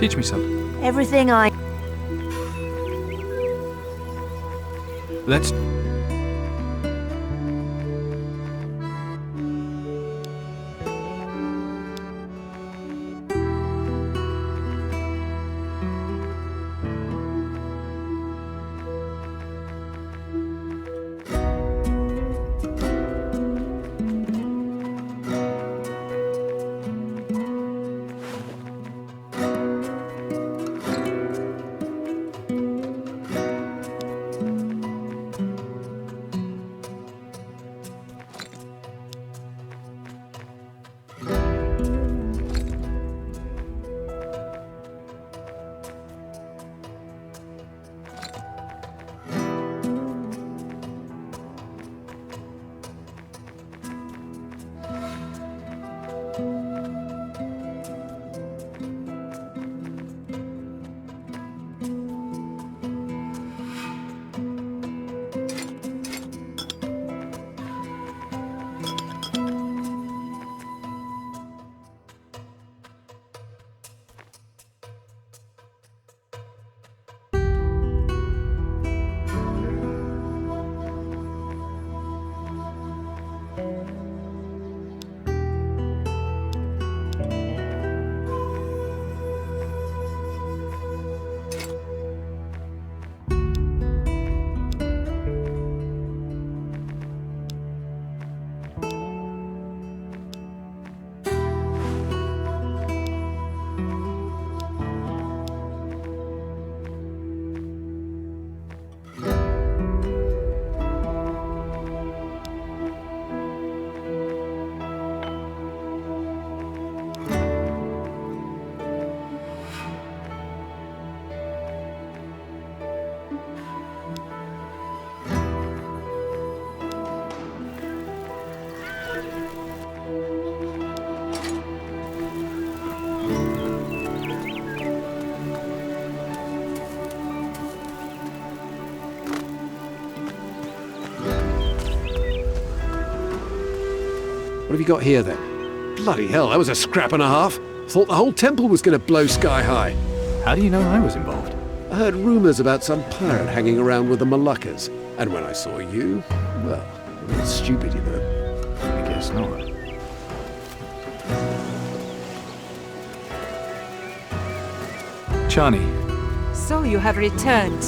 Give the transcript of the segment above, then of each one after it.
Teach me something. Everything I... Let's... What have you got here, then? Bloody hell, that was a scrap and a half. Thought the whole temple was going to blow sky high. How do you know I was involved? I heard rumours about some pirate hanging around with the Moluccas. And when I saw you, well, a little stupid, you know. I guess not. Chani, So you have returned.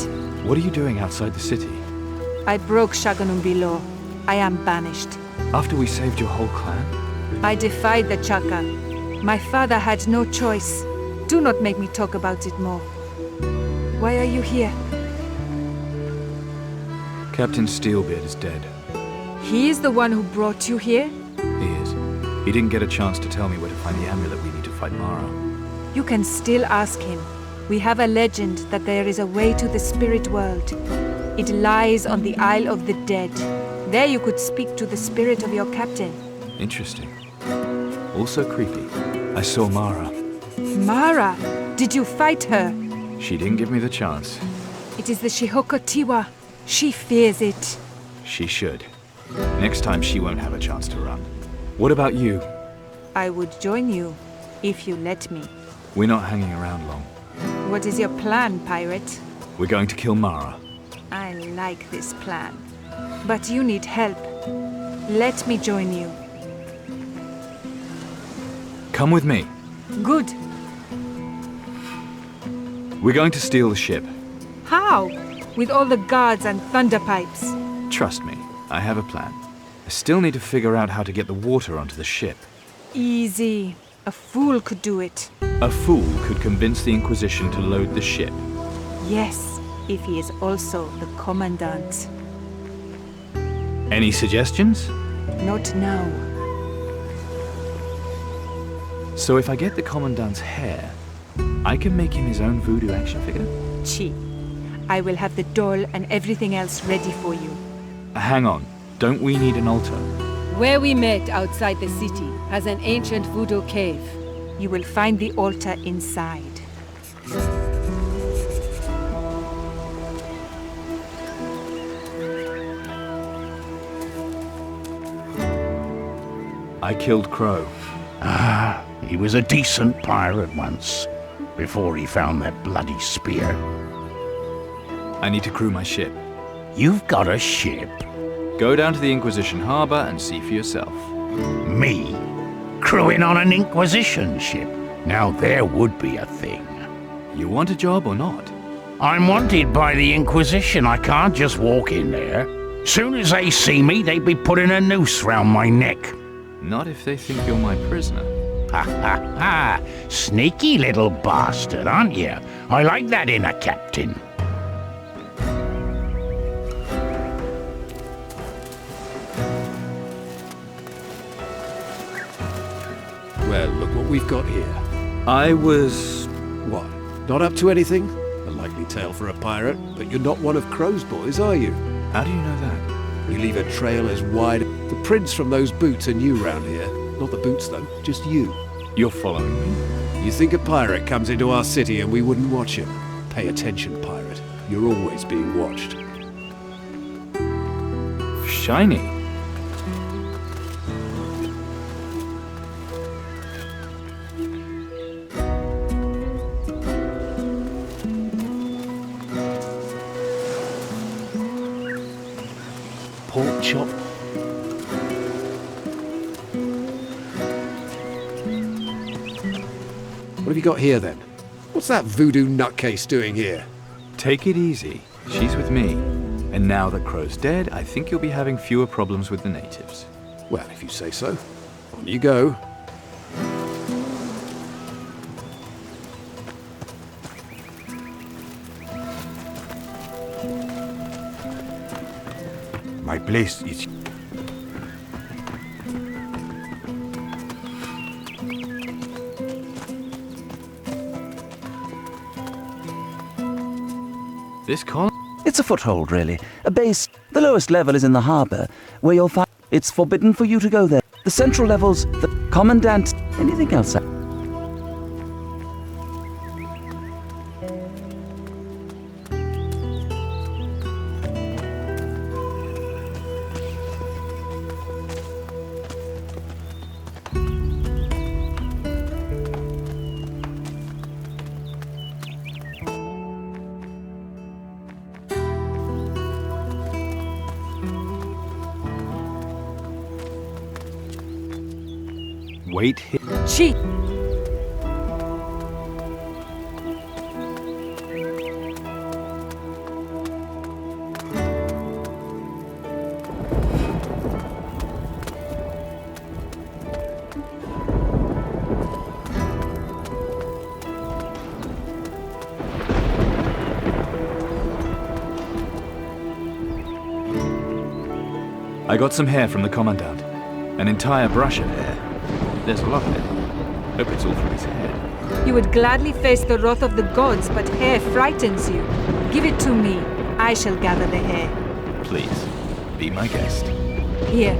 what are you doing outside the city? I broke Shaganumbi law. I am banished. After we saved your whole clan? I defied the Chaka. My father had no choice. Do not make me talk about it more. Why are you here? Captain Steelbeard is dead. He is the one who brought you here? He is. He didn't get a chance to tell me where to find the amulet we need to fight Mara. You can still ask him. We have a legend that there is a way to the spirit world. It lies on the Isle of the Dead. There you could speak to the spirit of your captain. Interesting. Also creepy. I saw Mara. Mara! Did you fight her? She didn't give me the chance. It is the Shihoko Tiwa. She fears it. She should. Next time she won't have a chance to run. What about you? I would join you, if you let me. We're not hanging around long. What is your plan, pirate? We're going to kill Mara. I like this plan. But you need help. Let me join you. Come with me. Good. We're going to steal the ship. How? With all the guards and thunder pipes. Trust me, I have a plan. I still need to figure out how to get the water onto the ship. Easy. A fool could do it. A fool could convince the Inquisition to load the ship. Yes, if he is also the commandant. Any suggestions? Not now. So if I get the Commandant's hair, I can make him his own voodoo action figure? Chi. I will have the doll and everything else ready for you. Hang on. Don't we need an altar? Where we met outside the city has an ancient voodoo cave. You will find the altar inside. I killed Crow. He was a decent pirate once, before he found that bloody spear. I need to crew my ship. You've got a ship? Go down to the Inquisition Harbor and see for yourself. Me? Crewing on an Inquisition ship? Now there would be a thing. You want a job or not? I'm wanted by the Inquisition. I can't just walk in there. Soon as they see me, they'd be putting a noose round my neck. Not if they think you're my prisoner. Ha ha ha! Sneaky little bastard, aren't you? I like that in a captain. Well, look what we've got here. I was... What? Not up to anything? A likely tale for a pirate, but you're not one of Crow's boys, are you? How do you know that? You leave a trail as wide... The prints from those boots are new round here. Not the boots, though, just you. You're following me? You think a pirate comes into our city and we wouldn't watch him? Pay attention, pirate. You're always being watched. Shiny. Pork chop. What have you got here, then? What's that voodoo nutcase doing here? Take it easy. She's with me. And now that Crow's dead, I think you'll be having fewer problems with the natives. Well, if you say so. On you go. My place is... This colony... It's a foothold, really. A base. The lowest level is in the harbour, where you'll find it's forbidden for you to go there. The central levels, the commandant, anything else. Wait here. She. I got some hair from the Commandant. An entire brush of hair. There's a lot of it. Hope it's all from his head. You would gladly face the wrath of the gods, but hair frightens you. Give it to me. I shall gather the hair. Please, be my guest. Here,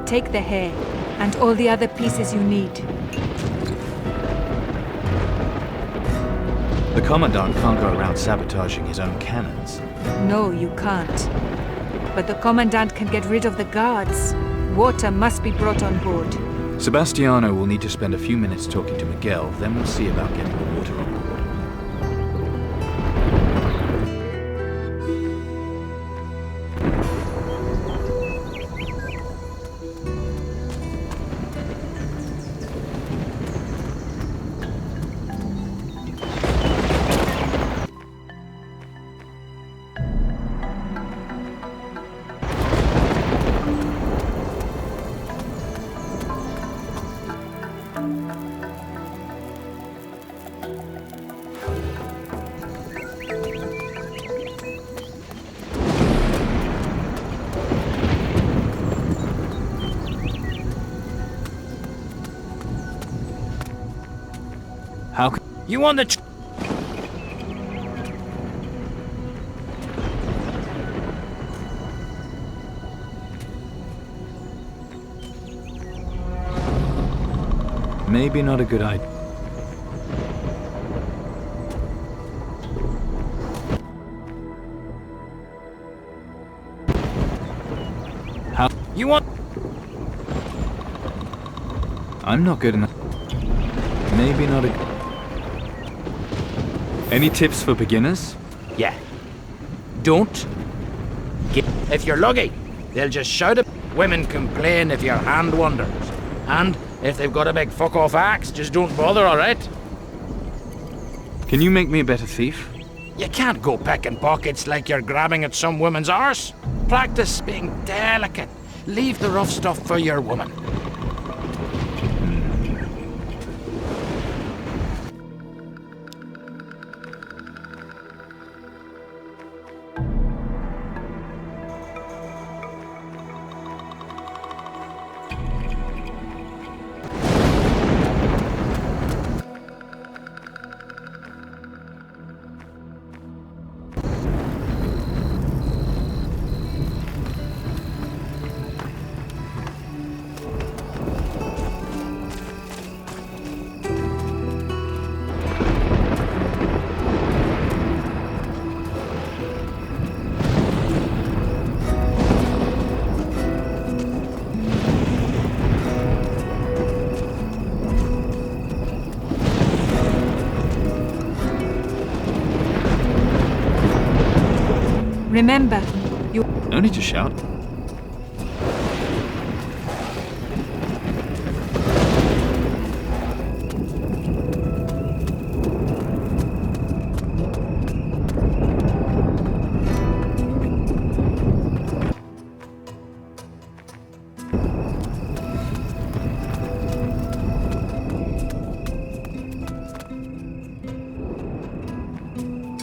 take the hair and all the other pieces you need. The Commandant can't go around sabotaging his own cannons. No, you can't. But the Commandant can get rid of the guards. Water must be brought on board. Sebastiano will need to spend a few minutes talking to Miguel, then we'll see about getting the water on board. How can... You want the... Maybe not a good idea. How... You want... I'm not good enough. Maybe not a... Any tips for beginners? Yeah. Don't. If you're lucky, they'll just shout it. Women complain if your hand wanders. And if they've got a big fuck-off axe, just don't bother, alright? Can you make me a better thief? You can't go picking pockets like you're grabbing at some woman's arse. Practice being delicate. Leave the rough stuff for your woman. Remember, you... No need to shout.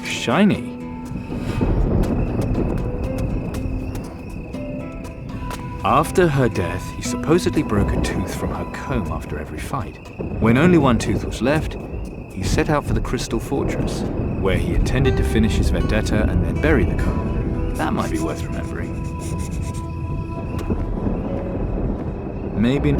Shiny. After her death, he supposedly broke a tooth from her comb after every fight. When only one tooth was left, he set out for the Crystal Fortress, where he intended to finish his vendetta and then bury the comb. That might be worth remembering. Maybe...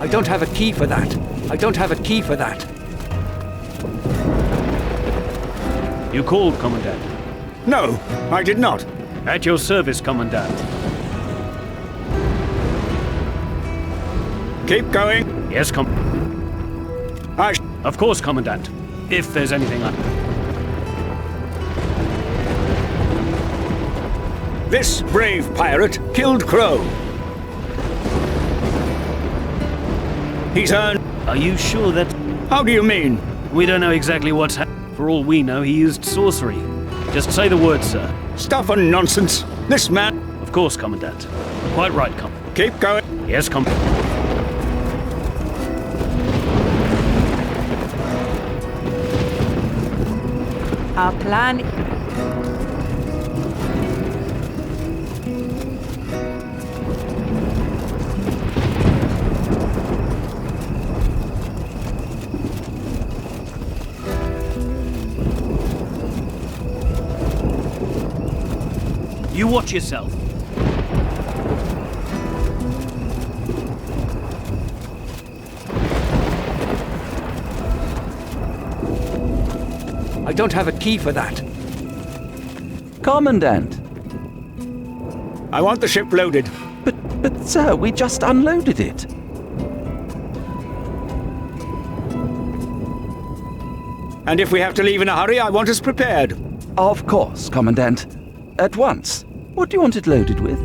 I don't have a key for that. I don't have a key for that. You called, Commandant. No, I did not. At your service, Commandant. Keep going. Yes, Of course, Commandant. If there's anything I... This brave pirate killed Crow. He's earned... Are you sure that... How do you mean? We don't know exactly what's happened. For all we know, he used sorcery. Just say the word, sir. Stuff and nonsense. This man... Of course, Commandant. Quite right, Keep going. Yes, Commandant. Our plan... You watch yourself. I don't have a key for that. Commandant. I want the ship loaded. But sir, we just unloaded it. And if we have to leave in a hurry, I want us prepared. Of course, Commandant. At once. What do you want it loaded with?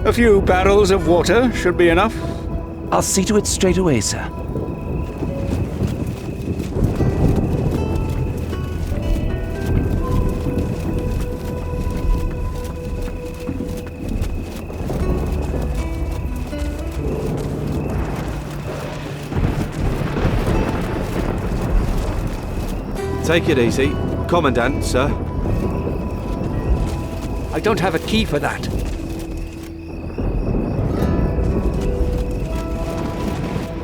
A few barrels of water should be enough. I'll see to it straight away, sir. Take it easy. Commandant, sir. I don't have a key for that.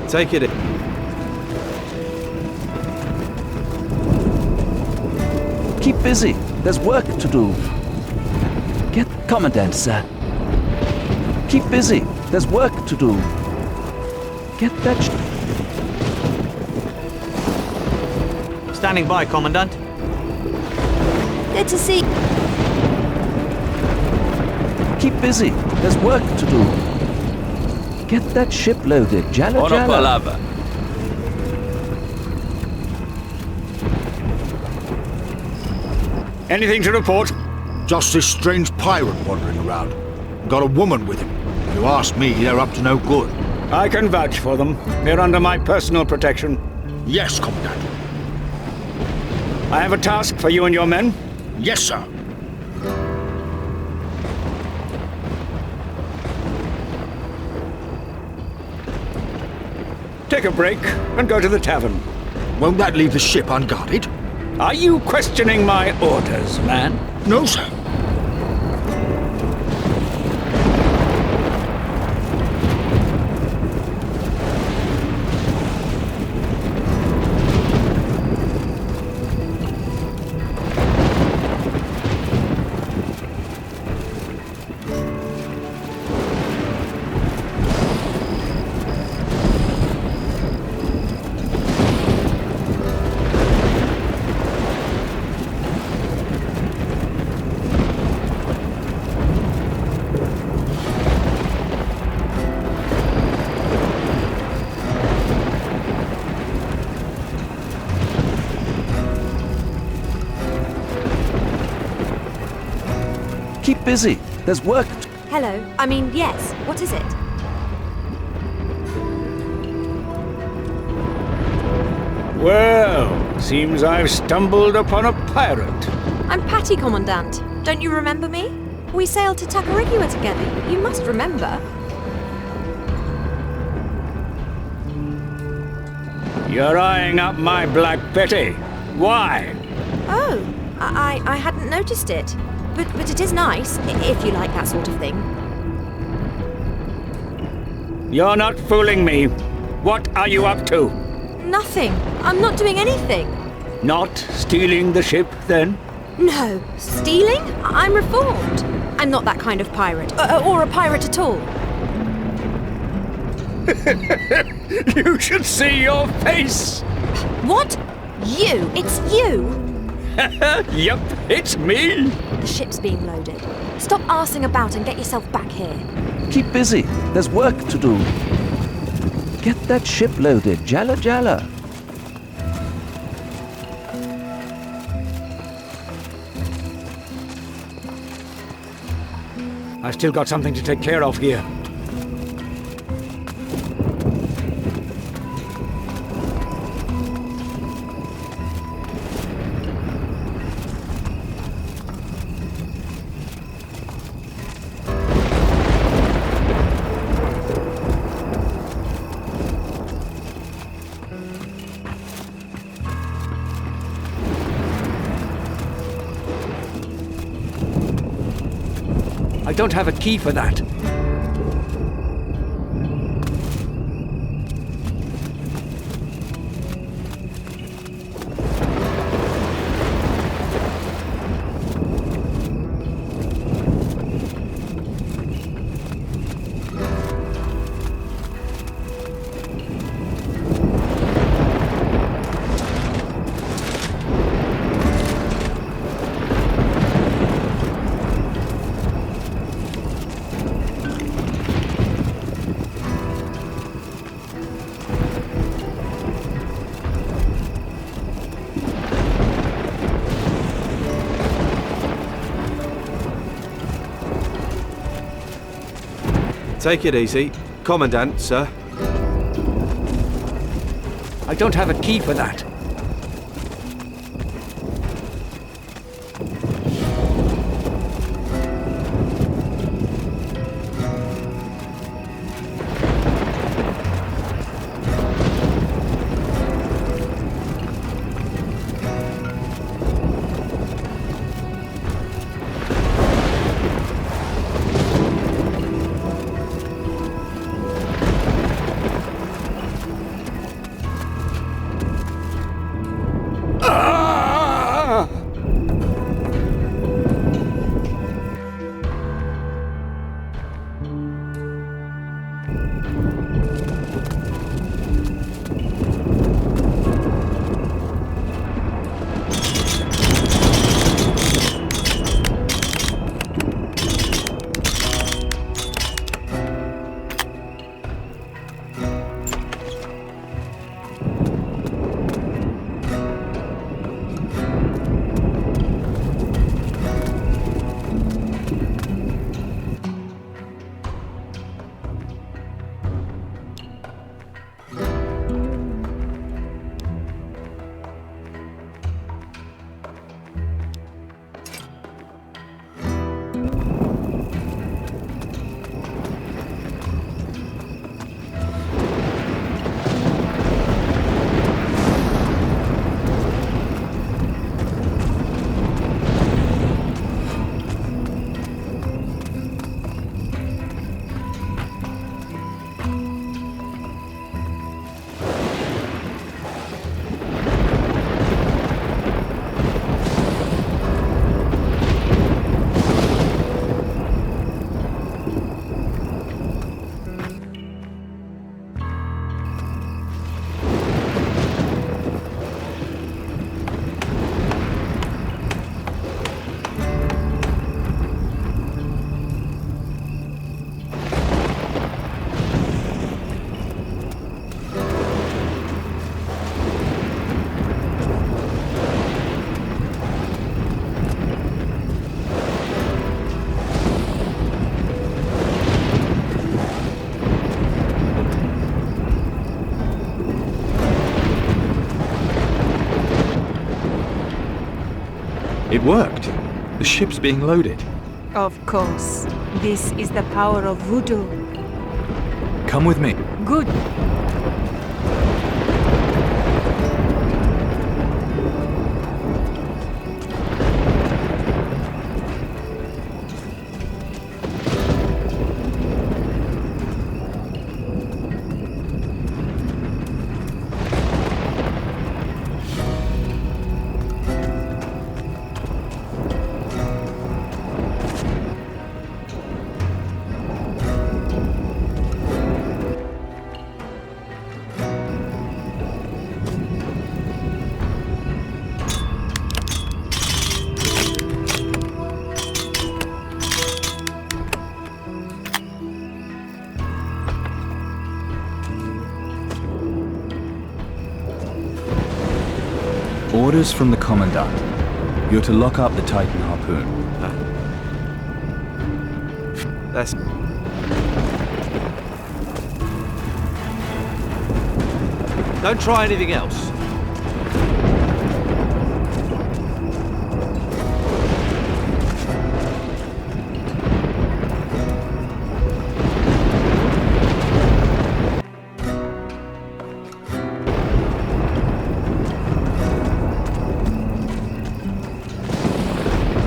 Take it. Keep busy. There's work to do. Get Commandant, sir. Keep busy. There's work to do. Get that Standing by, Commandant. Good to see. Keep busy. There's work to do. Get that ship loaded. Jalla jalla. Anything to report? Just this strange pirate wandering around. Got a woman with him. If you ask me, they're up to no good. I can vouch for them. They're under my personal protection. Yes, Commandant. I have a task for you and your men. Yes, sir. Take a break and go to the tavern. Won't that leave the ship unguarded? Are you questioning my orders, man? No, sir. Keep busy. There's work to... Hello. I mean, yes. What is it? Well, seems I've stumbled upon a pirate. I'm Patty, Commandant. Don't you remember me? We sailed to Tacarigua together. You must remember. You're eyeing up my Black Betty. Why? Oh, I hadn't noticed it. But it is nice, if you like that sort of thing. You're not fooling me. What are you up to? Nothing. I'm not doing anything. Not stealing the ship, then? No. Stealing? I'm reformed. I'm not that kind of pirate. Or a pirate at all. You should see your face! What? You? It's you? Yep, it's me! The ship's being loaded. Stop arsing about and get yourself back here. Keep busy. There's work to do. Get that ship loaded. Jalla jalla. I've still got something to take care of here. I don't have a key for that. Take it easy. Commandant, sir. I don't have a key for that. It worked. The ship's being loaded. Of course. This is the power of voodoo. Come with me. Good. Orders from the Commandant. You're to lock up the Titan harpoon. That's... Don't try anything else.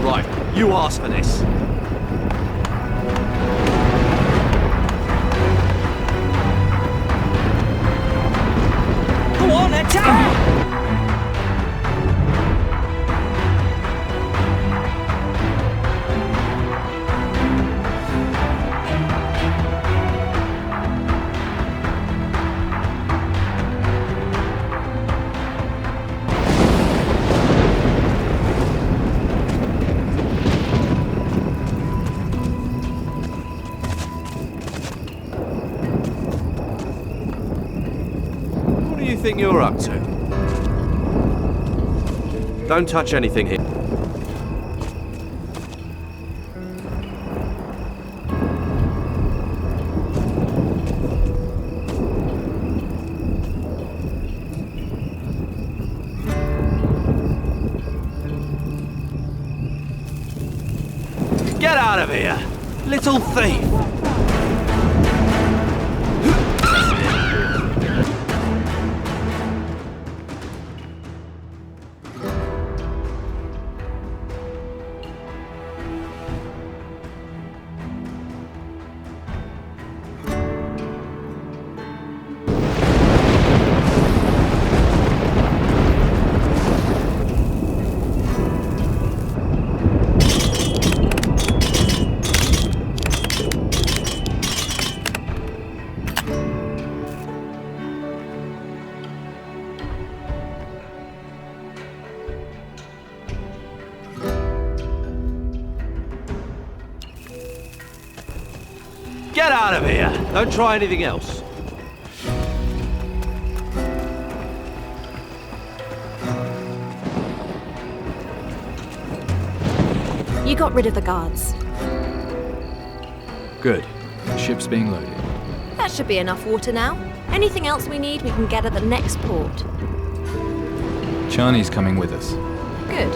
Right, you asked for this. Go on, attack! What do you think you're up to? Don't touch anything here. here, little thief! Get out of here! Don't try anything else. You got rid of the guards. Good. The ship's being loaded. That should be enough water now. Anything else we need, we can get at the next port. Chani's coming with us. Good.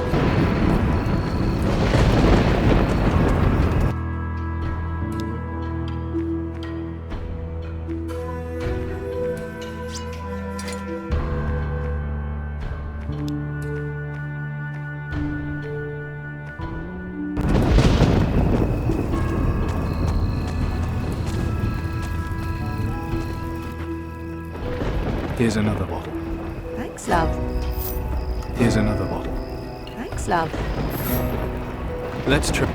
Here's another bottle. Thanks, love. Here's another bottle. Thanks, love. Let's try.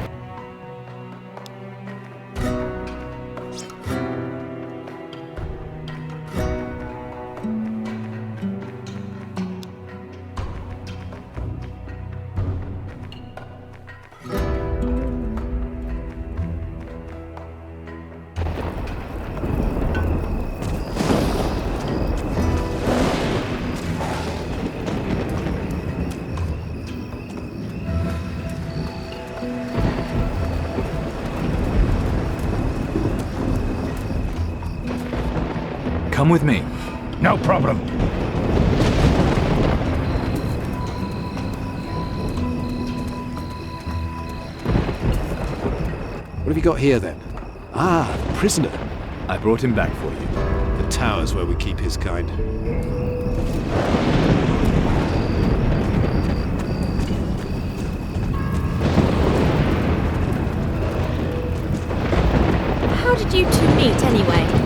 Come with me. No problem. What have you got here then? Ah, the prisoner. I brought him back for you. The tower's where we keep his kind. How did you two meet anyway?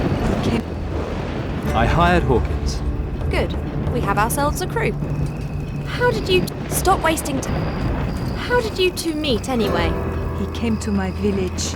I hired Hawkins. Good. We have ourselves a crew. How did you... Stop wasting time. How did you two meet anyway? He came to my village.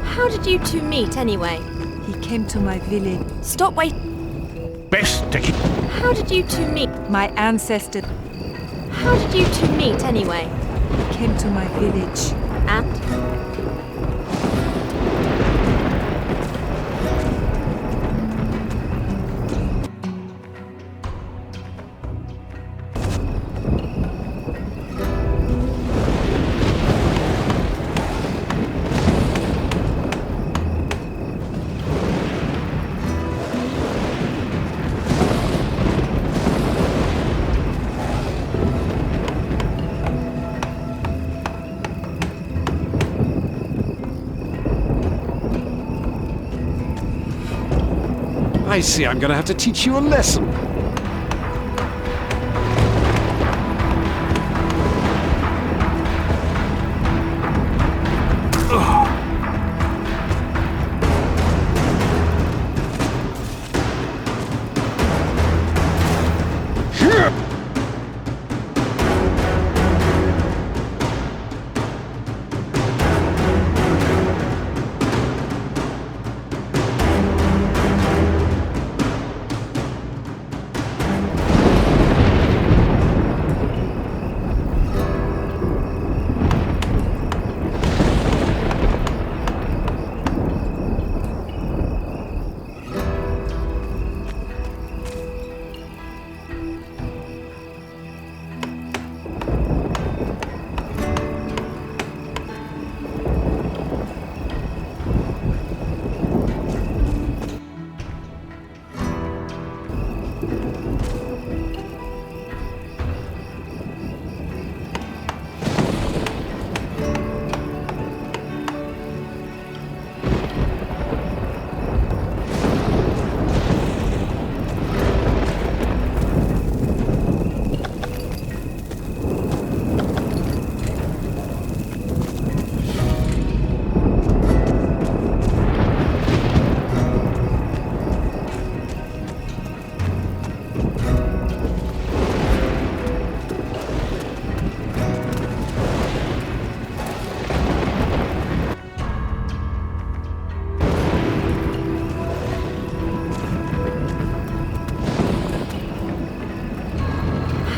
How did you two meet anyway? He came to my village. Stop wait. Best to keep... How did you two meet? My ancestor. How did you two meet anyway? He came to my village. And? I see I'm gonna have to teach you a lesson.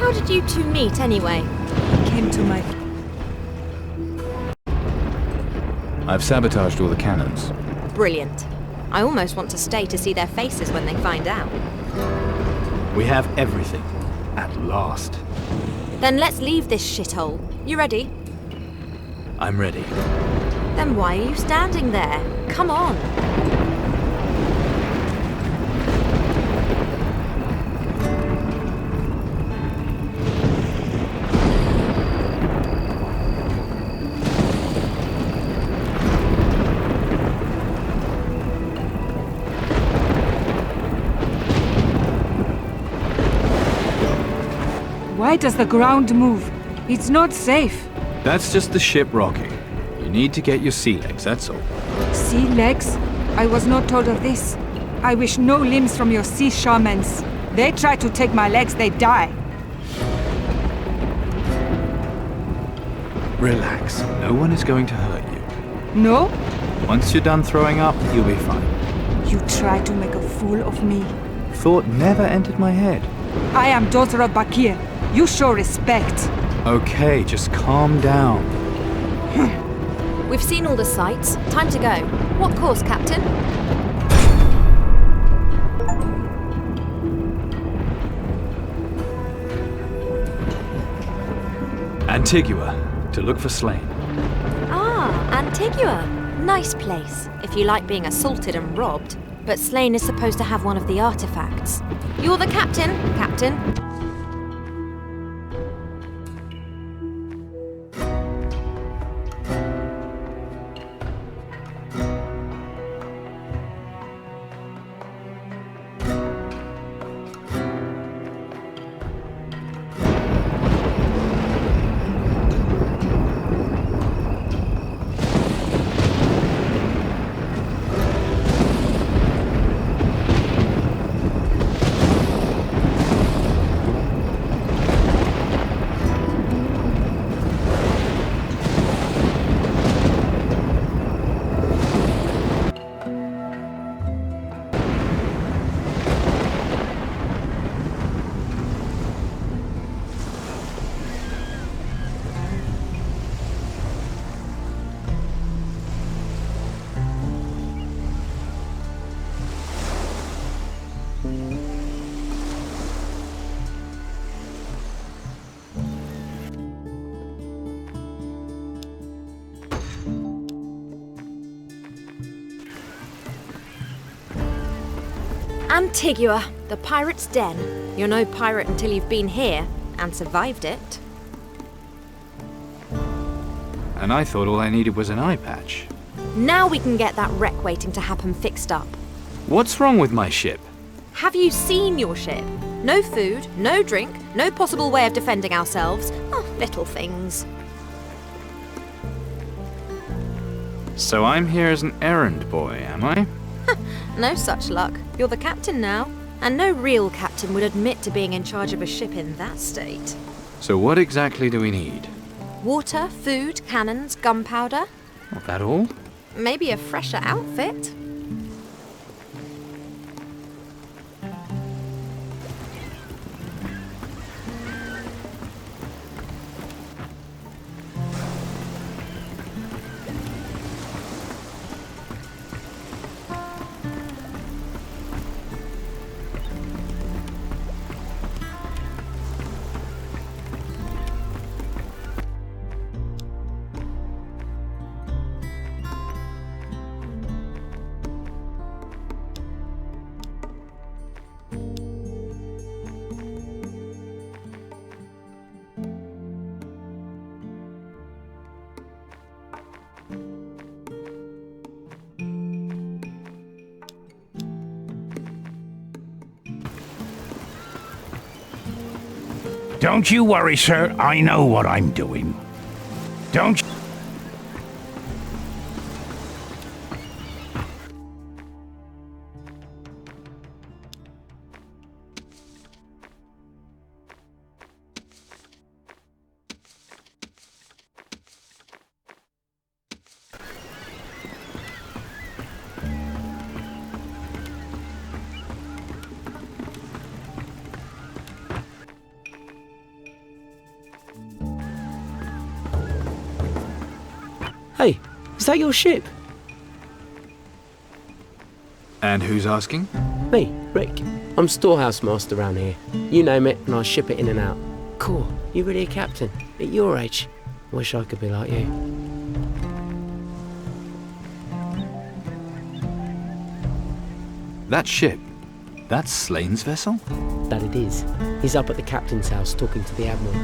How did you two meet, anyway? Came to my... I've sabotaged all the cannons. Brilliant. I almost want to stay to see their faces when they find out. We have everything. At last. Then let's leave this shithole. You ready? I'm ready. Then why are you standing there? Come on. Why does the ground move? It's not safe. That's just the ship rocking. You need to get your sea legs, that's all. Sea legs? I was not told of this. I wish no limbs from your sea shamans. They try to take my legs, they die. Relax. No one is going to hurt you. No? Once you're done throwing up, you'll be fine. You try to make a fool of me. Thought never entered my head. I am daughter of Bakir. You show respect. Okay, just calm down. We've seen all the sights. Time to go. What course, Captain? Antigua, to look for slain. Ah, Antigua. Nice place, if you like being assaulted and robbed. But Slain is supposed to have one of the artifacts. You're the captain, Captain. Antigua, the pirate's den. You're no pirate until you've been here and survived it. And I thought all I needed was an eye patch. Now we can get that wreck waiting to happen fixed up. What's wrong with my ship? Have you seen your ship? No food, no drink, no possible way of defending ourselves. Oh, little things. So I'm here as an errand boy, am I? No such luck. You're the captain now. And no real captain would admit to being in charge of a ship in that state. So what exactly do we need? Water, food, cannons, gunpowder. Not that all? Maybe a fresher outfit. Don't you worry, sir. I know what I'm doing. Don't you... Hey, is that your ship? And who's asking? Me, Rick. I'm storehouse master around here. You name it, and I ship it in and out. Cool. You really a captain? At your age? Wish I could be like you. That ship? That's Slane's vessel? That it is. He's up at the captain's house talking to the admiral.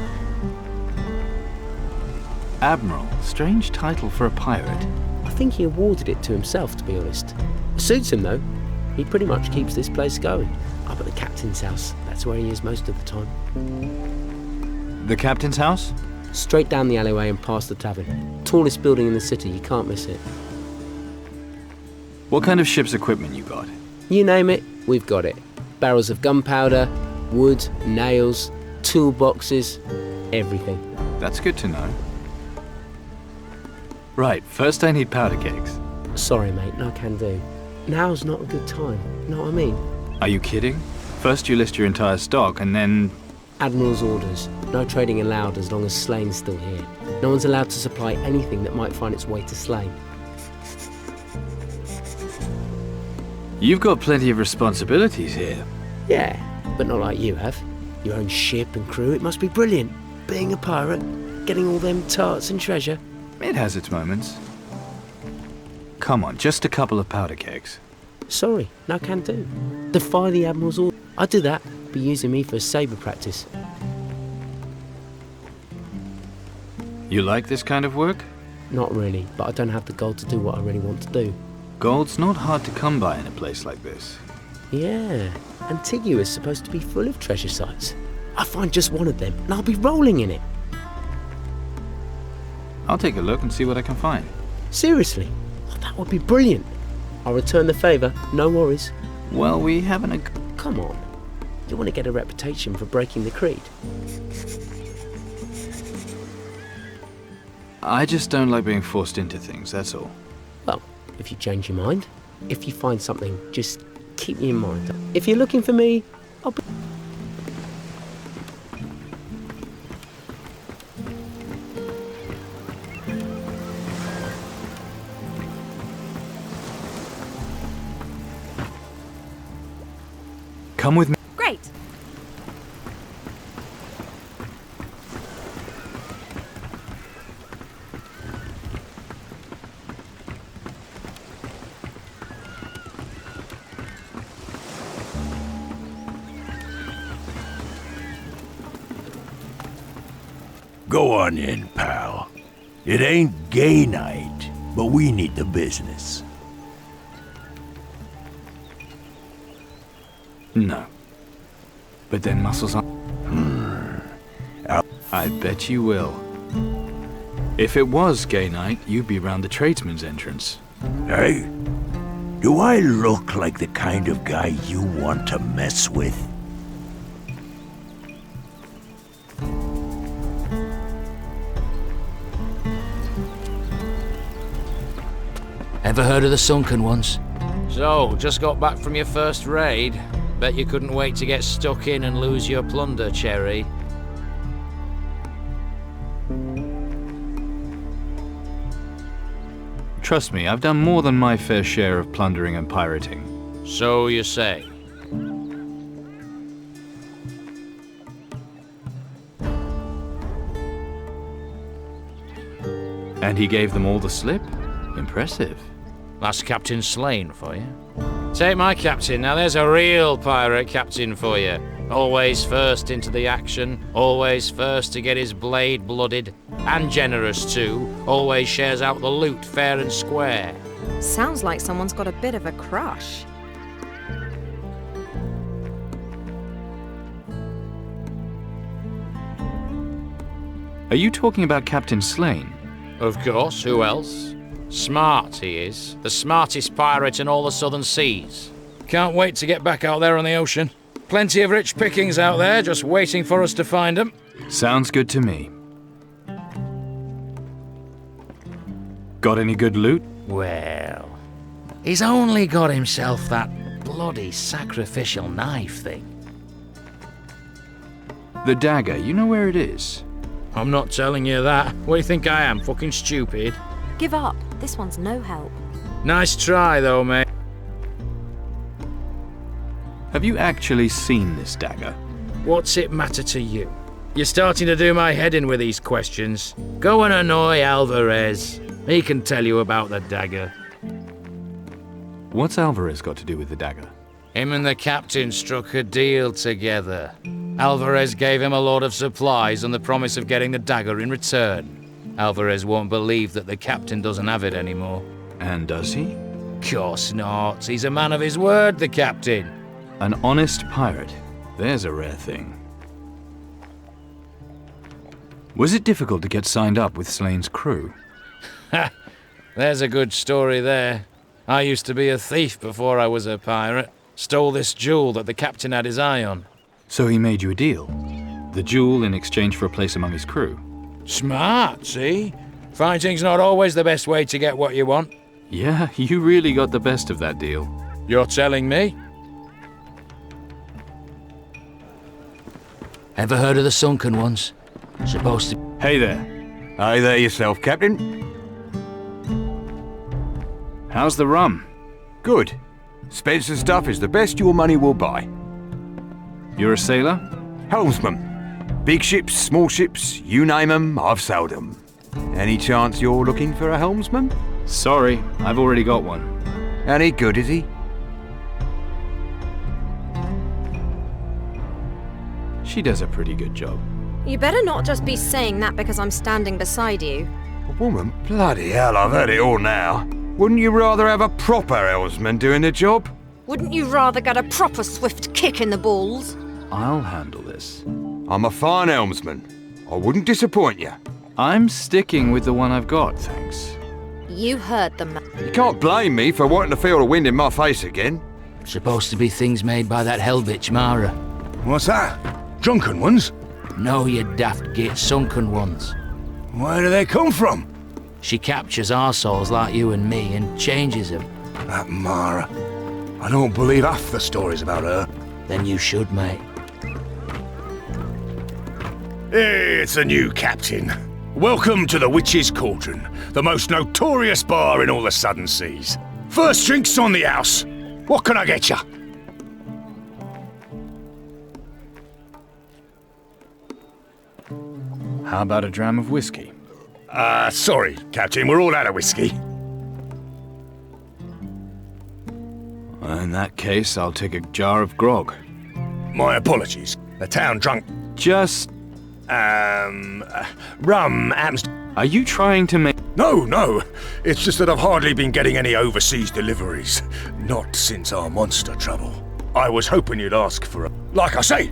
Admiral? Strange title for a pirate. I think he awarded it to himself, to be honest. Suits him, though. He pretty much keeps this place going. Up at the captain's house. That's where he is most of the time. The captain's house? Straight down the alleyway and past the tavern. Tallest building in the city, you can't miss it. What kind of ship's equipment you got? You name it, we've got it. Barrels of gunpowder, wood, nails, toolboxes, everything. That's good to know. Right, first I need powder kegs. Sorry, mate, no can do. Now's not a good time, know what I mean? Are you kidding? First you list your entire stock and then... Admiral's orders. No trading allowed as long as Slane's still here. No one's allowed to supply anything that might find its way to Slane. You've got plenty of responsibilities here. Yeah, but not like you have. Your own ship and crew, it must be brilliant. Being a pirate, getting all them tarts and treasure. It has its moments. Come on, just a couple of powder kegs. Sorry, no can do. Defy the Admiral's order. I'd do that, be using me for sabre practice. You like this kind of work? Not really, but I don't have the gold to do what I really want to do. Gold's not hard to come by in a place like this. Yeah, Antigua is supposed to be full of treasure sites. I find just one of them, and I'll be rolling in it. I'll take a look and see what I can find. Seriously? Oh, that would be brilliant. I'll return the favour, no worries. Well, we haven't Come on. You want to get a reputation for breaking the creed? I just don't like being forced into things, that's all. Well, if you change your mind, if you find something, just keep me in mind. If you're looking for me, I'll be... Come with me. Great. Go on in, pal. It ain't gay night, but we need the business. No. But then muscles are... I bet you will. If it was gay night, you'd be round the tradesman's entrance. Hey? Do I look like the kind of guy you want to mess with? Ever heard of the Sunken Ones? So, just got back from your first raid. Bet you couldn't wait to get stuck in and lose your plunder, Cherry. Trust me, I've done more than my fair share of plundering and pirating. So you say. And he gave them all the slip? Impressive. That's Captain Slane for you. Take my captain, now there's a real pirate captain for you. Always first into the action, always first to get his blade blooded, and generous too, always shares out the loot fair and square. Sounds like someone's got a bit of a crush. Are you talking about Captain Slane? Of course, who else? Smart, he is. The smartest pirate in all the southern seas. Can't wait to get back out there on the ocean. Plenty of rich pickings out there, just waiting for us to find them. Sounds good to me. Got any good loot? Well, he's only got himself that bloody sacrificial knife thing. The dagger, you know where it is? I'm not telling you that. What do you think I am, fucking stupid? Give up. This one's no help. Nice try, though, mate. Have you actually seen this dagger? What's it matter to you? You're starting to do my head in with these questions. Go and annoy Alvarez. He can tell you about the dagger. What's Alvarez got to do with the dagger? Him and the captain struck a deal together. Alvarez gave him a lot of supplies on the promise of getting the dagger in return. Alvarez won't believe that the captain doesn't have it anymore. And does he? Course not. He's a man of his word, the captain. An honest pirate. There's a rare thing. Was it difficult to get signed up with Slane's crew? Ha! There's a good story there. I used to be a thief before I was a pirate. Stole this jewel that the captain had his eye on. So he made you a deal? The jewel in exchange for a place among his crew? Smart, see? Fighting's not always the best way to get what you want. Yeah, you really got the best of that deal. You're telling me? Ever heard of the Sunken Ones? Supposed to... Hey there. Hey there yourself, Captain. How's the rum? Good. Spencer's stuff is the best your money will buy. You're a sailor? Helmsman. Big ships, small ships, you name 'em, I've sailed 'em. Any chance you're looking for a helmsman? Sorry, I've already got one. Any good, is he? She does a pretty good job. You better not just be saying that because I'm standing beside you. A woman? Bloody hell, I've heard it all now. Wouldn't you rather have a proper helmsman doing the job? Wouldn't you rather get a proper swift kick in the balls? I'll handle this. I'm a fine helmsman. I wouldn't disappoint you. I'm sticking with the one I've got, thanks. You heard them. You can't blame me for wanting to feel the wind in my face again. Supposed to be things made by that hell bitch Mara. What's that? Drunken ones? No, you daft git, Sunken Ones. Where do they come from? She captures arseholes like you and me and changes them. That Mara. I don't believe half the stories about her. Then you should, mate. It's a new captain. Welcome to the Witch's Cauldron, the most notorious bar in all the Southern Seas. First drinks on the house. What can I get you? How about a dram of whiskey? Sorry, Captain, we're all out of whiskey. In that case, I'll take a jar of grog. My apologies. The town drunk... Just... rum, Are you trying to make... No. It's just that I've hardly been getting any overseas deliveries. Not since our monster trouble. I was hoping you'd ask for a... Like I say,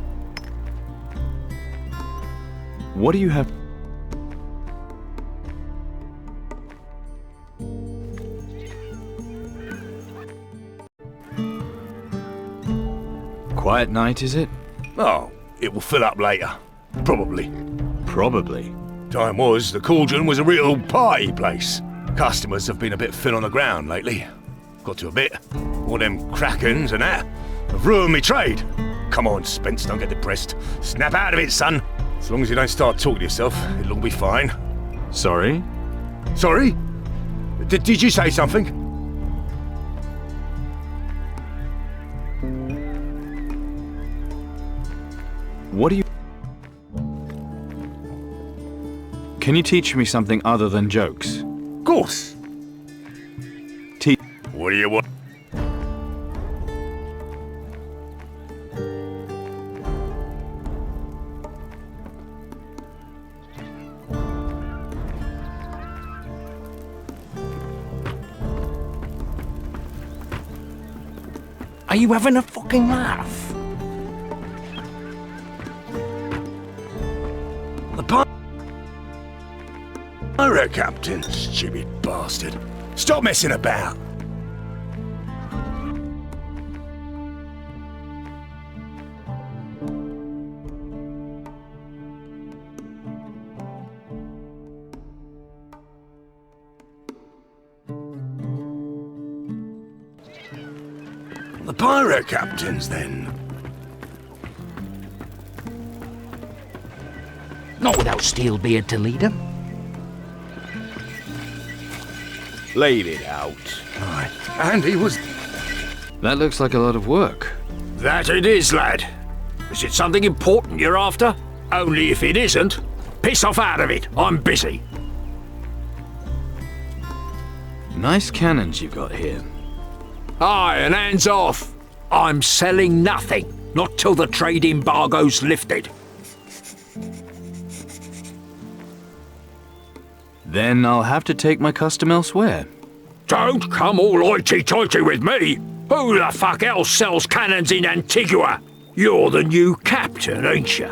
What do you have? Quiet night, is it? oh, it will fill up later. Probably. Probably. Time was, the Cauldron was a real party place. Customers have been a bit thin on the ground lately. Got to a bit. All them krakens and that have ruined me trade. Come on, Spence, don't get depressed. Snap out of it, son. As long as you don't start talking to yourself, it'll all be fine. Sorry? Sorry? Did you say something? What do you... Can you teach me something other than jokes? Of course. What do you want? Are you having a fucking laugh? The pirate captain, stupid bastard. Stop messing about. The pirate captains, then. Not without Steelbeard to lead him. Laid it out. Aye. And he was... That looks like a lot of work. That it is, lad. Is it something important you're after? Only if it isn't, piss off out of it. I'm busy. Nice cannons you've got here. Aye, and hands off. I'm selling nothing. Not till the trade embargo's lifted. Then I'll have to take my custom elsewhere. Don't come all hoity-toity with me. Who the fuck else sells cannons in Antigua? You're the new captain, ain't you?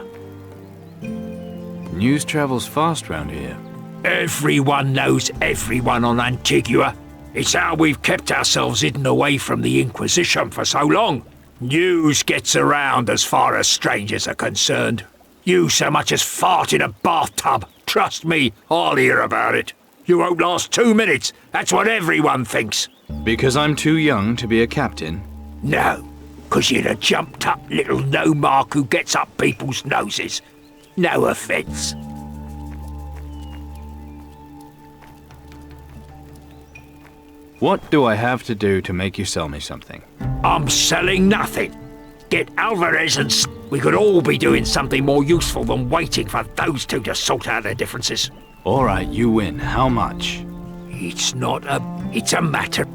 News travels fast round here. Everyone knows everyone on Antigua. It's how we've kept ourselves hidden away from the Inquisition for so long. News gets around as far as strangers are concerned. You so much as fart in a bathtub. Trust me, I'll hear about it. You won't last 2 minutes. That's what everyone thinks. Because I'm too young to be a captain? No, 'cause you're a jumped-up little no-mark who gets up people's noses. No offence. What do I have to do to make you sell me something? I'm selling nothing. Get Alvarez and we could all be doing something more useful than waiting for those two to sort out their differences. All right, you win. How much? It's a matter.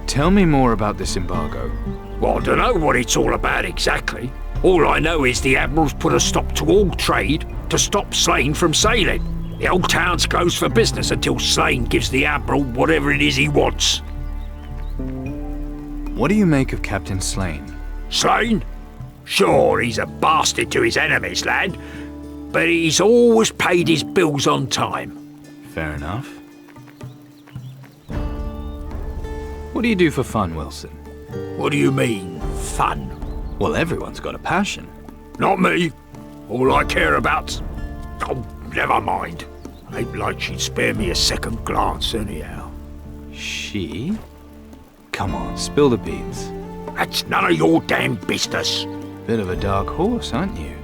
Tell me more about this embargo. Well, I don't know what it's all about exactly. All I know is the Admiral's put a stop to all trade to stop Slane from sailing. The old town's closed for business until Slane gives the Admiral whatever it is he wants. What do you make of Captain Slane? Slane? Sure, he's a bastard to his enemies, lad. But he's always paid his bills on time. Fair enough. What do you do for fun, Wilson? What do you mean, fun? Well, everyone's got a passion. Not me. All I care about... Oh, never mind. Ain't like she'd spare me a second glance anyhow. She? Come on, spill the beans. That's none of your damn business. Bit of a dark horse, aren't you?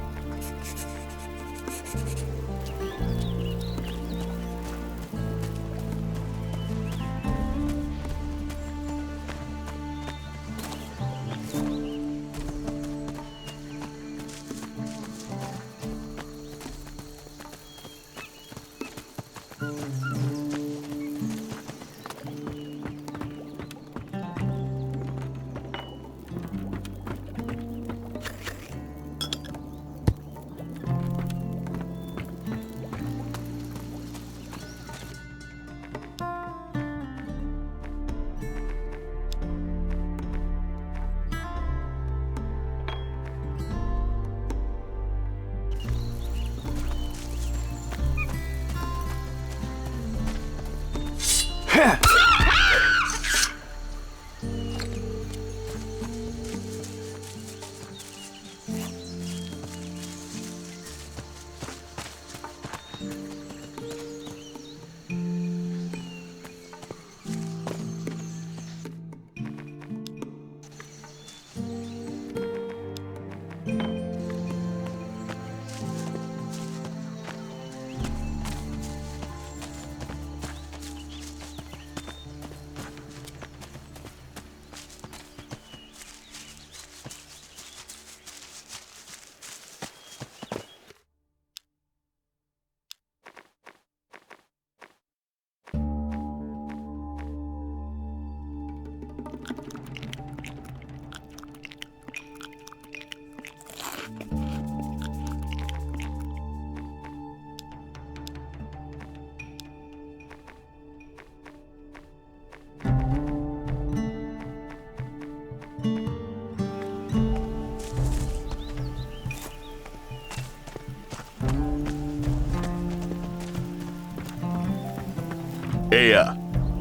Here.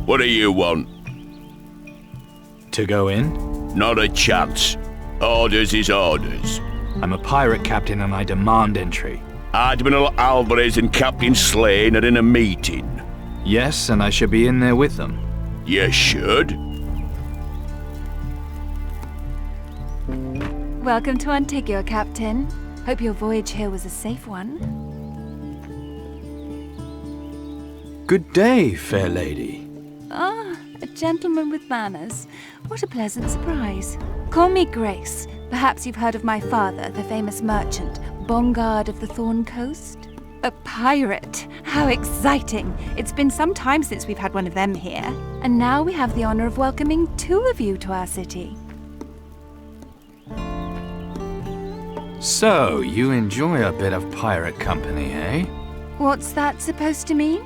What do you want? To go in? Not a chance. Orders is orders. I'm a pirate captain and I demand entry. Admiral Alvarez and Captain Slane are in a meeting. Yes, and I should be in there with them. You should. Welcome to Antigua, Captain. Hope your voyage here was a safe one. Good day, fair lady. Ah, a gentleman with manners. What a pleasant surprise. Call me Grace. Perhaps you've heard of my father, the famous merchant, Bongard of the Thorn Coast? A pirate! How exciting! It's been some time since we've had one of them here. And now we have the honor of welcoming 2 of you to our city. So, you enjoy a bit of pirate company, eh? What's that supposed to mean?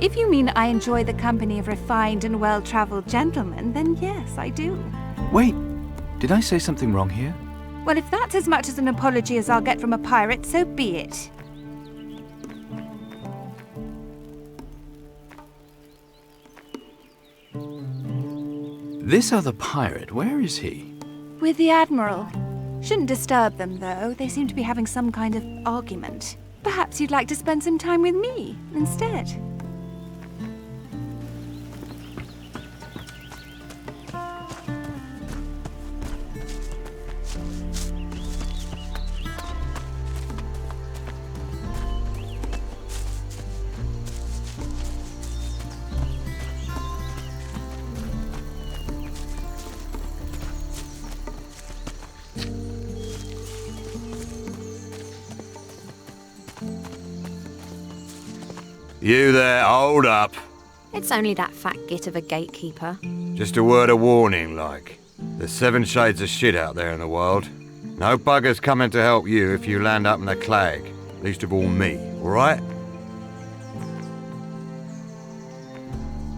If you mean I enjoy the company of refined and well-traveled gentlemen, then yes, I do. Wait, did I say something wrong here? Well, if that's as much as an apology as I'll get from a pirate, so be it. This other pirate, where is he? With the Admiral. Shouldn't disturb them, though. They seem to be having some kind of argument. Perhaps you'd like to spend some time with me instead. You there, hold up. It's only that fat git of a gatekeeper. Just a word of warning, like. There's 7 shades of shit out there in the world. No bugger's coming to help you if you land up in the clag. Least of all me, alright?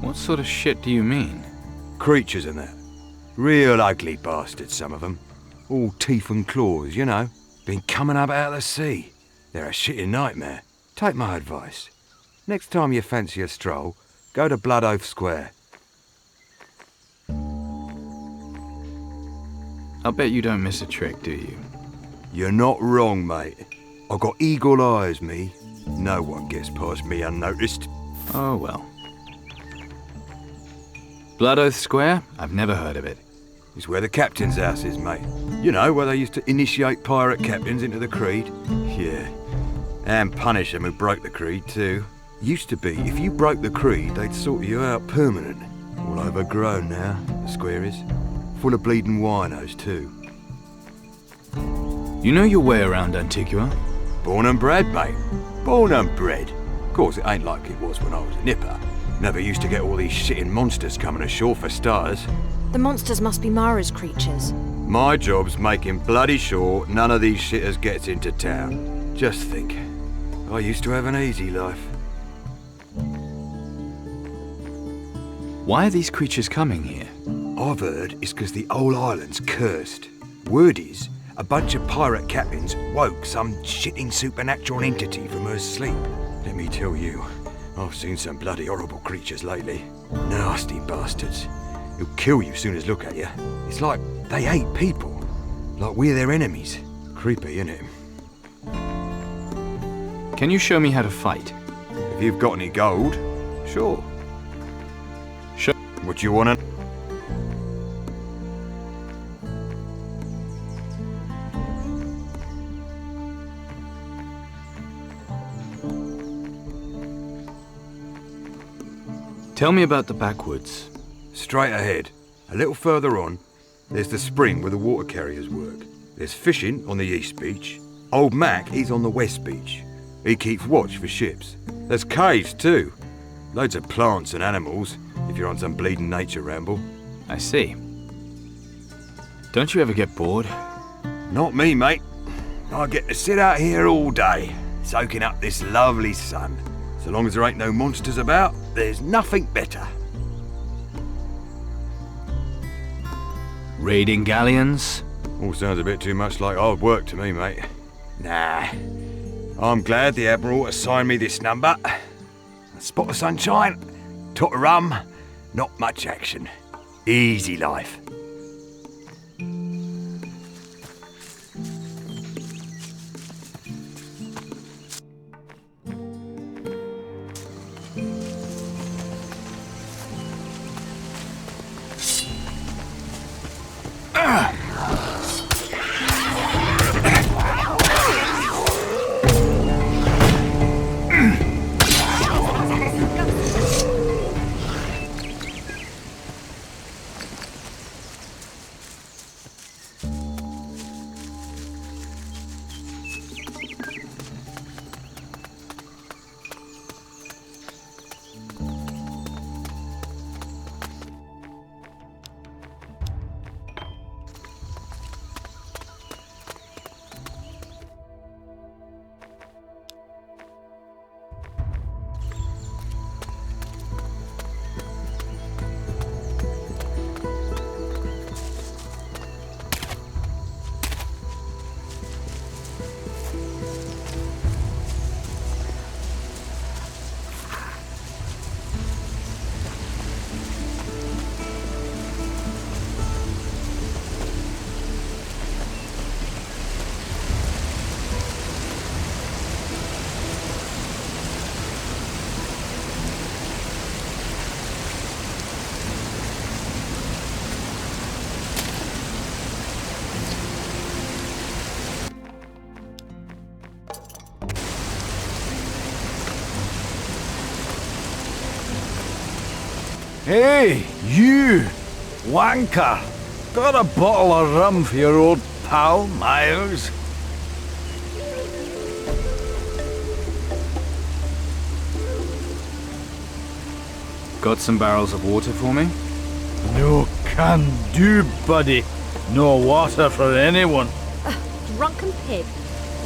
What sort of shit do you mean? Creatures and that. Real ugly bastards, some of them. All teeth and claws, you know. Been coming up out of the sea. They're a shitty nightmare. Take my advice. Next time you fancy a stroll, go to Blood Oath Square. I'll bet you don't miss a trick, do you? You're not wrong, mate. I got eagle eyes, me. No one gets past me unnoticed. Oh, well. Blood Oath Square? I've never heard of it. It's where the captain's house is, mate. You know, where they used to initiate pirate captains into the creed? Yeah. And punish them who broke the creed, too. Used to be, if you broke the creed, they'd sort you out permanent. All overgrown now, the square is. Full of bleeding winos, too. You know your way around Antigua? Born and bred, mate. Born and bred. Of course, it ain't like it was when I was a nipper. Never used to get all these shitting monsters coming ashore for starters. The monsters must be Mara's creatures. My job's making bloody sure none of these shitters gets into town. Just think, I used to have an easy life. Why are these creatures coming here? I've heard it's because the whole island's cursed. Word is, a bunch of pirate captains woke some shitting supernatural entity from her sleep. Let me tell you, I've seen some bloody horrible creatures lately. Nasty bastards. Who'll kill you soon as look at you. It's like they hate people. Like we're their enemies. Creepy, innit? Can you show me how to fight? If you've got any gold, sure. What you wanna? Tell me about the backwoods. Straight ahead. A little further on, there's the spring where the water carriers work. There's fishing on the east beach. Old Mac, he's on the west beach. He keeps watch for ships. There's caves too. Loads of plants and animals, if you're on some bleeding nature ramble. I see. Don't you ever get bored? Not me, mate. I get to sit out here all day, soaking up this lovely sun. So long as there ain't no monsters about, there's nothing better. Raiding galleons? All sounds a bit too much like hard work to me, mate. Nah. I'm glad the Admiral assigned me this number. A spot of sunshine, Tot of rum, not much action. Easy life. Hey, you! Wanker! Got a bottle of rum for your old pal, Miles? Got some barrels of water for me? No can do, buddy. No water for anyone. Drunken pig.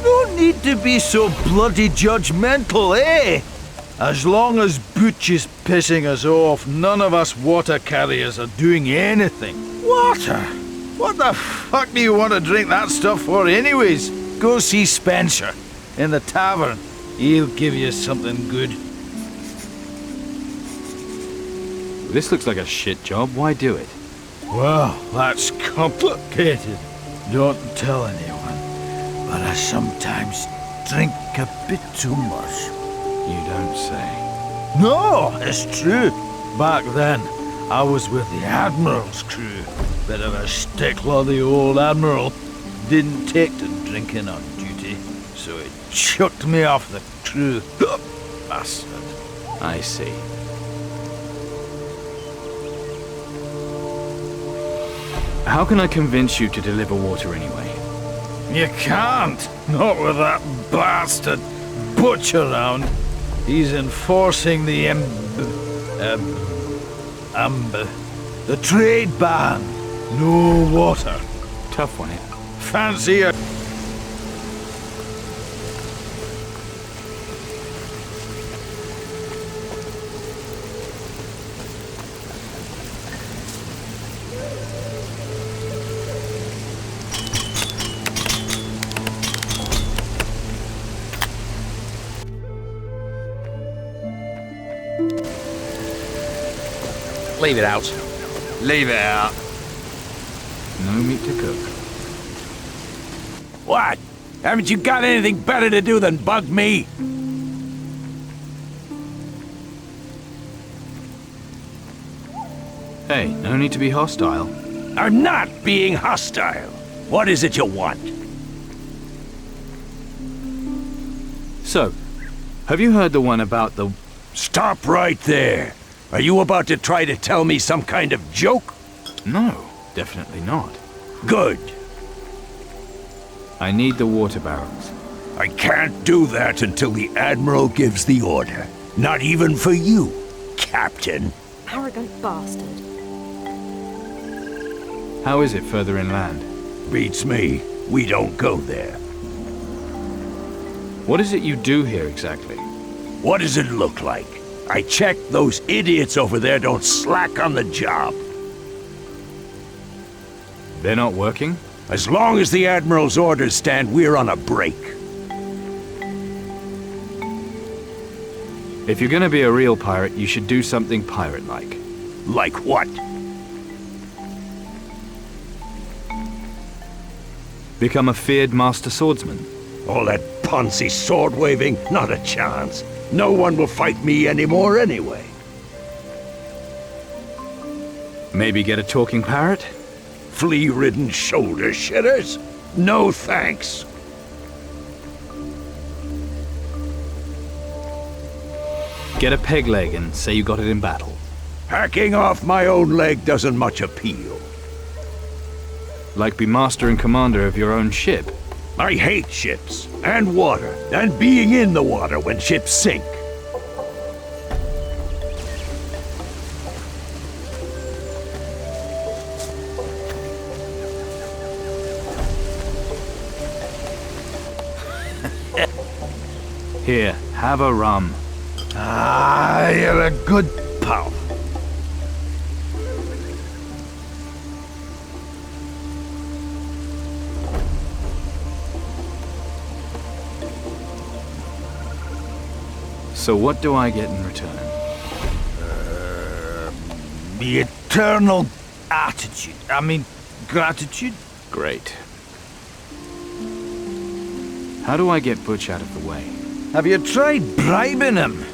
No need to be so bloody judgmental, eh? As long as Butch is pissing us off, none of us water carriers are doing anything. Water? What the fuck do you want to drink that stuff for anyways? Go see Spencer in the tavern. He'll give you something good. This looks like a shit job. Why do it? Well, that's complicated. Don't tell anyone. But I sometimes drink a bit too much. You don't say. No, it's true. Back then, I was with the Admiral's crew. Bit of a stickler, the old Admiral. Didn't take to drinking on duty, so he chucked me off the crew. Bastard. I see. How can I convince you to deliver water anyway? You can't. Not with that bastard Butch around. He's enforcing the the trade ban. No water. Tough one, eh? Fancy a... Leave it out. Leave it out. No meat to cook. What? Haven't you got anything better to do than bug me? Hey, no need to be hostile. I'm not being hostile. What is it you want? So, have you heard the one about the... Stop right there. Are you about to try to tell me some kind of joke? No, definitely not. Good. I need the water barrels. I can't do that until the Admiral gives the order. Not even for you, Captain. Arrogant bastard. How is it further inland? Beats me. We don't go there. What is it you do here exactly? What does it look like? I check those idiots over there don't slack on the job. They're not working? As long as the Admiral's orders stand, we're on a break. If you're gonna be a real pirate, you should do something pirate-like. Like what? Become a feared master swordsman. All that poncy sword-waving? Not a chance. No one will fight me anymore anyway. Maybe get a talking parrot? Flea-ridden shoulder shitters? No thanks. Get a peg leg and say you got it in battle. Hacking off my own leg doesn't much appeal. Like be master and commander of your own ship. I hate ships, and water, and being in the water when ships sink. Here, have a rum. Ah, you're a good pal. So what do I get in return? The eternal gratitude? Great. How do I get Butch out of the way? Have you tried bribing him?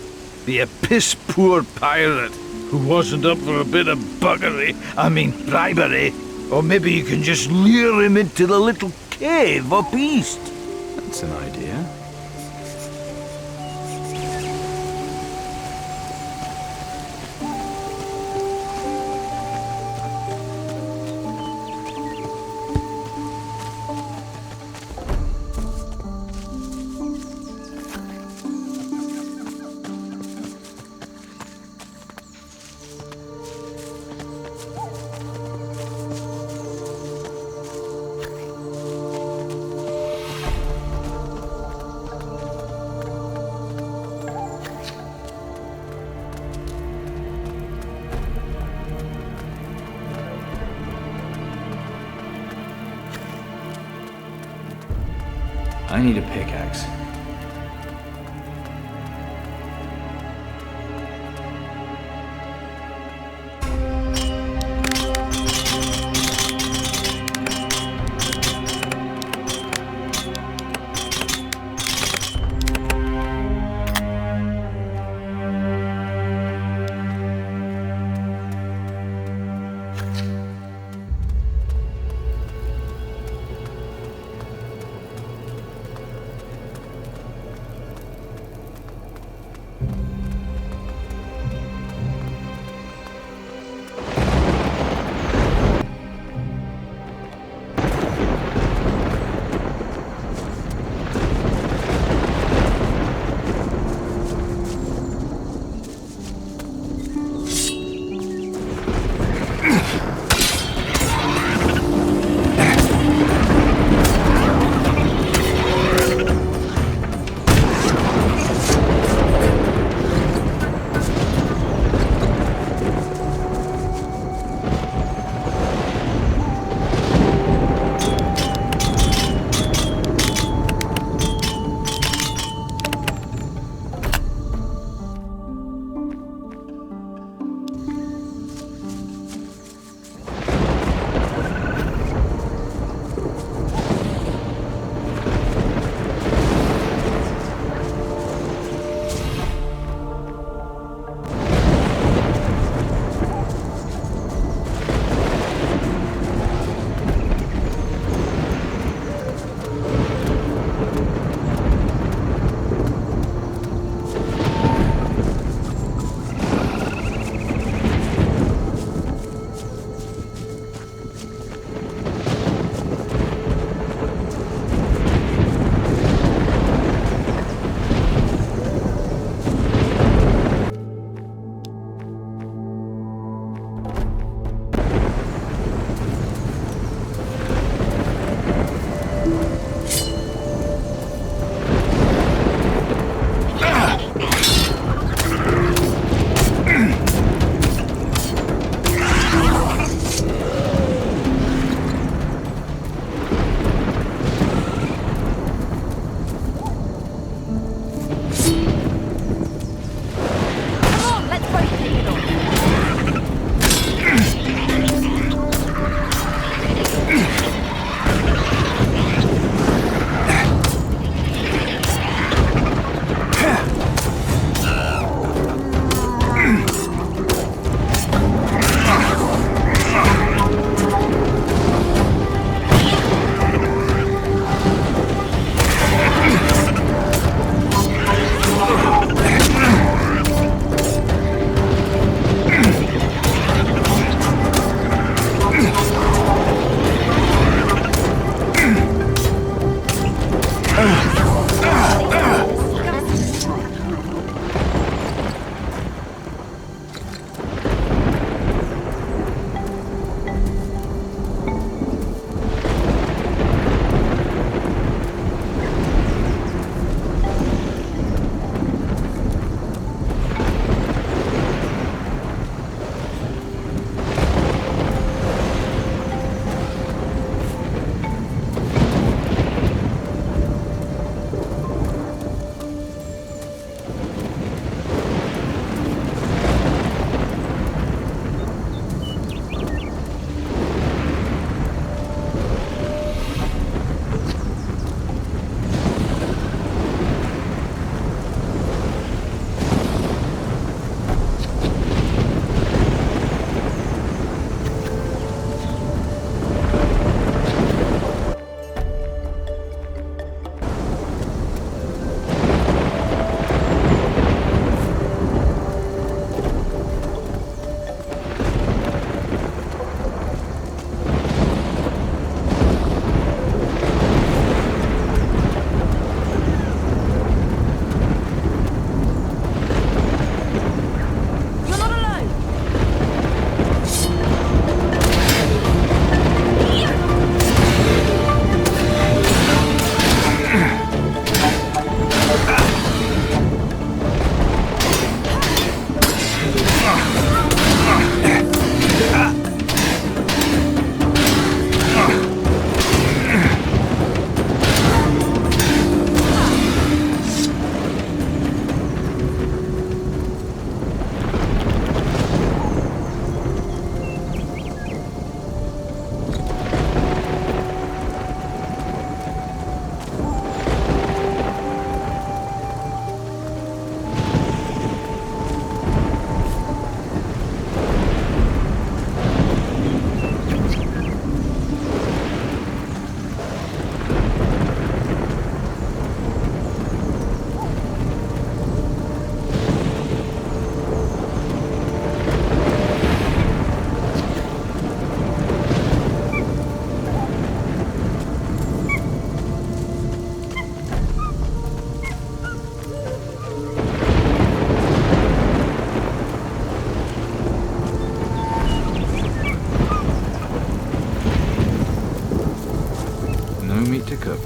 Be a piss-poor pirate who wasn't up for a bit of bribery. Or maybe you can just lure him into the little cave up east. That's an idea. I need a pickaxe. no meat to cook.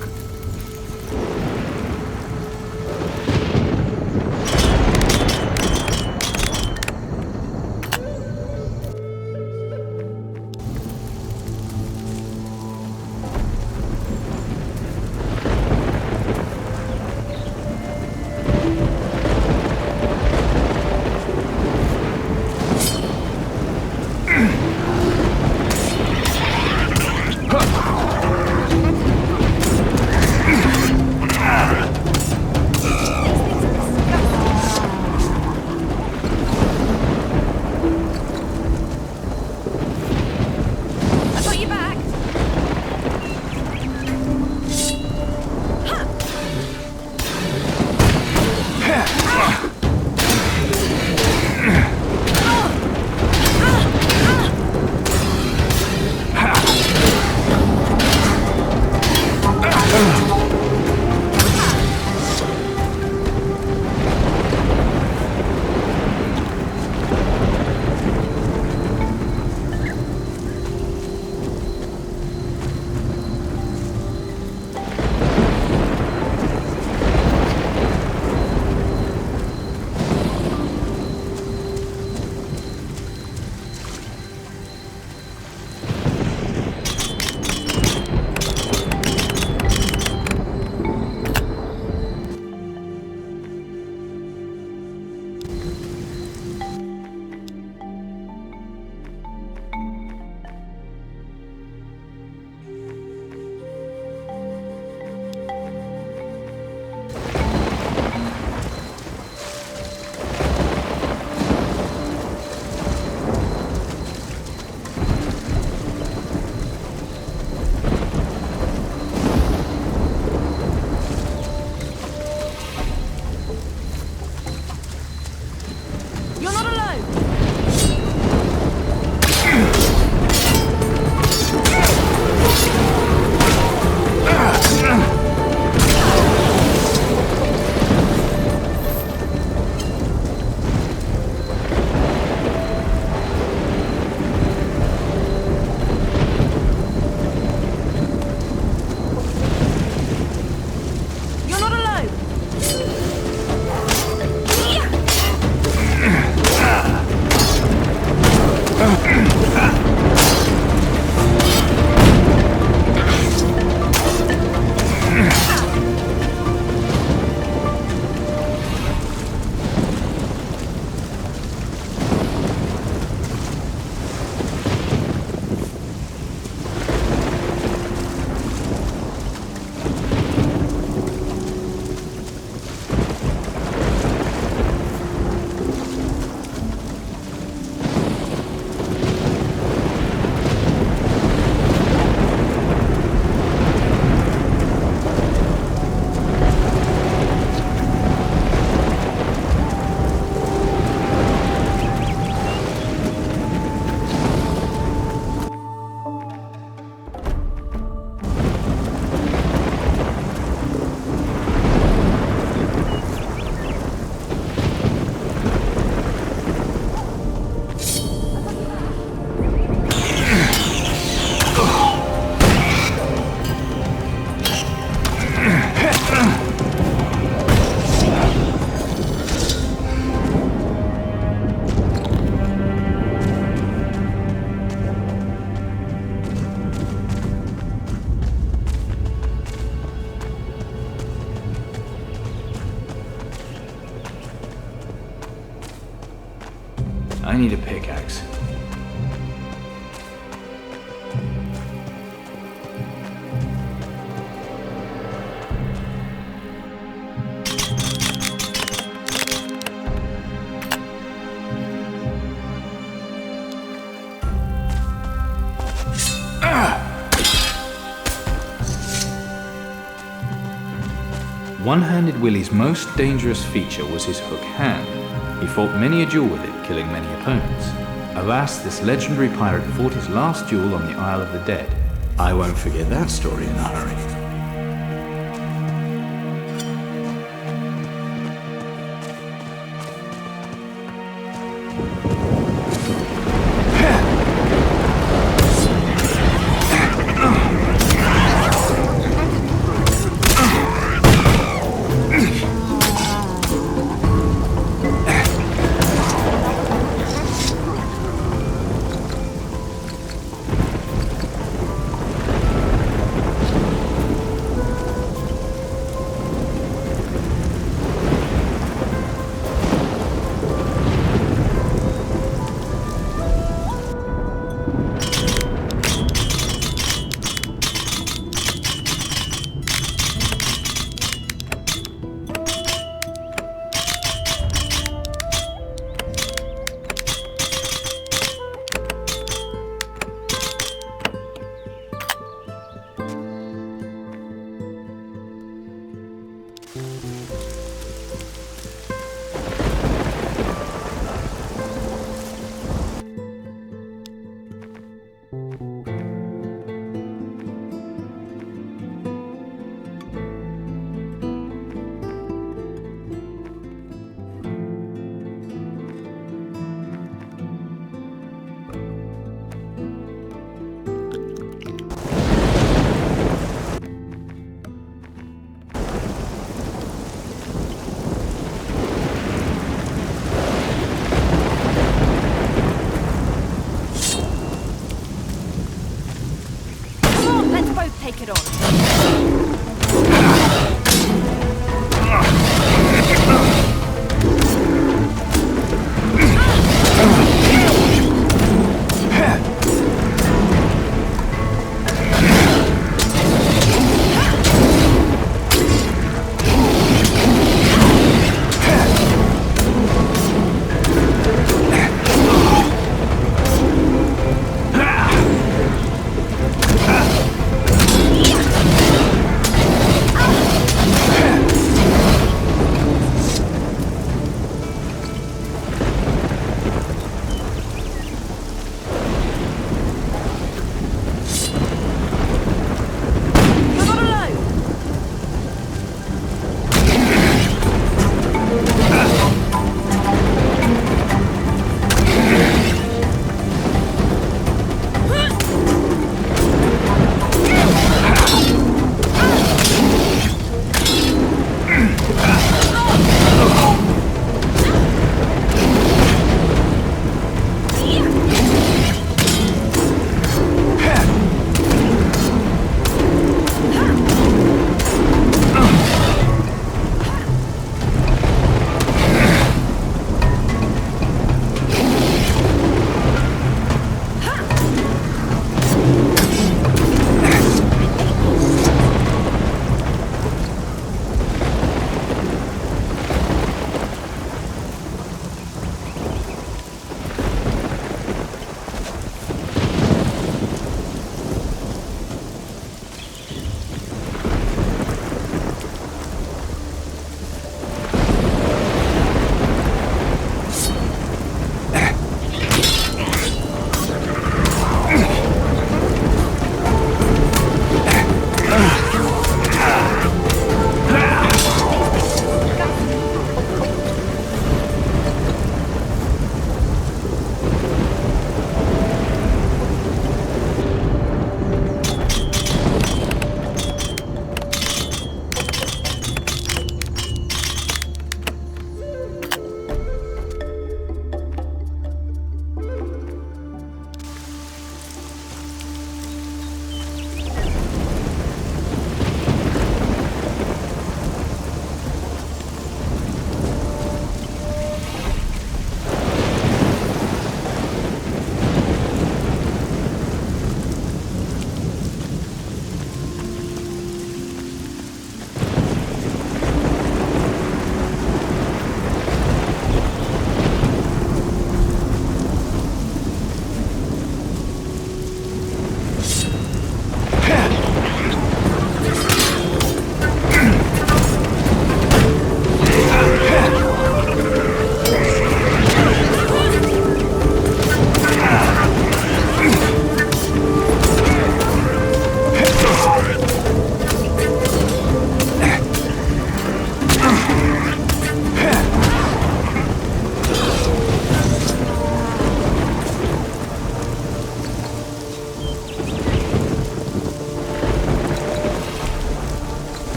I need a pickaxe. One-Handed Willie's most dangerous feature was his hook hand. He fought many a duel with it, killing many opponents. Alas, this legendary pirate fought his last duel on the Isle of the Dead. I won't forget that story in a hurry. both take it on.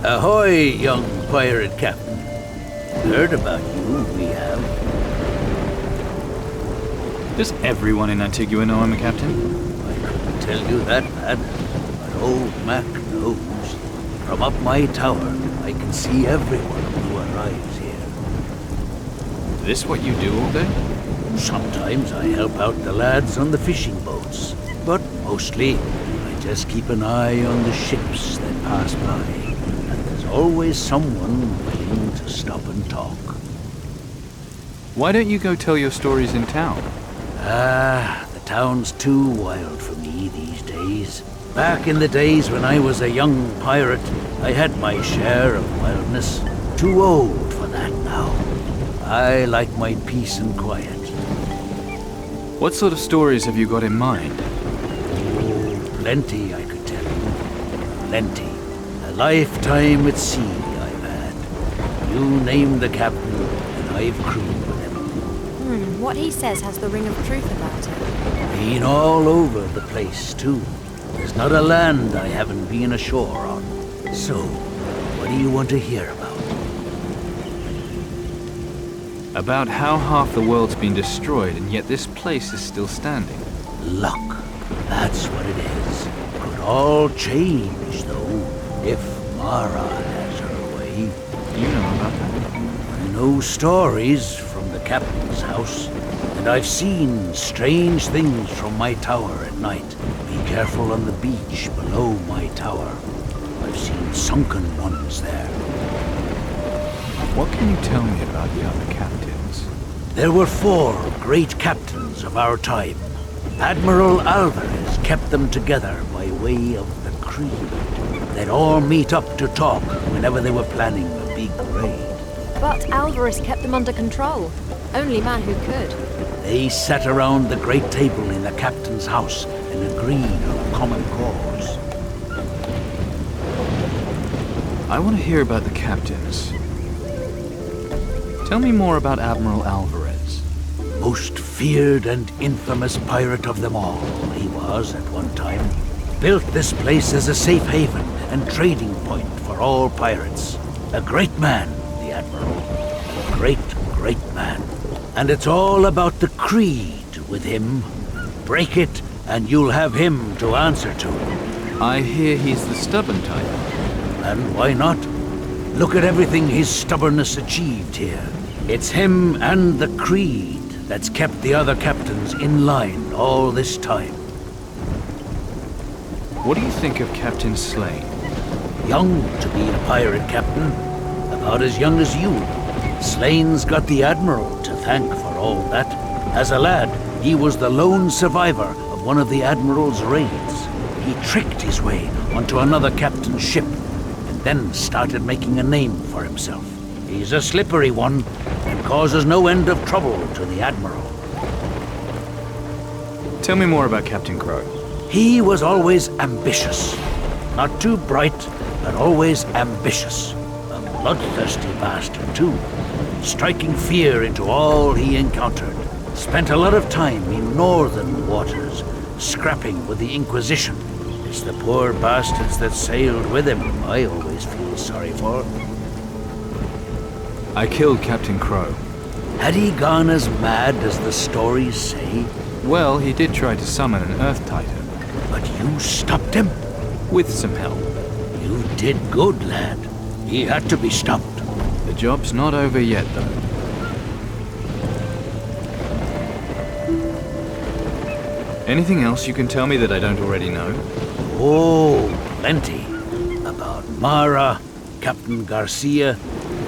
Ahoy, young pirate captain. Heard about you, we have. Does everyone in Antigua know I'm a captain? I couldn't tell you that, lad. But old Mac knows. From up my tower, I can see everyone who arrives here. Is this what you do all day? Sometimes I help out the lads on the fishing boats. But mostly, I just keep an eye on the ships that pass by. And there's always someone willing to stop and talk. Why don't you go tell your stories in town? The town's too wild for me these days. Back in the days when I was a young pirate, I had my share of wildness. Too old for that now. I like my peace and quiet. What sort of stories have you got in mind? Oh, plenty I could tell you. Plenty. A lifetime at sea I've had. You name the captain, and I've crewed with him. What he says has the ring of truth about it. Been all over the place, too. There's not a land I haven't been ashore on. So, what do you want to hear about? About how half the world's been destroyed and yet this place is still standing. Luck. That's what it is. Could all change, though, if Mara has her way. You know about that? I know stories from the captain's house, and I've seen strange things from my tower at night. Be careful on the beach below my tower. I've seen sunken ones there. What can you tell me about the other captains? There were 4 great captains of our time. Admiral Alvarez kept them together by way of the creed. They'd all meet up to talk whenever they were planning a big raid. But Alvarez kept them under control. Only man who could. They sat around the great table in the captain's house and agreed on a common cause. I want to hear about the captains. Tell me more about Admiral Alvarez. Most feared and infamous pirate of them all, he was at one time. Built this place as a safe haven and trading point for all pirates. A great man, the Admiral. A great, great man. And it's all about the creed with him. Break it, and you'll have him to answer to. I hear he's the stubborn type. And why not? Look at everything his stubbornness achieved here. It's him and the creed that's kept the other captains in line all this time. What do you think of Captain Slane? Young to be a pirate captain. About as young as you. Slane's got the Admiral to thank for all that. As a lad, he was the lone survivor of one of the Admiral's raids. He tricked his way onto another captain's ship, and then started making a name for himself. He's a slippery one, and causes no end of trouble to the Admiral. Tell me more about Captain Crow. He was always ambitious. Not too bright, but always ambitious. A bloodthirsty bastard, too. Striking fear into all he encountered. Spent a lot of time in northern waters, scrapping with the Inquisition. It's the poor bastards that sailed with him I always feel sorry for. I killed Captain Crow. Had he gone as mad as the stories say? Well, he did try to summon an Earth Titan. But you stopped him? With some help. You did good, lad. He had to be stopped. The job's not over yet, though. Anything else you can tell me that I don't already know? Oh, plenty. About Mara, Captain Garcia,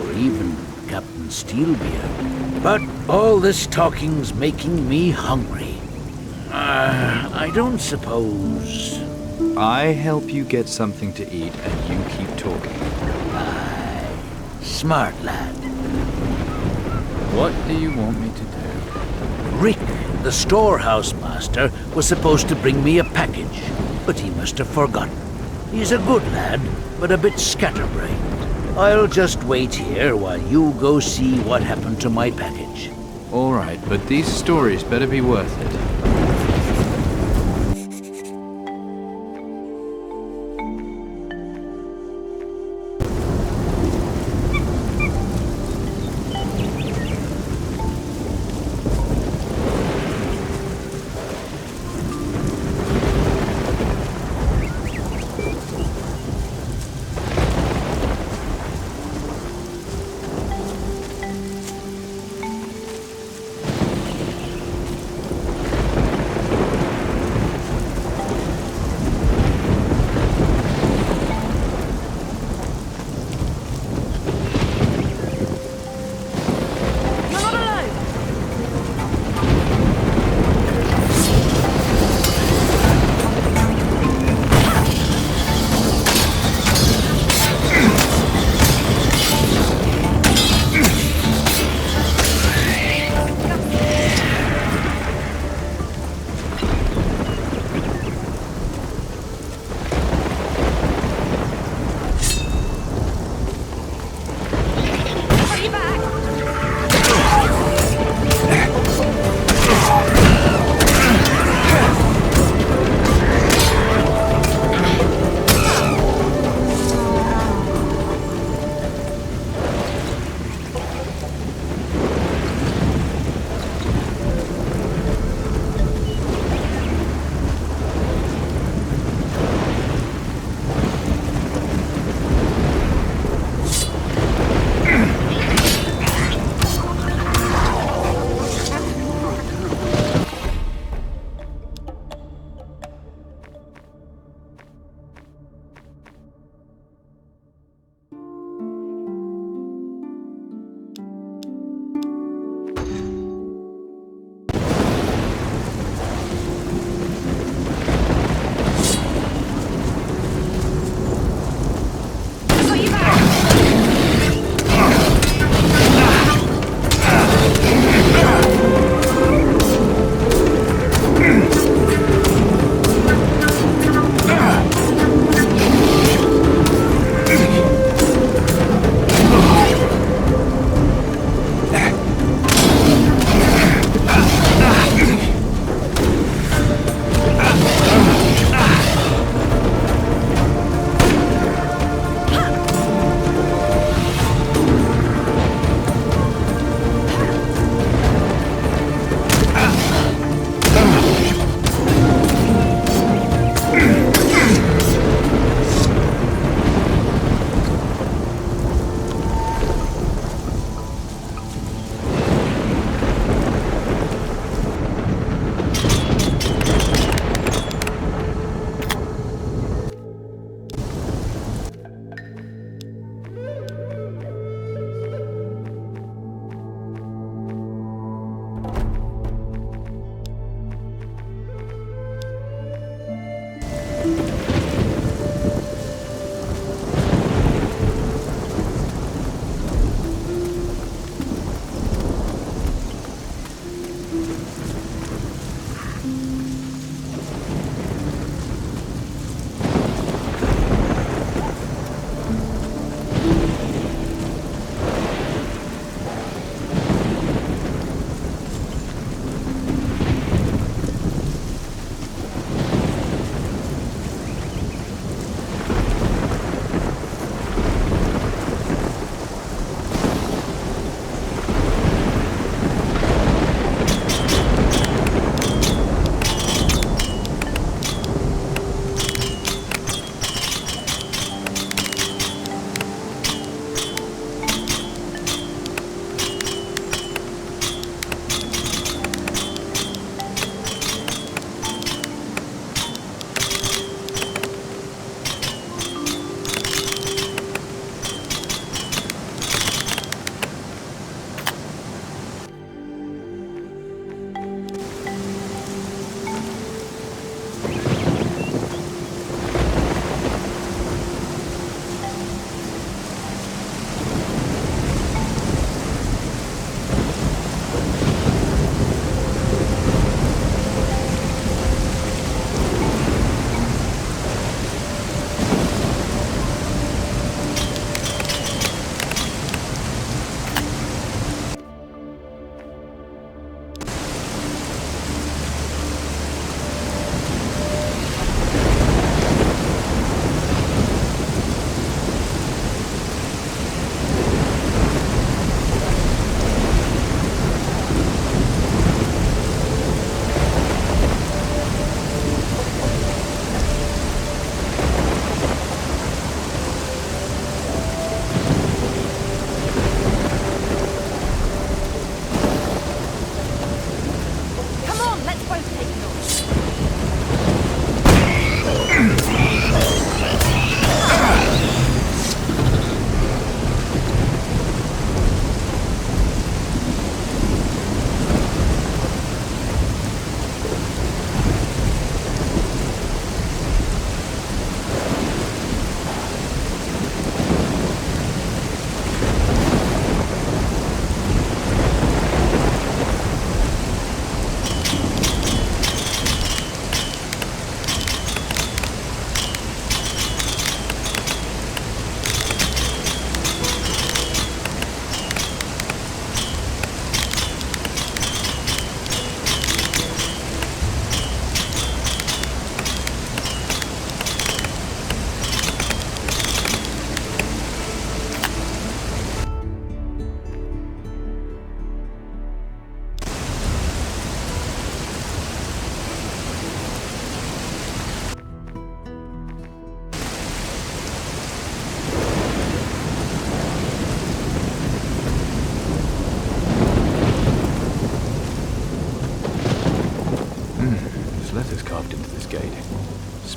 or even Captain Steelbeard. But all this talking's making me hungry. I don't suppose... I help you get something to eat and you keep talking. Aye. Smart lad. What do you want me to do? Rick, the storehouse master, was supposed to bring me a package, but he must have forgotten. He's a good lad, but a bit scatterbrained. I'll just wait here while you go see what happened to my package. All right, but these stories better be worth it.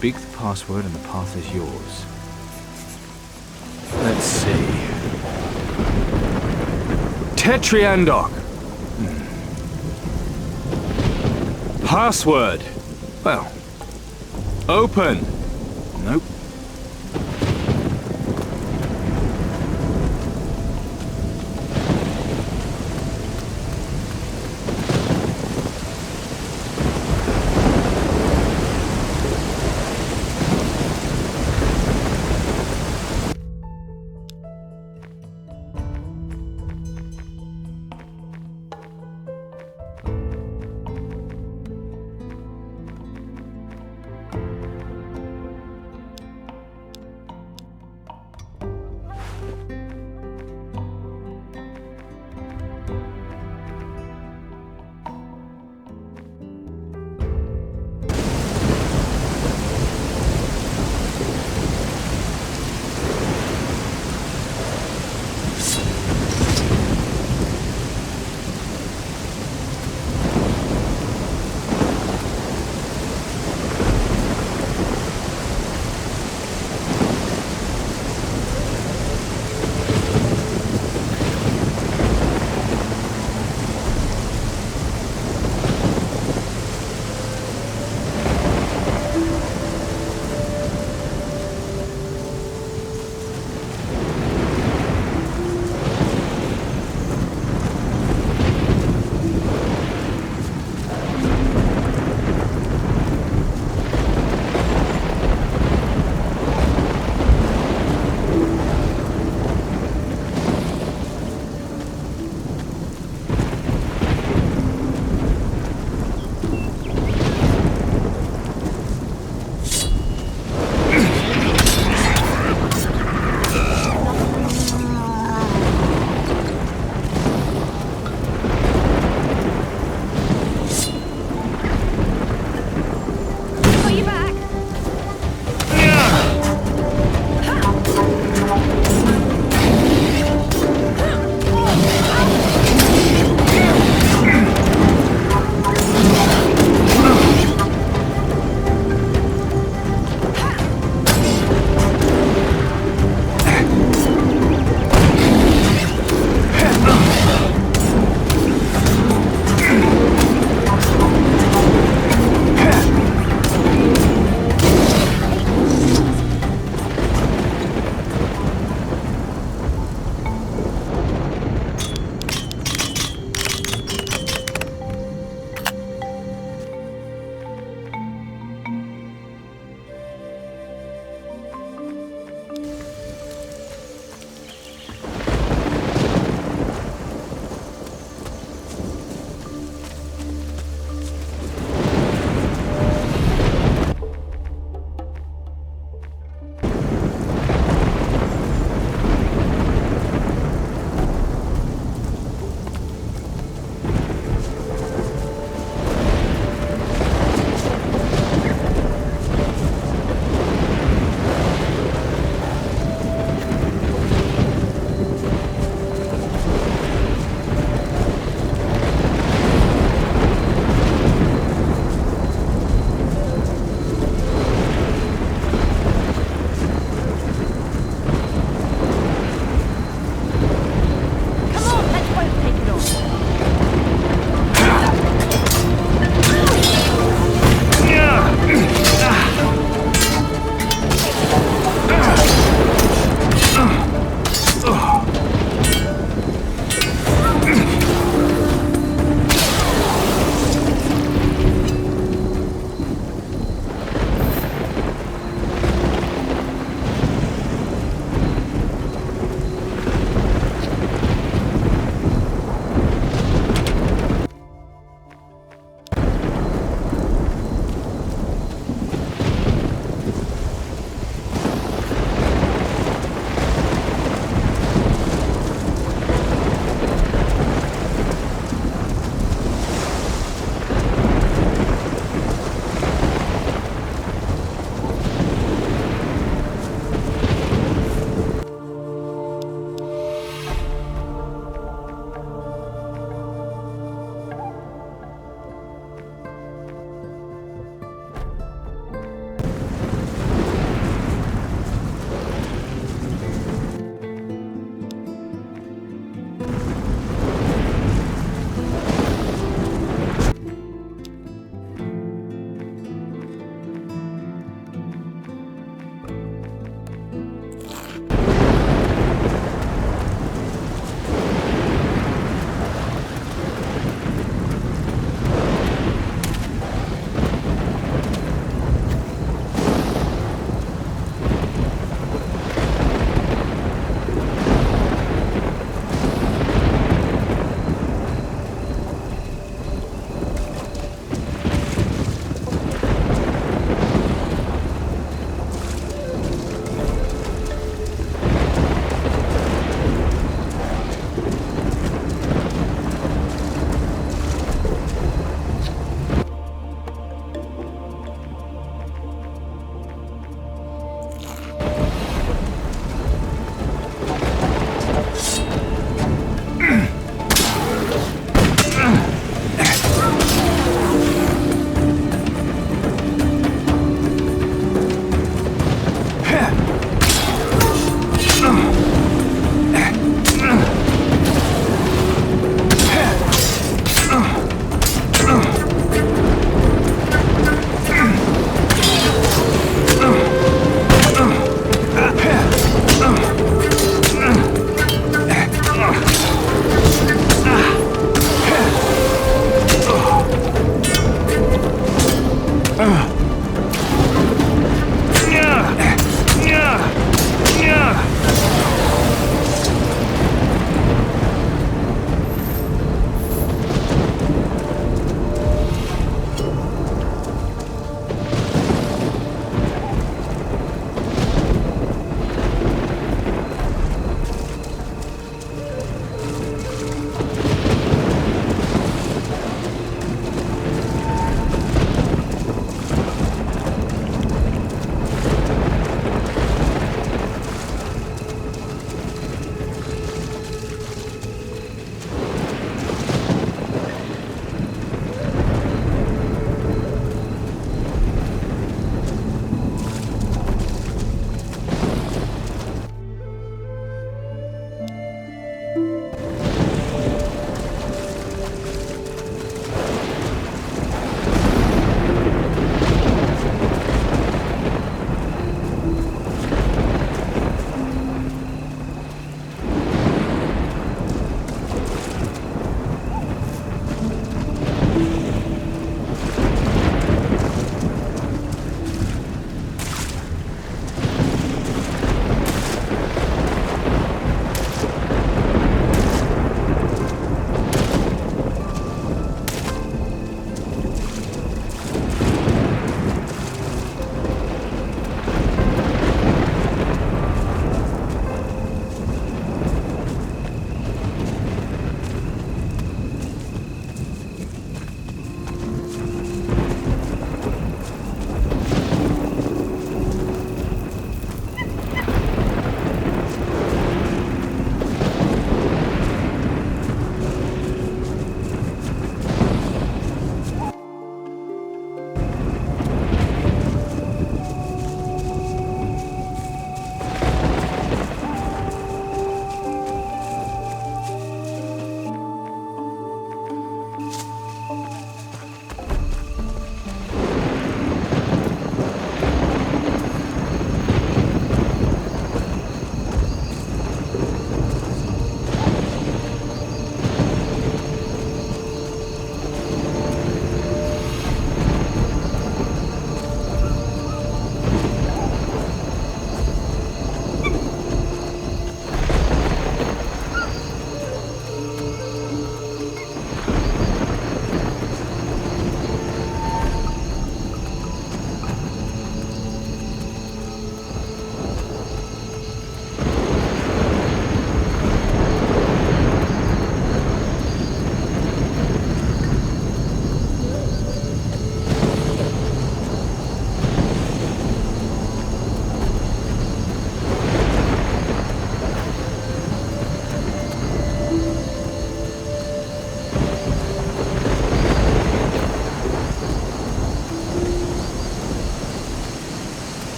Speak the password and the path is yours. Let's see. Tetriandok. Password. Well. Open. Nope.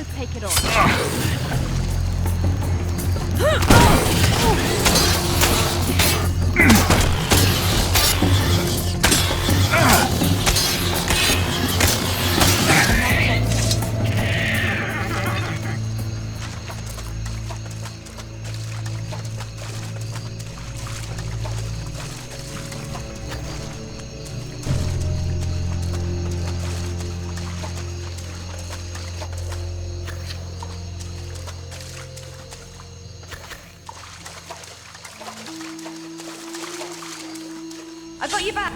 both take it on. I got you back.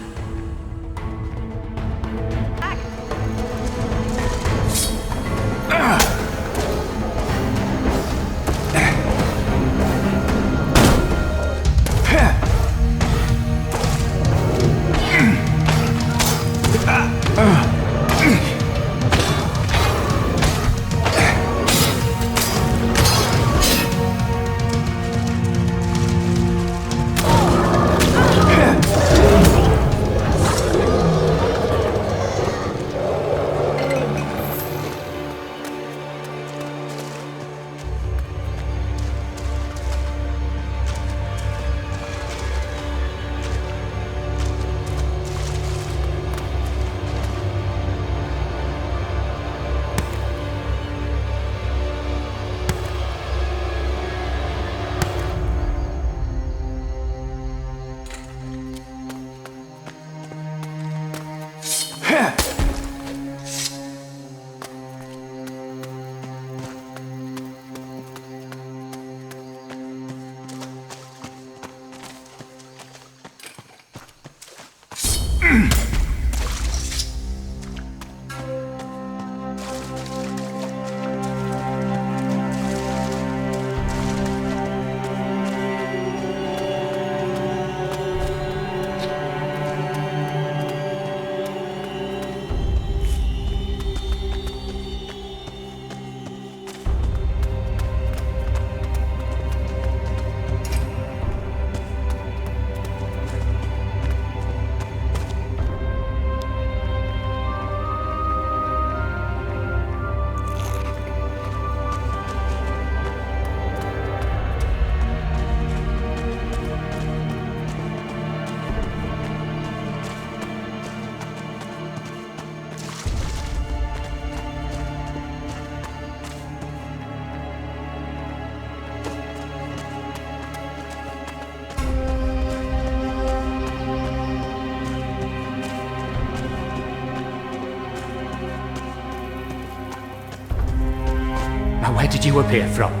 Now, where did you appear from?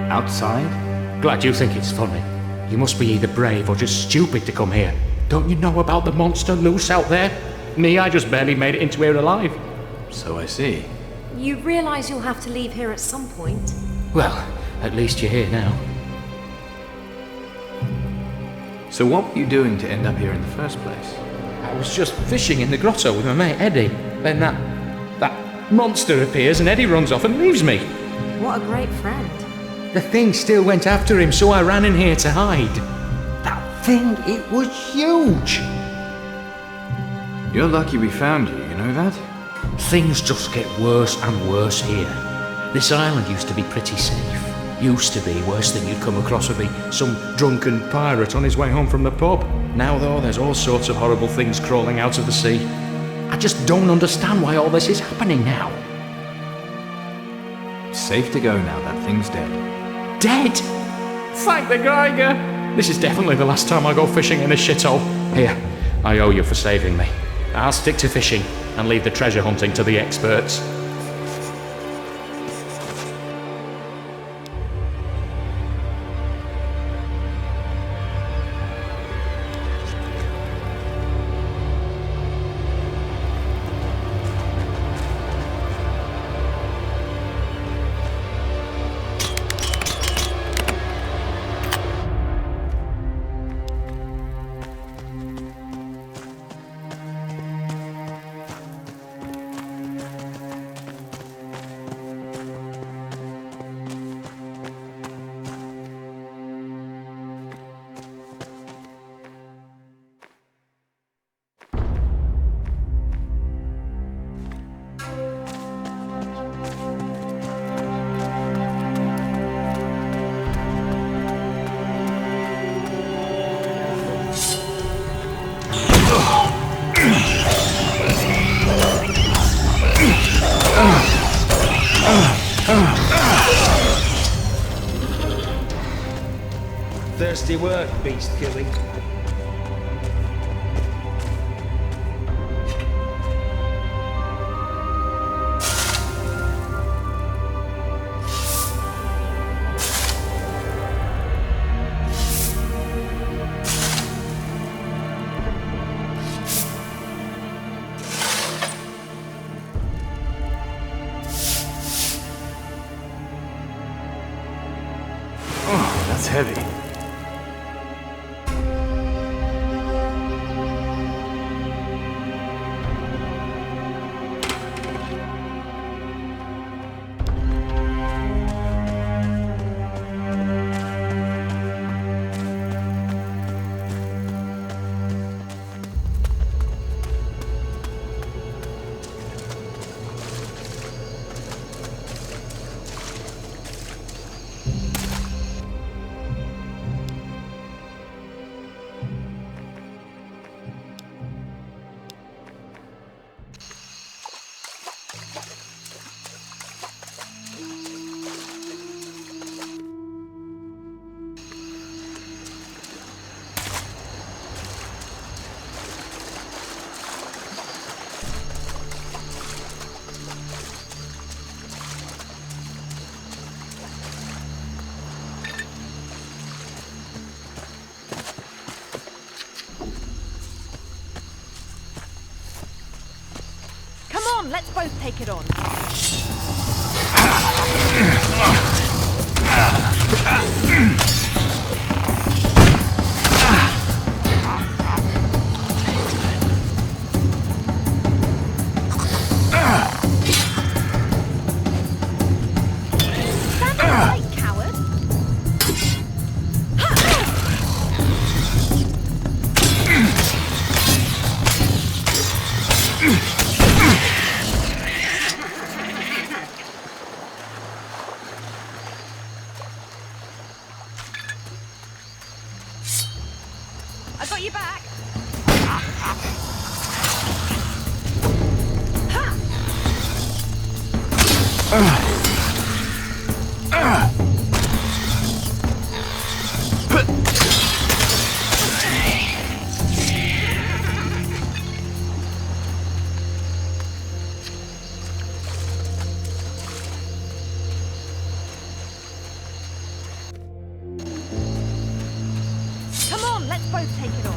Outside? Glad you think it's funny. You must be either brave or just stupid to come here. Don't you know about the monster loose out there? Me, I just barely made it into here alive. So I see. You realise you'll have to leave here at some point? Well, at least you're here now. So what were you doing to end up here in the first place? I was just fishing in the grotto with my mate Eddie. Then that monster appears and Eddie runs off and leaves me. What a great friend. The thing still went after him, so I ran in here to hide. That thing, it was huge. You're lucky we found you, you know that? Things just get worse and worse here. This island used to be pretty safe. Used to be. Worst thing you'd come across would be some drunken pirate on his way home from the pub. Now though, there's all sorts of horrible things crawling out of the sea. I just don't understand why all this is happening now. It's safe to go now, that thing's dead. Dead? Thank the Geiger! This is definitely the last time I go fishing in a shithole. Here, I owe you for saving me. I'll stick to fishing and leave the treasure hunting to the experts. Thirsty work, beast killing. Oh, that's heavy. Come on, let's both take it on. Stand up, coward. I got you back. Come on, let's both take it on.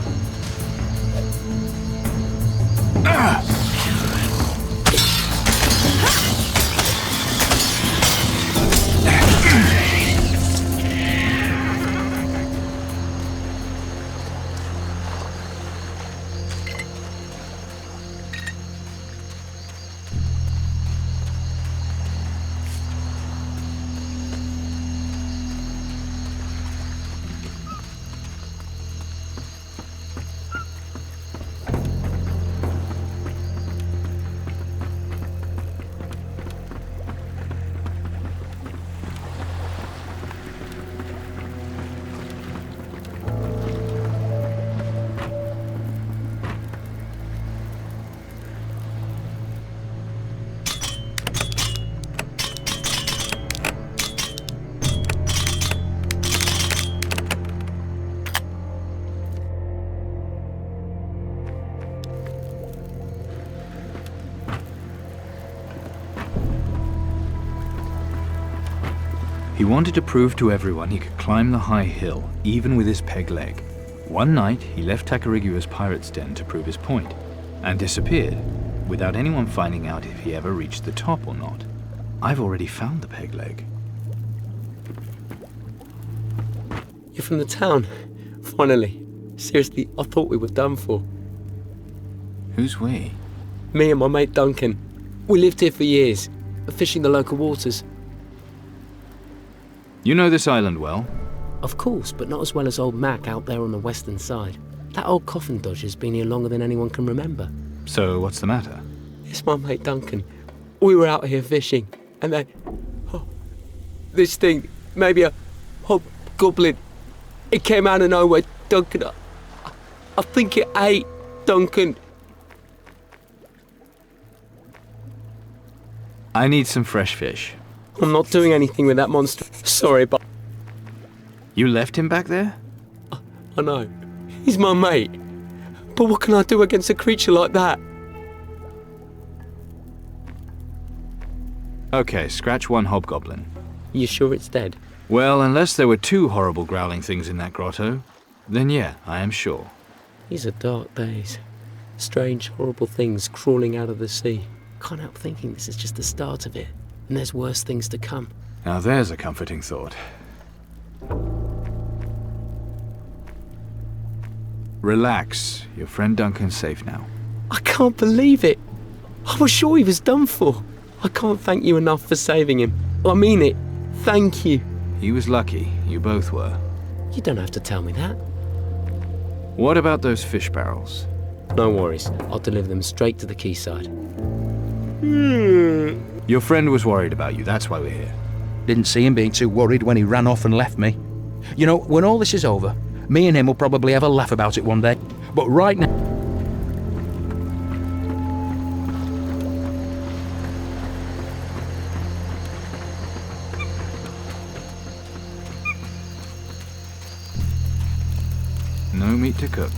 He wanted to prove to everyone he could climb the high hill, even with his peg leg. One night, he left Takarigua's pirate's den to prove his point, and disappeared, without anyone finding out if he ever reached the top or not. I've already found the peg leg. You're from the town? Finally. Seriously, I thought we were done for. Who's we? Me and my mate Duncan. We lived here for years, fishing the local waters. You know this island well? Of course, but not as well as old Mac out there on the western side. That old coffin dodger's been here longer than anyone can remember. So, what's the matter? It's my mate Duncan. We were out here fishing, and this thing, maybe a hobgoblin, it came out of nowhere. Duncan, I think it ate Duncan. I need some fresh fish. I'm not doing anything with that monster. Sorry, but... You left him back there? I know. He's my mate. But what can I do against a creature like that? Okay, scratch one hobgoblin. You sure it's dead? Well, unless there were two horrible growling things in that grotto, then yeah, I am sure. These are dark days. Strange, horrible things crawling out of the sea. Can't help thinking this is just the start of it, and there's worse things to come. Now there's a comforting thought. Relax. Your friend Duncan's safe now. I can't believe it. I was sure he was done for. I can't thank you enough for saving him. I mean it. Thank you. He was lucky. You both were. You don't have to tell me that. What about those fish barrels? No worries. I'll deliver them straight to the quayside. Your friend was worried about you. That's why we're here. Didn't see him being too worried when he ran off and left me. You know, when all this is over, me and him will probably have a laugh about it one day. But right now... No meat to cook.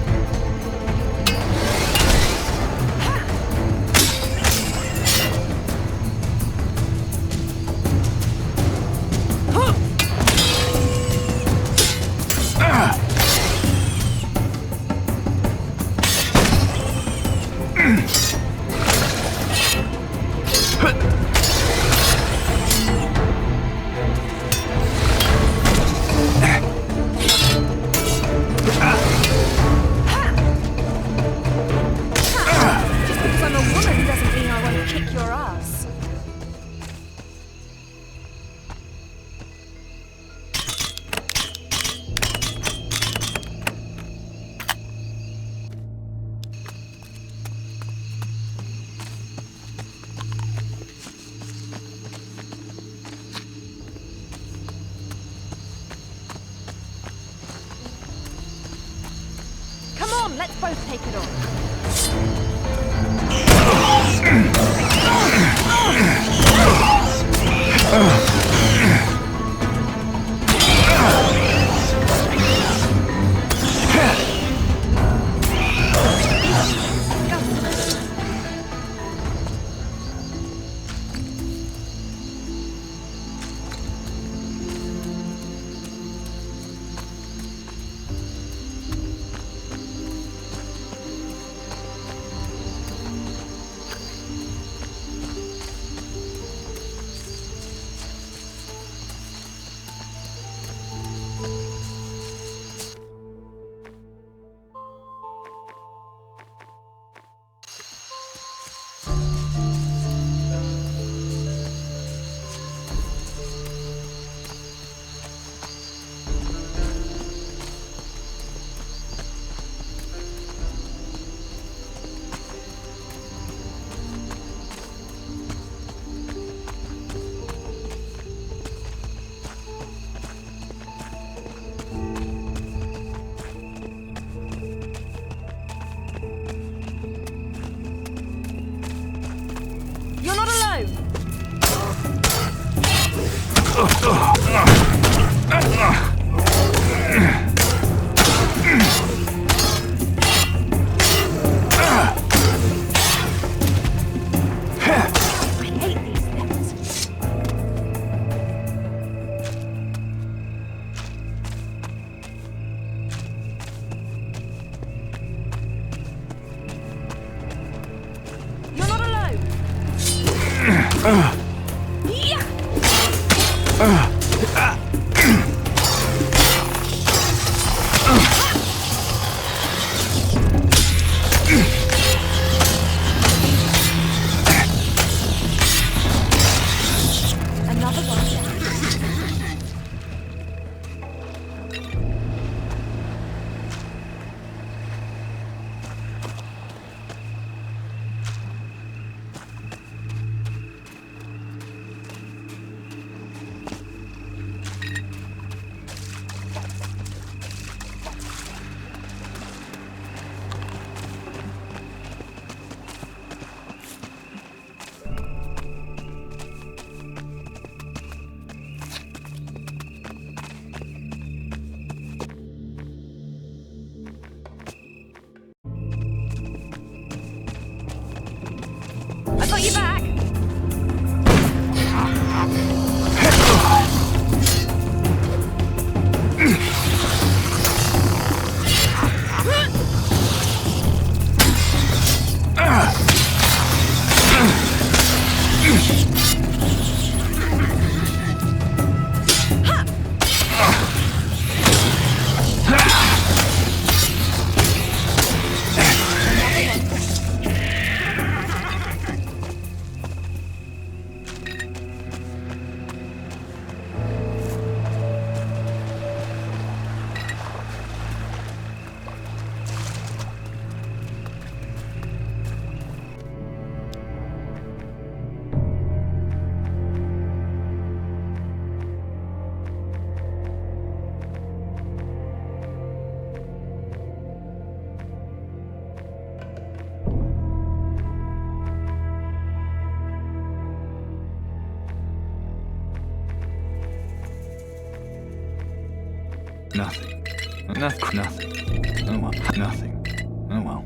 Let's both take it off. Come on, let's both take it Another one down. I got you back. Nothing. Nothing. Oh well. Nothing. Oh well.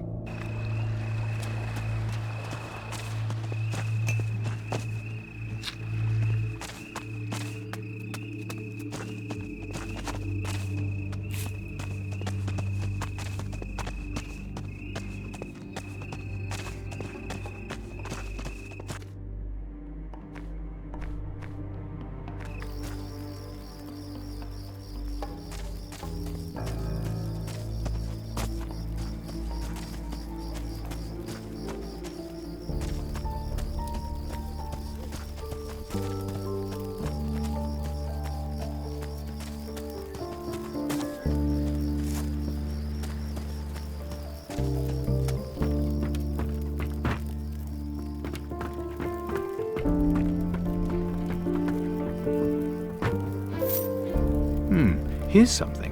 Here's something.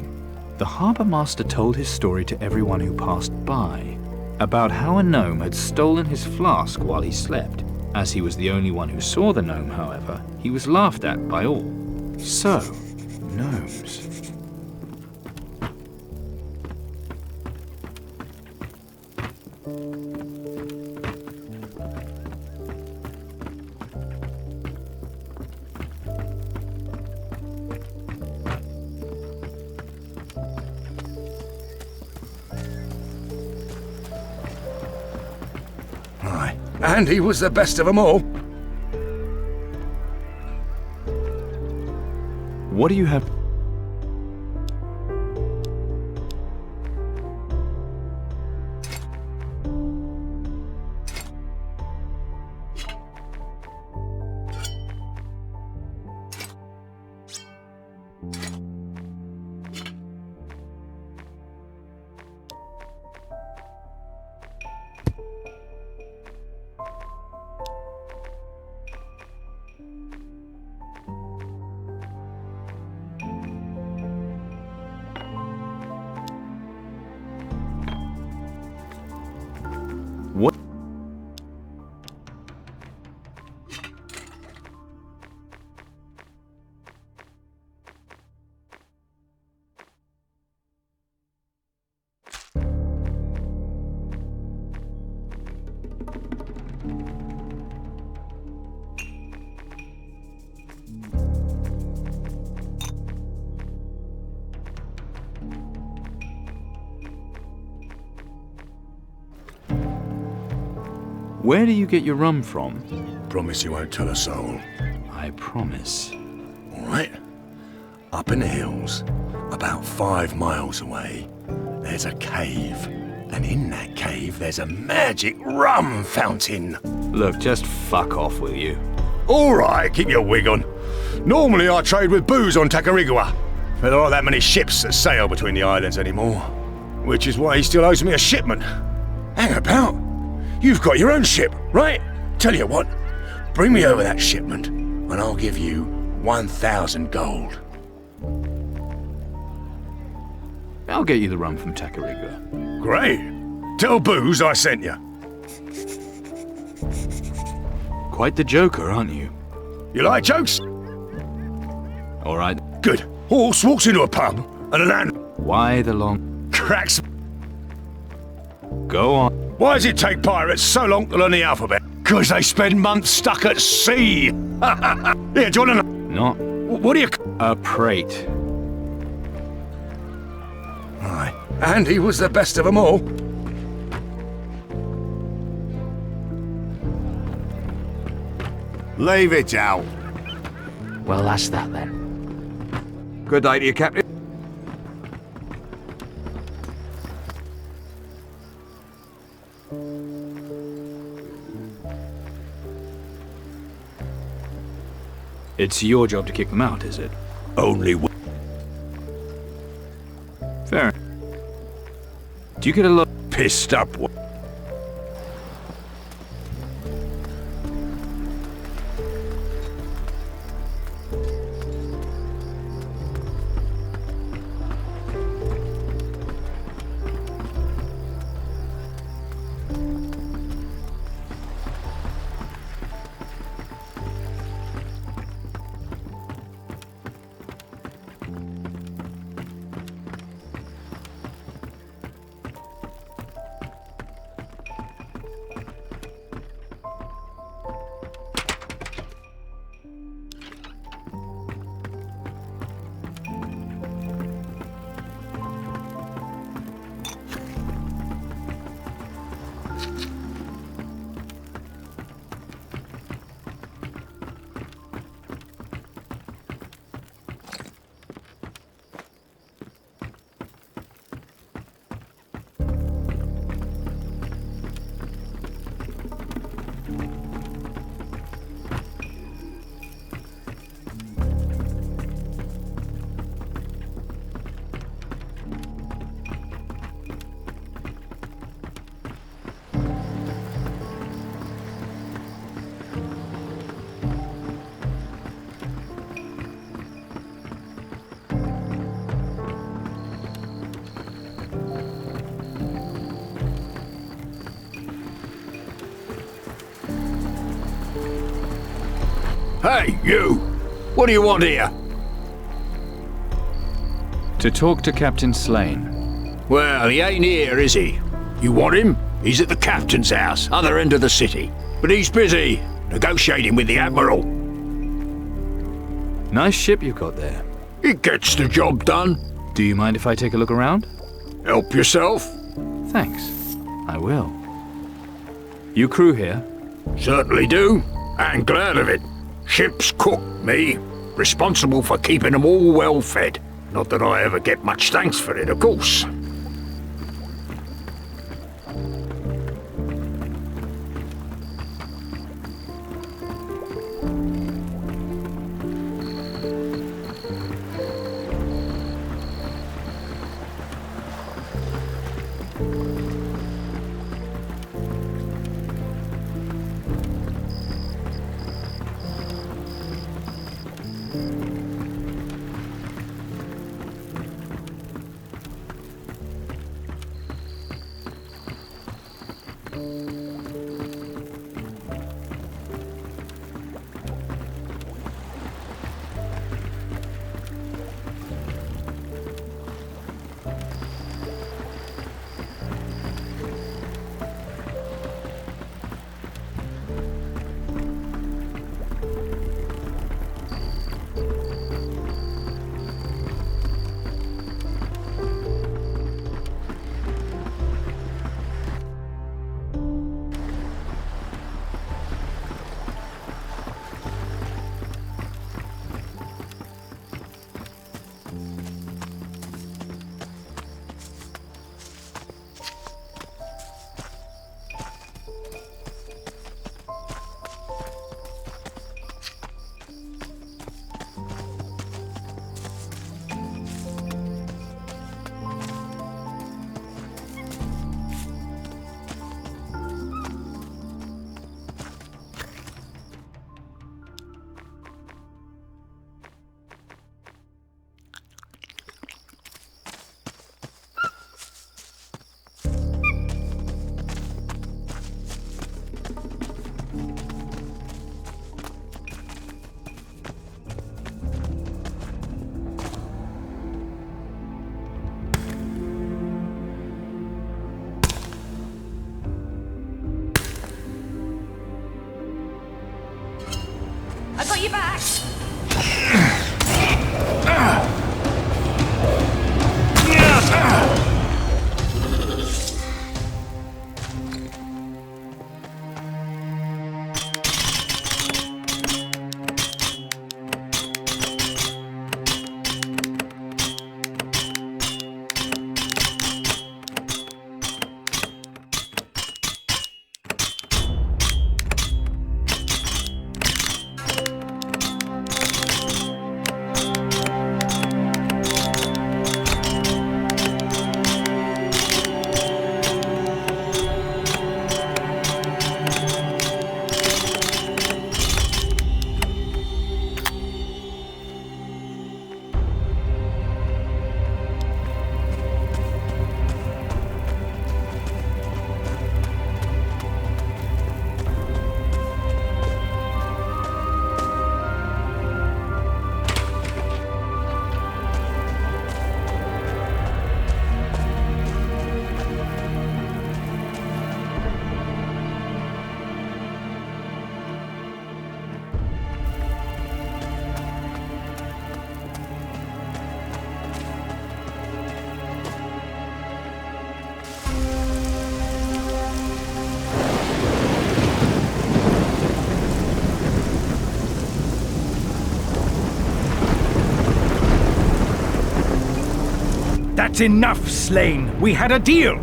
The harbour master told his story to everyone who passed by, about how a gnome had stolen his flask while he slept. As he was the only one who saw the gnome, however, he was laughed at by all. So, gnomes. And he was the best of them all. What do you have? Where do you get your rum from? Promise you won't tell a soul. I promise. All right? Up in the hills, about 5 miles away, there's a cave. And in that cave, there's a magic rum fountain. Look, just fuck off, will you? All right, keep your wig on. Normally I trade with booze on Tacarigua, but there aren't that many ships that sail between the islands anymore, which is why he still owes me a shipment. Hang about. You've got your own ship, right? Tell you what, bring me over that shipment, and I'll give you 1,000 gold. I'll get you the rum from Tacarigua. Great. Tell Booze I sent you. Quite the joker, aren't you? You like jokes? All right. Good. Horse walks into a pub, and a land... Why the long... cracks... Go on. Why does it take pirates so long to learn the alphabet? 'Cause they spend months stuck at sea. Yeah, do you want to know? Not... What do you... A prate. Aye. And he was the best of them all. Leave it out. Well, that's that then. Good day to you, Captain. It's your job to kick them out, is it? Only Fair. Do you get a lot pissed up? Hey, you! What do you want here? To talk to Captain Slane. Well, he ain't here, is he? You want him? He's at the captain's house, other end of the city. But he's busy, negotiating with the Admiral. Nice ship you've got there. It gets the job done. Do you mind if I take a look around? Help yourself. Thanks. I will. You crew here? Certainly do, and glad of it. Ship's cook, me. Responsible for keeping them all well fed. Not that I ever get much thanks for it, of course. you back. That's enough, Slane. We had a deal.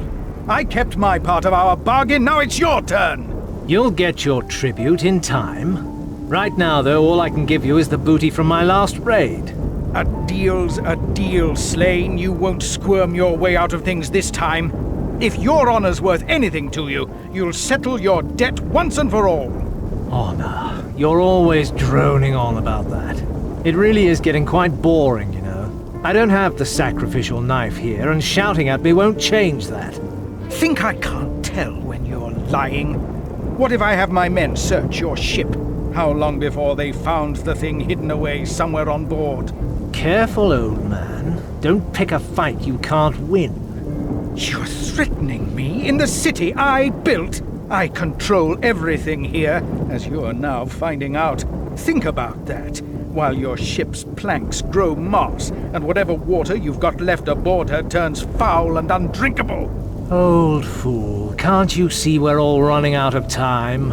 I kept my part of our bargain, now it's your turn. You'll get your tribute in time. Right now, though, all I can give you is the booty from my last raid. A deal's a deal, Slane. You won't squirm your way out of things this time. If your honor's worth anything to you, you'll settle your debt once and for all. Honor. You're always droning on about that. It really is getting quite boring, you know. I don't have the sacrificial knife here, and shouting at me won't change that. Think I can't tell when you're lying? What if I have my men search your ship? How long before they found the thing hidden away somewhere on board? Careful, old man. Don't pick a fight you can't win. You're threatening me in the city I built? I control everything here, as you're now finding out. Think about that, while your ship's planks grow moss, and whatever water you've got left aboard her turns foul and undrinkable. Old fool, can't you see we're all running out of time?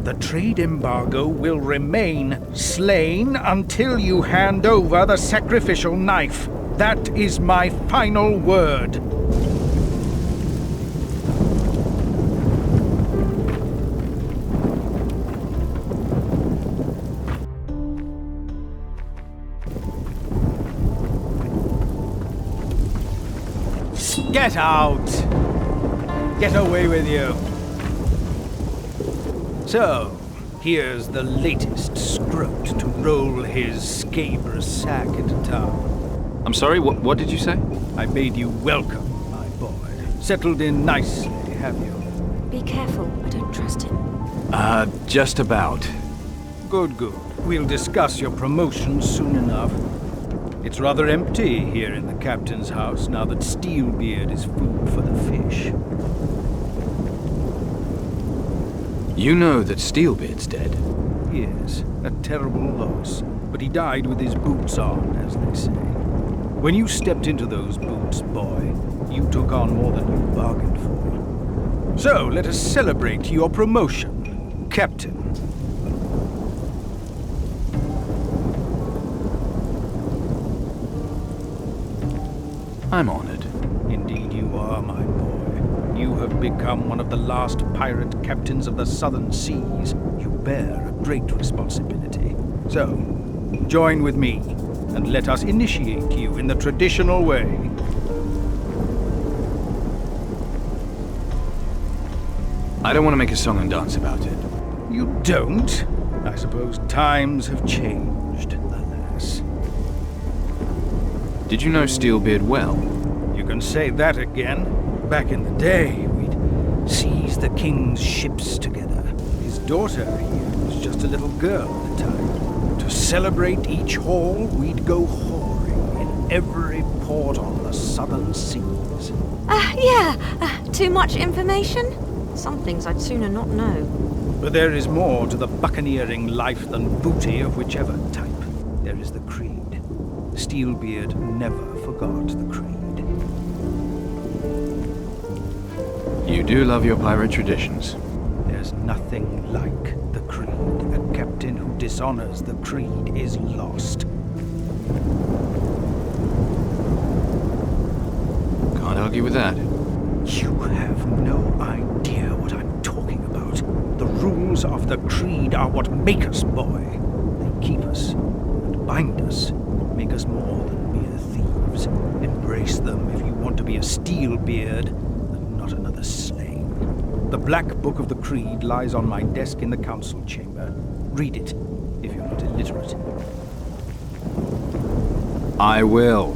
The trade embargo will remain, Slane, until you hand over the sacrificial knife. That is my final word. Get out! Get away with you! So, here's the latest scrote to roll his scabrous sack into town. I'm sorry, what did you say? I bade you welcome, my boy. Settled in nicely, have you? Be careful, I don't trust him. Just about. Good, good. We'll discuss your promotion soon enough. It's rather empty here in the captain's house now that Steelbeard is food for the fish. You know that Steelbeard's dead? Yes, a terrible loss. But he died with his boots on, as they say. When you stepped into those boots, boy, you took on more than you bargained for. So, let us celebrate your promotion, Captain. I'm honored. Indeed you are, my boy. You have become one of the last pirate captains of the southern seas. You bear a great responsibility. So, join with me, and let us initiate you in the traditional way. I don't want to make a song and dance about it. You don't? I suppose times have changed, alas. Did you know Steelbeard well? You can say that again. Back in the day, we'd seize the king's ships together. His daughter here was just a little girl at the time. To celebrate each haul, we'd go whoring in every port on the southern seas. Too much information? Some things I'd sooner not know. But there is more to the buccaneering life than booty of whichever type. There is the creed. Steelbeard never forgot the creed. You do love your pirate traditions. There's nothing like the creed. A captain who dishonors the creed is lost. Can't argue with that. You have no idea what I'm talking about. The rules of the creed are what make us, boy. They keep us and bind us, make us more than mere thieves. Embrace them if you want to be a Steelbeard and not another Slane. The Black Book of the Creed lies on my desk in the council chamber. Read it, if you're not illiterate. I will.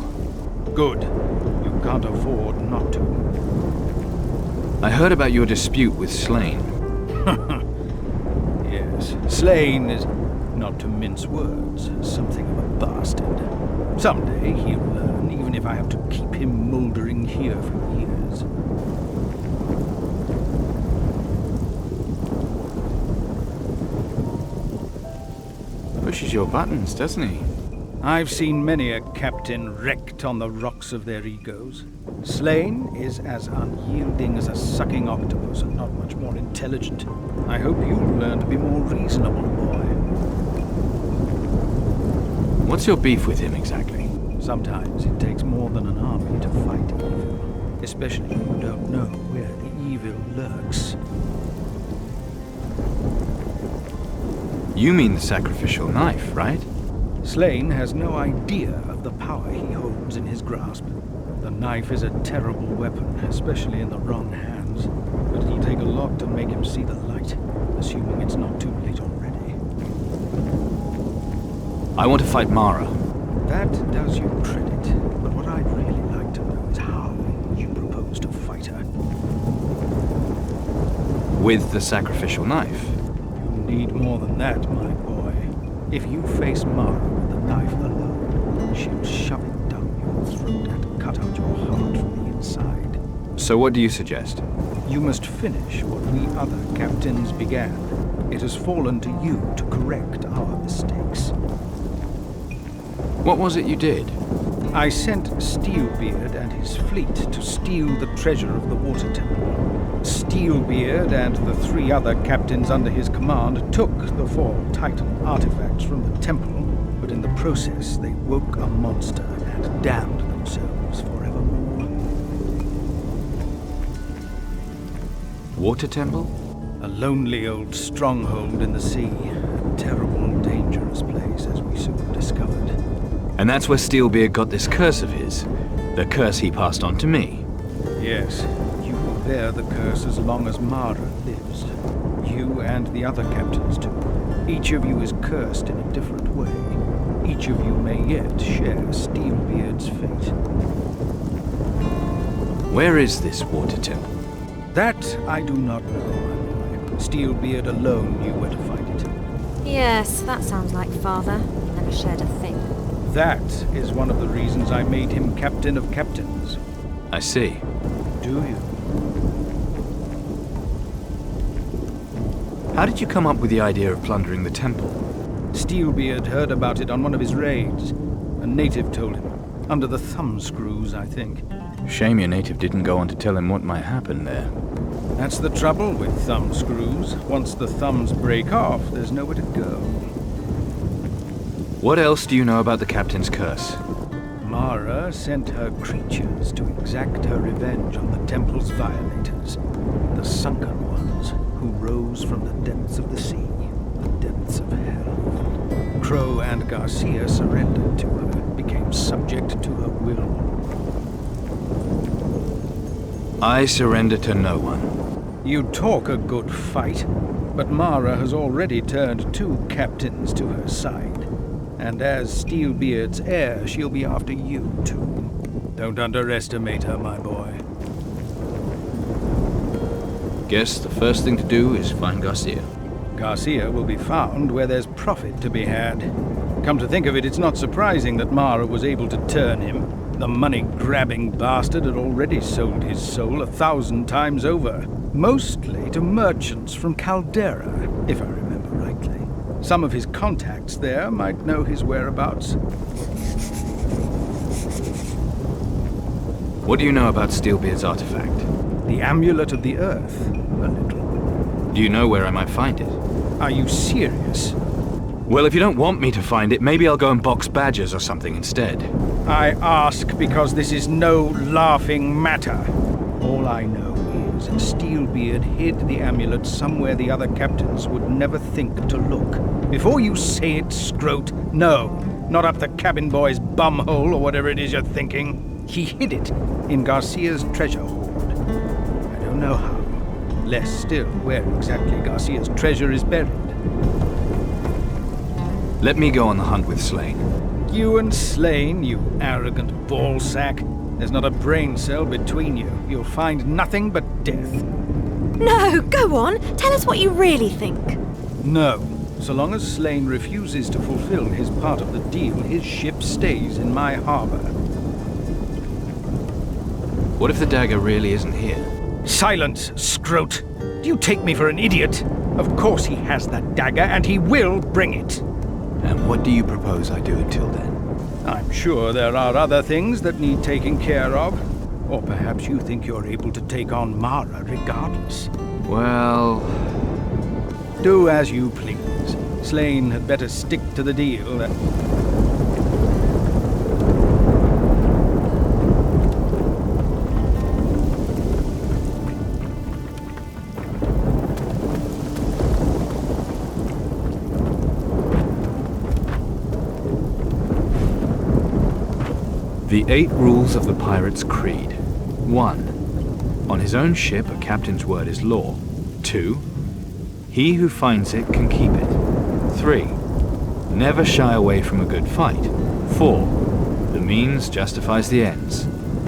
Good. You can't afford not to. I heard about your dispute with Slane. Yes, Slane is, not to mince words, something of a bastard. Someday he'll learn, even if I have to keep him mouldering here for years. Pushes your buttons, doesn't he? I've seen many a captain wrecked on the rocks of their egos. Slane is as unyielding as a sucking octopus and not much more intelligent. I hope you'll learn to be more reasonable, boy. What's your beef with him exactly? Sometimes it takes more than an army to fight evil, especially if you don't know where the evil lurks. You mean the sacrificial knife, right? Slane has no idea of the power he holds in his grasp. The knife is a terrible weapon, especially in the wrong hands. But it'll take a lot to make him see the light, assuming it's not too late already. I want to fight Mara. That does you credit, but what I'd really like to know is how you propose to fight her. With the sacrificial knife. You need more than that, my boy. If you face Mara with the knife alone, she'll shove it down your throat and cut out your heart from the inside. So what do you suggest? You must finish what we other captains began. It has fallen to you to correct our mistakes. What was it you did? I sent Steelbeard and his fleet to steal the treasure of the Water Temple. Steelbeard and the 3 other captains under his command took the 4 Titan artifacts from the temple, but in the process they woke a monster and damned themselves forevermore. Water Temple? A lonely old stronghold in the sea. A terrible and dangerous place, as we soon discovered. And that's where Steelbeard got this curse of his. The curse he passed on to me. Yes, you will bear the curse as long as Mara lives. You and the other captains too. Each of you is cursed in a different way. Each of you may yet share Steelbeard's fate. Where is this Water Temple? That I do not know, my boy. Steelbeard alone knew where to find it. Yes, that sounds like father. Never shared a thing. That is one of the reasons I made him captain of captains. I see. Do you? How did you come up with the idea of plundering the temple? Steelbeard heard about it on one of his raids. A native told him. Under the thumbscrews, I think. Shame your native didn't go on to tell him what might happen there. That's the trouble with thumbscrews. Once the thumbs break off, there's nowhere to go. What else do you know about the captain's curse? Mara sent her creatures to exact her revenge on the temple's violators. The sunken ones who rose from the depths of the sea, the depths of hell. Crow and Garcia surrendered to her, became subject to her will. I surrender to no one. You talk a good fight, but Mara has already turned 2 captains to her side. And as Steelbeard's heir, she'll be after you too. Don't underestimate her, my boy. Guess the first thing to do is find Garcia. Garcia will be found where there's profit to be had. Come to think of it, it's not surprising that Mara was able to turn him. The money-grabbing bastard had already sold his soul 1,000 times over, mostly to merchants from Caldera, if I remember rightly. Some of his contacts there might know his whereabouts. What do you know about Steelbeard's artifact? The Amulet of the Earth, a little. Do you know where I might find it? Are you serious? Well, if you don't want me to find it, maybe I'll go and box badgers or something instead. I ask because this is no laughing matter. All I know is Steelbeard hid the amulet somewhere the other captains would never think to look. Before you say it, Scroat, no, not up the cabin boy's bumhole or whatever it is you're thinking. He hid it in Garcia's treasure hoard. I don't know how, less still where exactly Garcia's treasure is buried. Let me go on the hunt with Slane. You and Slane, you arrogant ballsack. There's not a brain cell between you. You'll find nothing but death. No, go on. Tell us what you really think. No. So long as Slane refuses to fulfill his part of the deal, his ship stays in my harbor. What if the dagger really isn't here? Silence, Scroat! Do you take me for an idiot? Of course he has that dagger, and he will bring it. And what do you propose I do until then? I'm sure there are other things that need taking care of. Or perhaps you think you're able to take on Mara regardless. Well... do as you please. Slane had better stick to the deal. The 8 rules of the pirate's creed. 1. On his own ship, a captain's word is law. 2. He who finds it can keep it. 3. Never shy away from a good fight. 4. The means justifies the ends.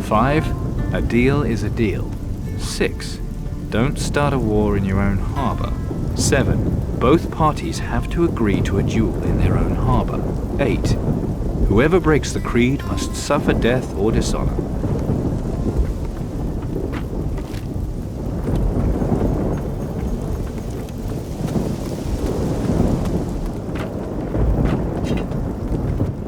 5. A deal is a deal. 6. Don't start a war in your own harbor. 7. Both parties have to agree to a duel in their own harbor. 8. Whoever breaks the creed must suffer death or dishonor.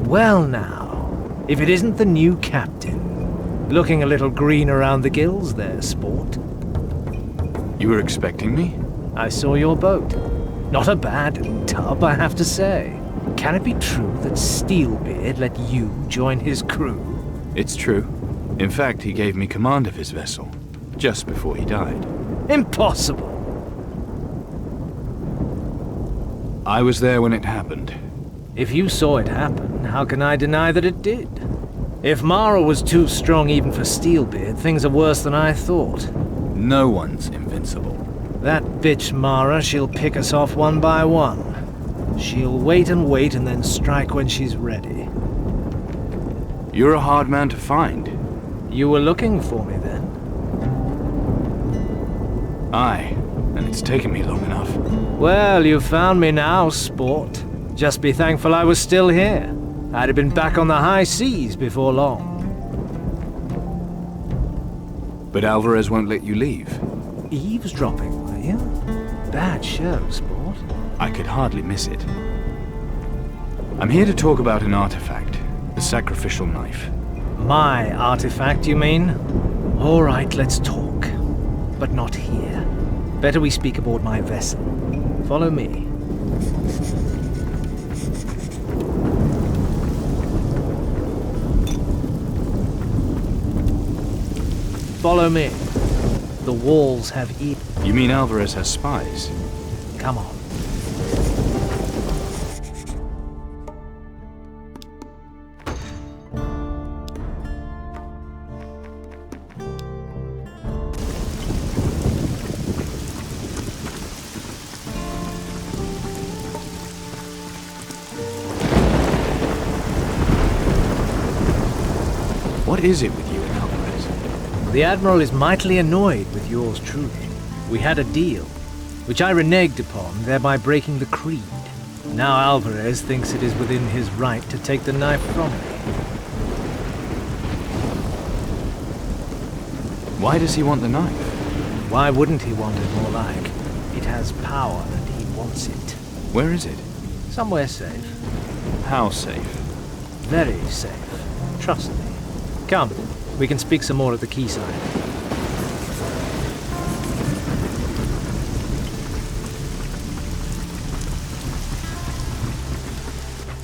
Well now, if it isn't the new captain. Looking a little green around the gills there, sport. You were expecting me? I saw your boat. Not a bad tub, I have to say. Can it be true that Steelbeard let you join his crew? It's true. In fact, he gave me command of his vessel, just before he died. Impossible! I was there when it happened. If you saw it happen, how can I deny that it did? If Mara was too strong even for Steelbeard, things are worse than I thought. No one's invincible. That bitch Mara, she'll pick us off one by one. She'll wait and then strike when she's ready. You're a hard man to find. You were looking for me then? Aye, and it's taken me long enough. Well, you found me now, sport. Just be thankful I was still here. I'd have been back on the high seas before long. But Alvarez won't let you leave. Eavesdropping, were you? Bad show, sport. I could hardly miss it. I'm here to talk about an artifact, the sacrificial knife. My artifact, you mean? All right, let's talk. But not here. Better we speak aboard my vessel. Follow me. Follow me. The walls have ears. You mean Alvarez has spies? Come on. What is it with you and Alvarez? The Admiral is mightily annoyed with yours truly. We had a deal, which I reneged upon, thereby breaking the creed. Now Alvarez thinks it is within his right to take the knife from me. Why does he want the knife? Why wouldn't he want it, more like? It has power and he wants it. Where is it? Somewhere safe. How safe? Very safe. Trust me. Come, we can speak some more at the quayside.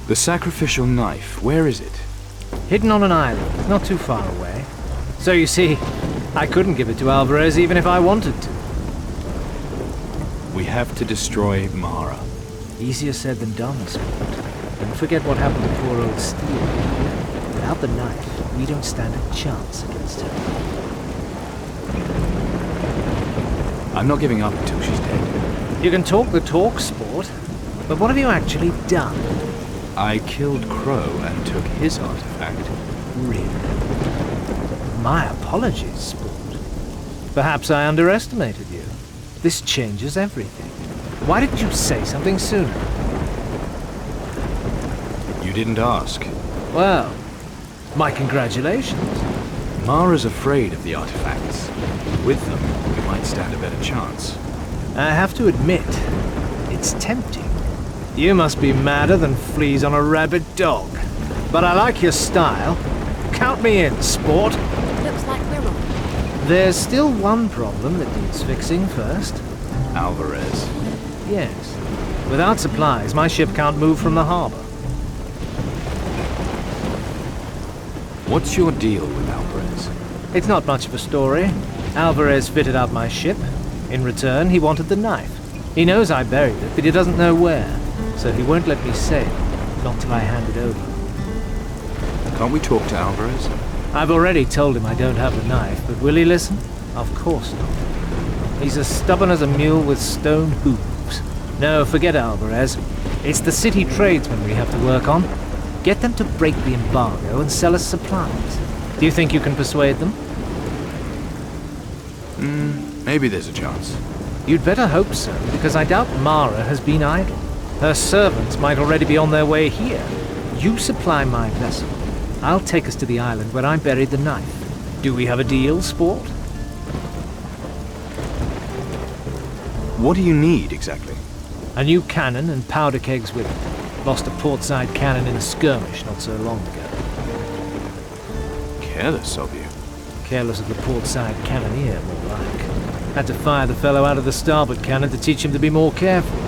The sacrificial knife, where is it? Hidden on an island, not too far away. So you see, I couldn't give it to Alvarez even if I wanted to. We have to destroy Mara. Easier said than done, Sport. Don't forget what happened to poor old Steel. Without the knife, we don't stand a chance against her. I'm not giving up until she's dead. You can talk the talk, Sport, but what have you actually done? I killed Crow and took his artifact. Really? My apologies, Sport. Perhaps I underestimated you. This changes everything. Why didn't you say something sooner? You didn't ask. Well, my congratulations. Mara's afraid of the artifacts. With them, we might stand a better chance. I have to admit, it's tempting. You must be madder than fleas on a rabid dog. But I like your style. Count me in, Sport. Looks like we're on. There's still one problem that needs fixing first. Alvarez. Yes. Without supplies, my ship can't move from the harbor. What's your deal with Alvarez? It's not much of a story. Alvarez fitted out my ship. In return, he wanted the knife. He knows I buried it, but he doesn't know where. So he won't let me sail, not till I hand it over. Can't we talk to Alvarez? I've already told him I don't have the knife, but will he listen? Of course not. He's as stubborn as a mule with stone hooves. No, forget Alvarez. It's the city tradesmen we have to work on. Get them to break the embargo and sell us supplies. Do you think you can persuade them? Maybe there's a chance. You'd better hope so, because I doubt Mara has been idle. Her servants might already be on their way here. You supply my vessel. I'll take us to the island where I buried the knife. Do we have a deal, Sport? What do you need, exactly? A new cannon and powder kegs with it. Lost a portside cannon in a skirmish not so long ago. Careless of you. Careless of the portside cannoneer, more like. Had to fire the fellow out of the starboard cannon to teach him to be more careful.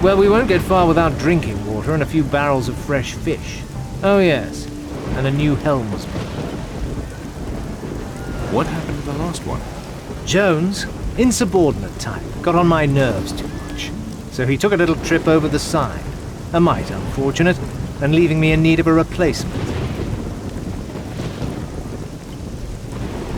Well, we won't get far without drinking water and a few barrels of fresh fish. Oh yes, and a new helmsman. What happened to the last one? Jones, insubordinate type, got on my nerves too much. So he took a little trip over the side. A mite unfortunate, and leaving me in need of a replacement.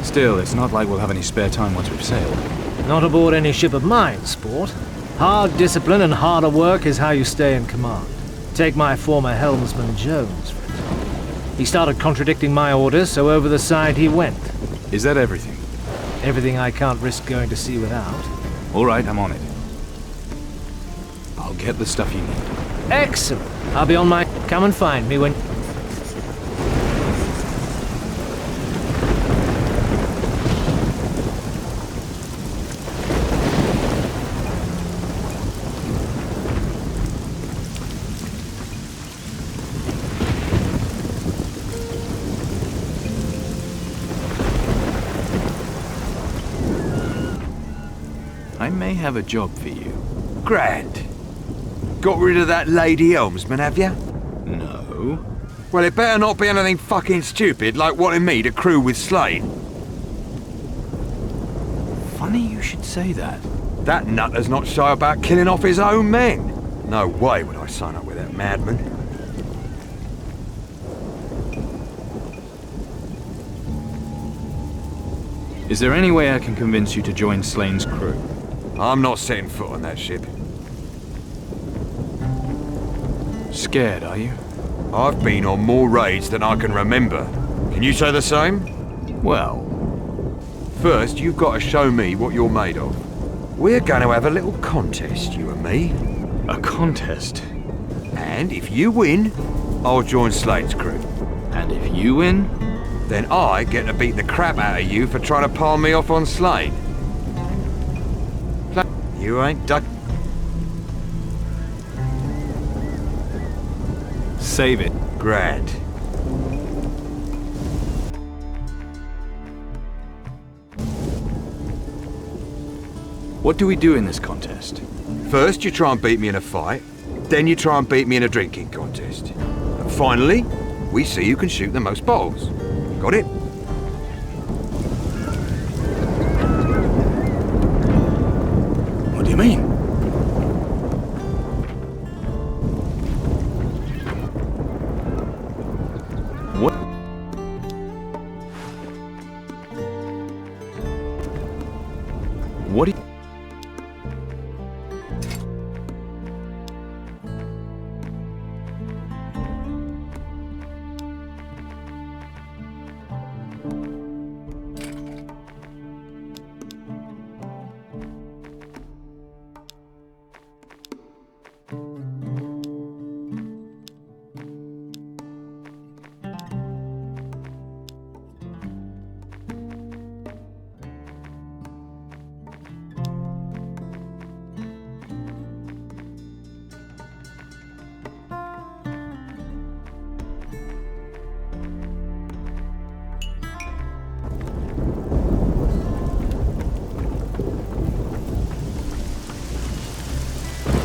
Still, it's not like we'll have any spare time once we've sailed. Not aboard any ship of mine, Sport. Hard discipline and harder work is how you stay in command. Take my former helmsman Jones, for example. He started contradicting my orders, so over the side he went. Is that everything? Everything I can't risk going to sea without. All right, I'm on it. I'll get the stuff you need. Excellent. I'll be on my... Come and find me when... I may have a job for you. Grand. Got rid of that lady helmsman, have you? No. Well, it better not be anything fucking stupid like wanting me to crew with Slane. Funny you should say that. That nutter's not shy about killing off his own men. No way would I sign up with that madman. Is there any way I can convince you to join Slane's crew? I'm not setting foot on that ship. Scared, are you? I've been on more raids than I can remember. Can you say the same? Well... First, you've got to show me what you're made of. We're going to have a little contest, you and me. A contest? And if you win, I'll join Slade's crew. And if you win? then I get to beat the crap out of you for trying to palm me off on Slane. You ain't duck. Save it. Grand. What do we do in this contest? First, you try and beat me in a fight. Then you try and beat me in a drinking contest. And finally, we see who can shoot the most bottles. Got it? What do you mean? What? What do you...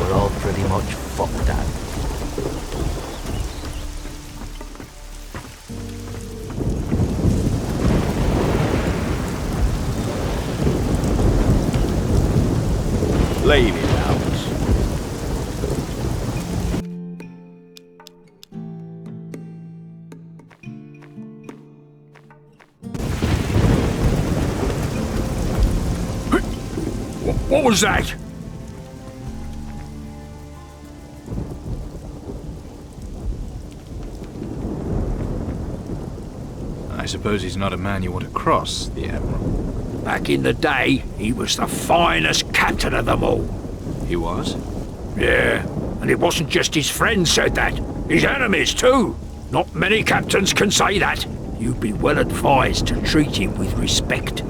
We're all pretty much fucked up. Leave it out. What was that? I suppose he's not a man you want to cross, the Admiral. Back in the day, he was the finest captain of them all. He was? Yeah, and it wasn't just his friends said that. His enemies, too. Not many captains can say that. You'd be well advised to treat him with respect.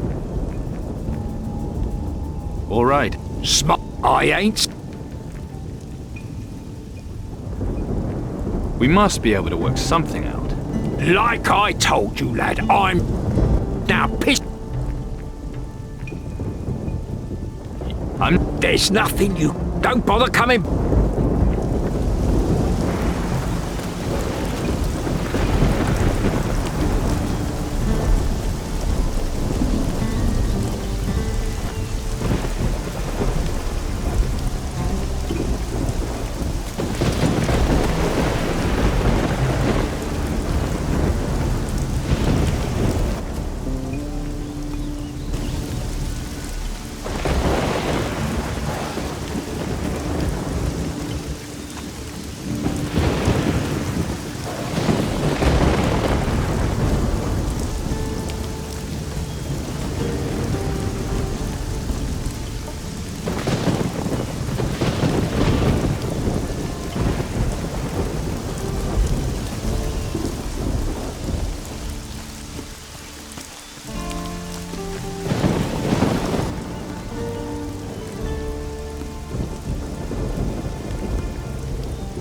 All right. Smart, I ain't. We must be able to work something out. Like I told you, lad, I'm now pissed. There's nothing you... Don't bother coming...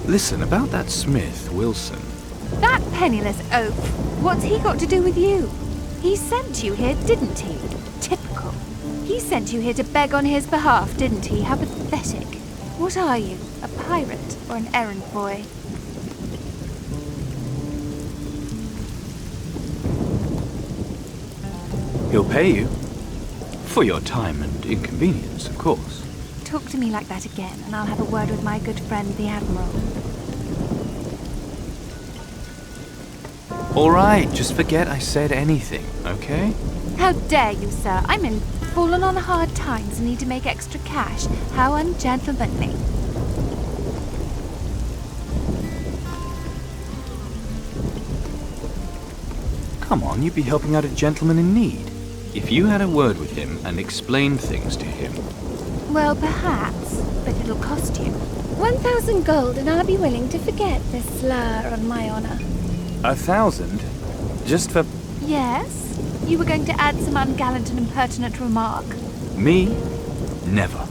Listen, about that Smith, Wilson. That penniless oaf. What's he got to do with you? He sent you here, didn't he? Typical. He sent you here to beg on his behalf, didn't he? How pathetic. What are you? A pirate or an errand boy? He'll pay you. For your time and inconvenience, of course. Talk to me like that again, and I'll have a word with my good friend, the Admiral. All right, just forget I said anything, okay? How dare you, sir? I'm fallen on hard times and need to make extra cash. How ungentlemanly. Come on, you'd be helping out a gentleman in need. If you had a word with him and explained things to him... Well, perhaps, but it'll cost you. 1,000 gold, and I'll be willing to forget this slur on my honor. 1,000? Just for... Yes? You were going to add some ungallant and impertinent remark? Me? Never.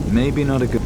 Maybe not a good...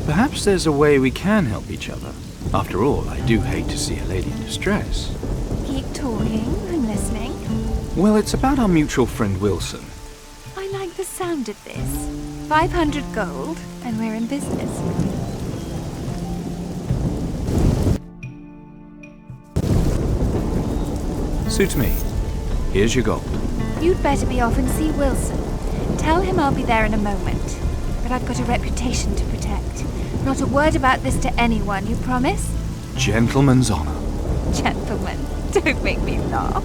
Perhaps there's a way we can help each other. After all, I do hate to see a lady in distress. Keep talking, I'm listening. Well, it's about our mutual friend Wilson. I like the sound of this. 500 gold, and we're in business. Suits me. Here's your gold. You'd better be off and see Wilson. Tell him I'll be there in a moment. But I've got a reputation to protect. Not a word about this to anyone, you promise? Gentleman's honor. Gentlemen, don't make me laugh.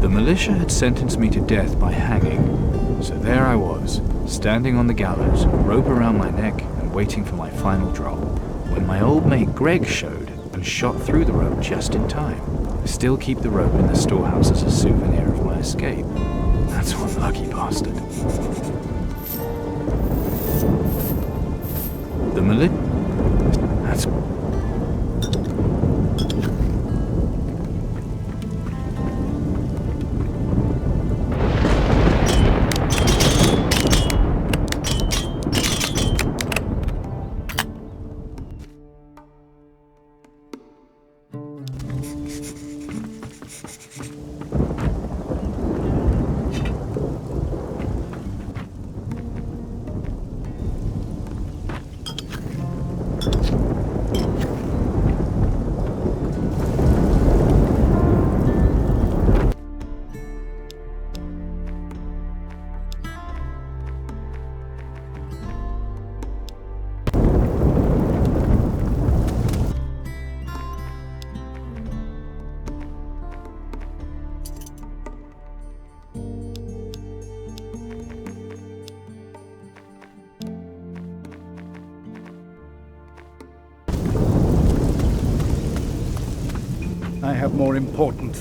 The militia had sentenced me to death by hanging. So there I was, standing on the gallows, rope around my neck, and waiting for my final drop. When my old mate Greg showed and shot through the rope just in time. I still keep the rope in the storehouse as a souvenir of my escape. That's one lucky bastard. The militia... That's... I have more important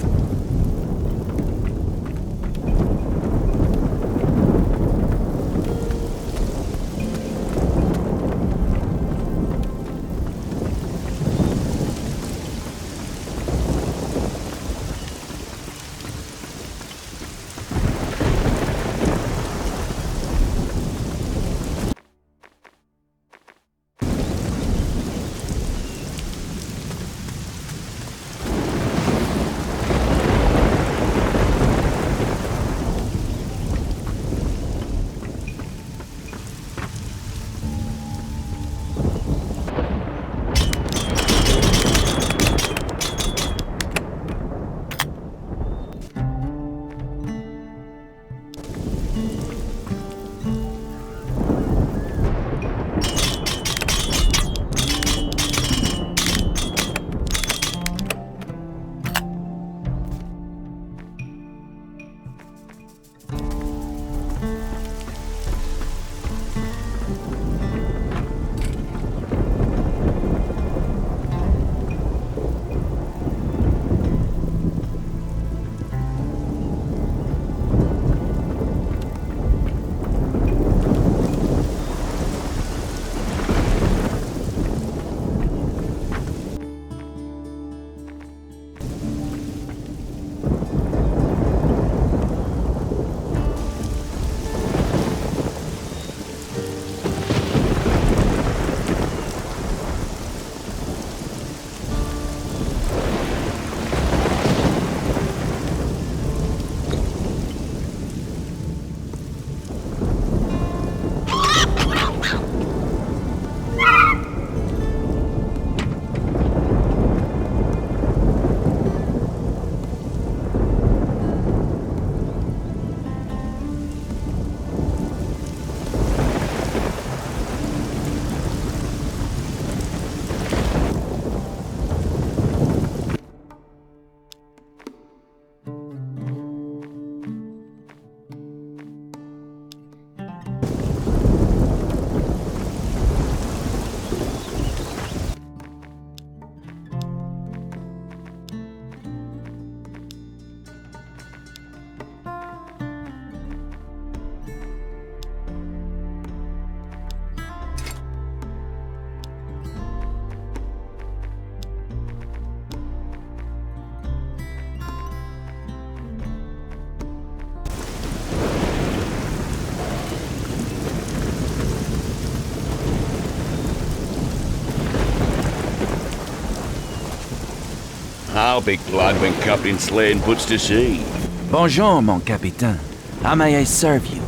I'll be glad when Captain Slane puts to sea. Bonjour, mon capitaine. How may I serve you?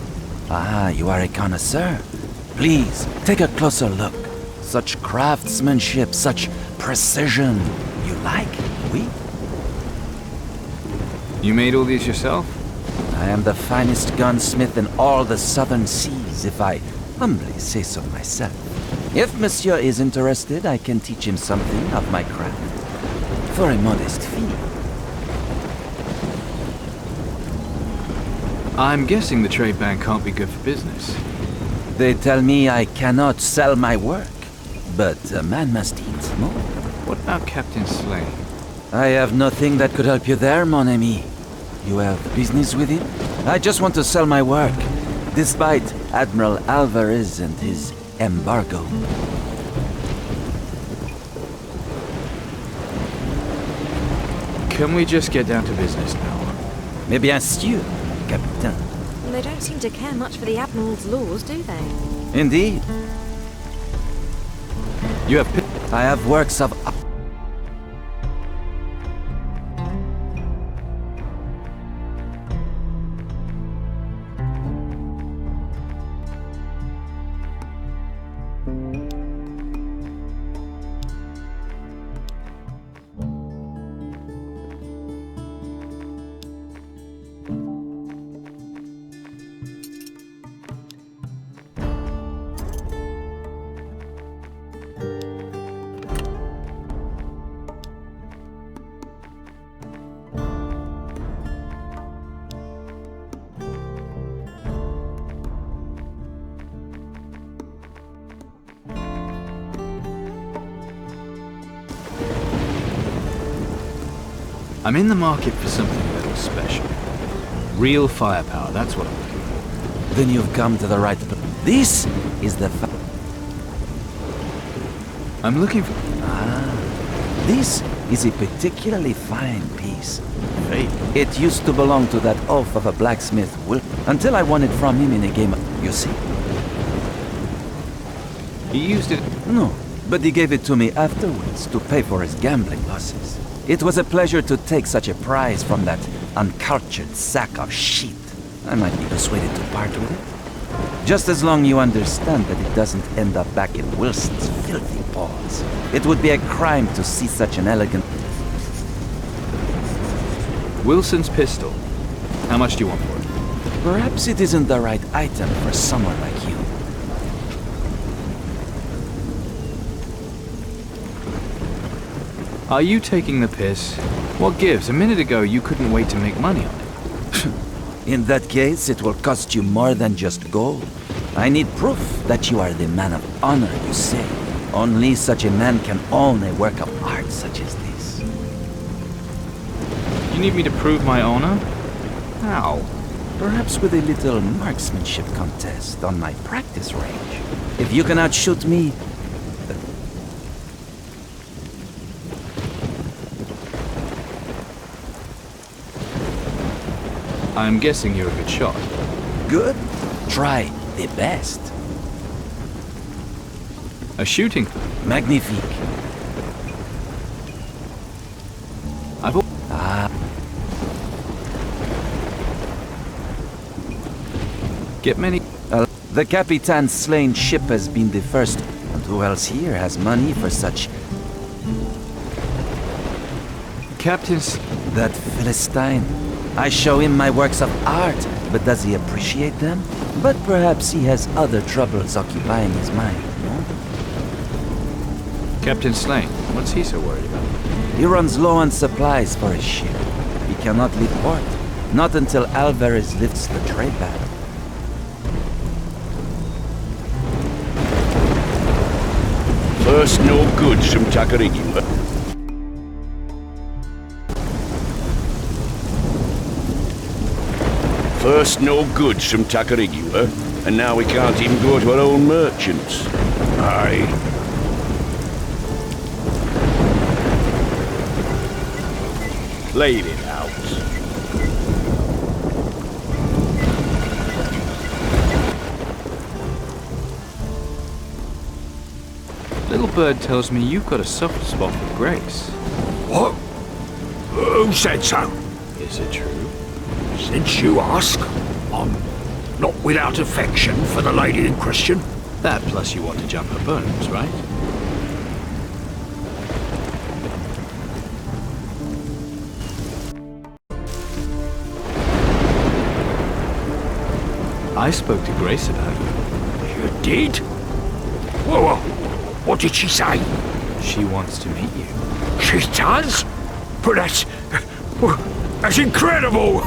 Ah, you are a connoisseur. Please, take a closer look. Such craftsmanship, such precision. You like? Oui? You made all these yourself? I am the finest gunsmith in all the southern seas, if I humbly say so myself. If monsieur is interested, I can teach him something of my craft. For a modest fee. I'm guessing the trade ban can't be good for business. They tell me I cannot sell my work, but a man must eat, no? What about Captain Slane? I have nothing that could help you there, mon ami. You have business with him? I just want to sell my work, despite Admiral Alvarez and his embargo. Can we just get down to business now? Mais bien sûr, capitaine. They don't seem to care much for the Admiral's laws, do they? Indeed. You have... I have works of... I'm in the market for something a little special. Real firepower, that's what I'm looking for. Then you've come to the right place. This is the... I'm looking for... This is a particularly fine piece. It used to belong to that oaf of a blacksmith, until I won it from him in a game of... You see? He used it... No, but he gave it to me afterwards to pay for his gambling losses. It was a pleasure to take such a prize from that uncultured sack of shit. I might be persuaded to part with it. Just as long you understand that it doesn't end up back in Wilson's filthy paws. It would be a crime to see such an elegant... Wilson's pistol. How much do you want for it? Perhaps it isn't the right item for someone like you. Are you taking the piss? What gives? A minute ago you couldn't wait to make money on it. In that case, it will cost you more than just gold. I need proof that you are the man of honor, you say. Only such a man can own a work of art such as this. You need me to prove my honor? How? Perhaps with a little marksmanship contest on my practice range. If you cannot shoot me, I'm guessing you're a good shot. Good. Try the best. A shooting? Magnifique. Get many... The Capitan's slain ship has been the first. And who else here has money for such... Captain's... That Philistine. I show him my works of art, but does he appreciate them? But perhaps he has other troubles occupying his mind, no? Captain Slane, what's he so worried about? He runs low on supplies for his ship. He cannot leave port, not until Alvarez lifts the trade ban. First, no goods from Tacarigua. First, no goods from Tacarigua, and now we can't even go to our own merchants. Aye. Laid it out. Little bird tells me you've got a soft spot for Grace. What? Who said so? Is it true? Since you ask, I'm not without affection for the lady in question. That plus you want to jump her bones, right? I spoke to Grace about you. You did? Whoa, what did she say? She wants to meet you. She does? But that's incredible!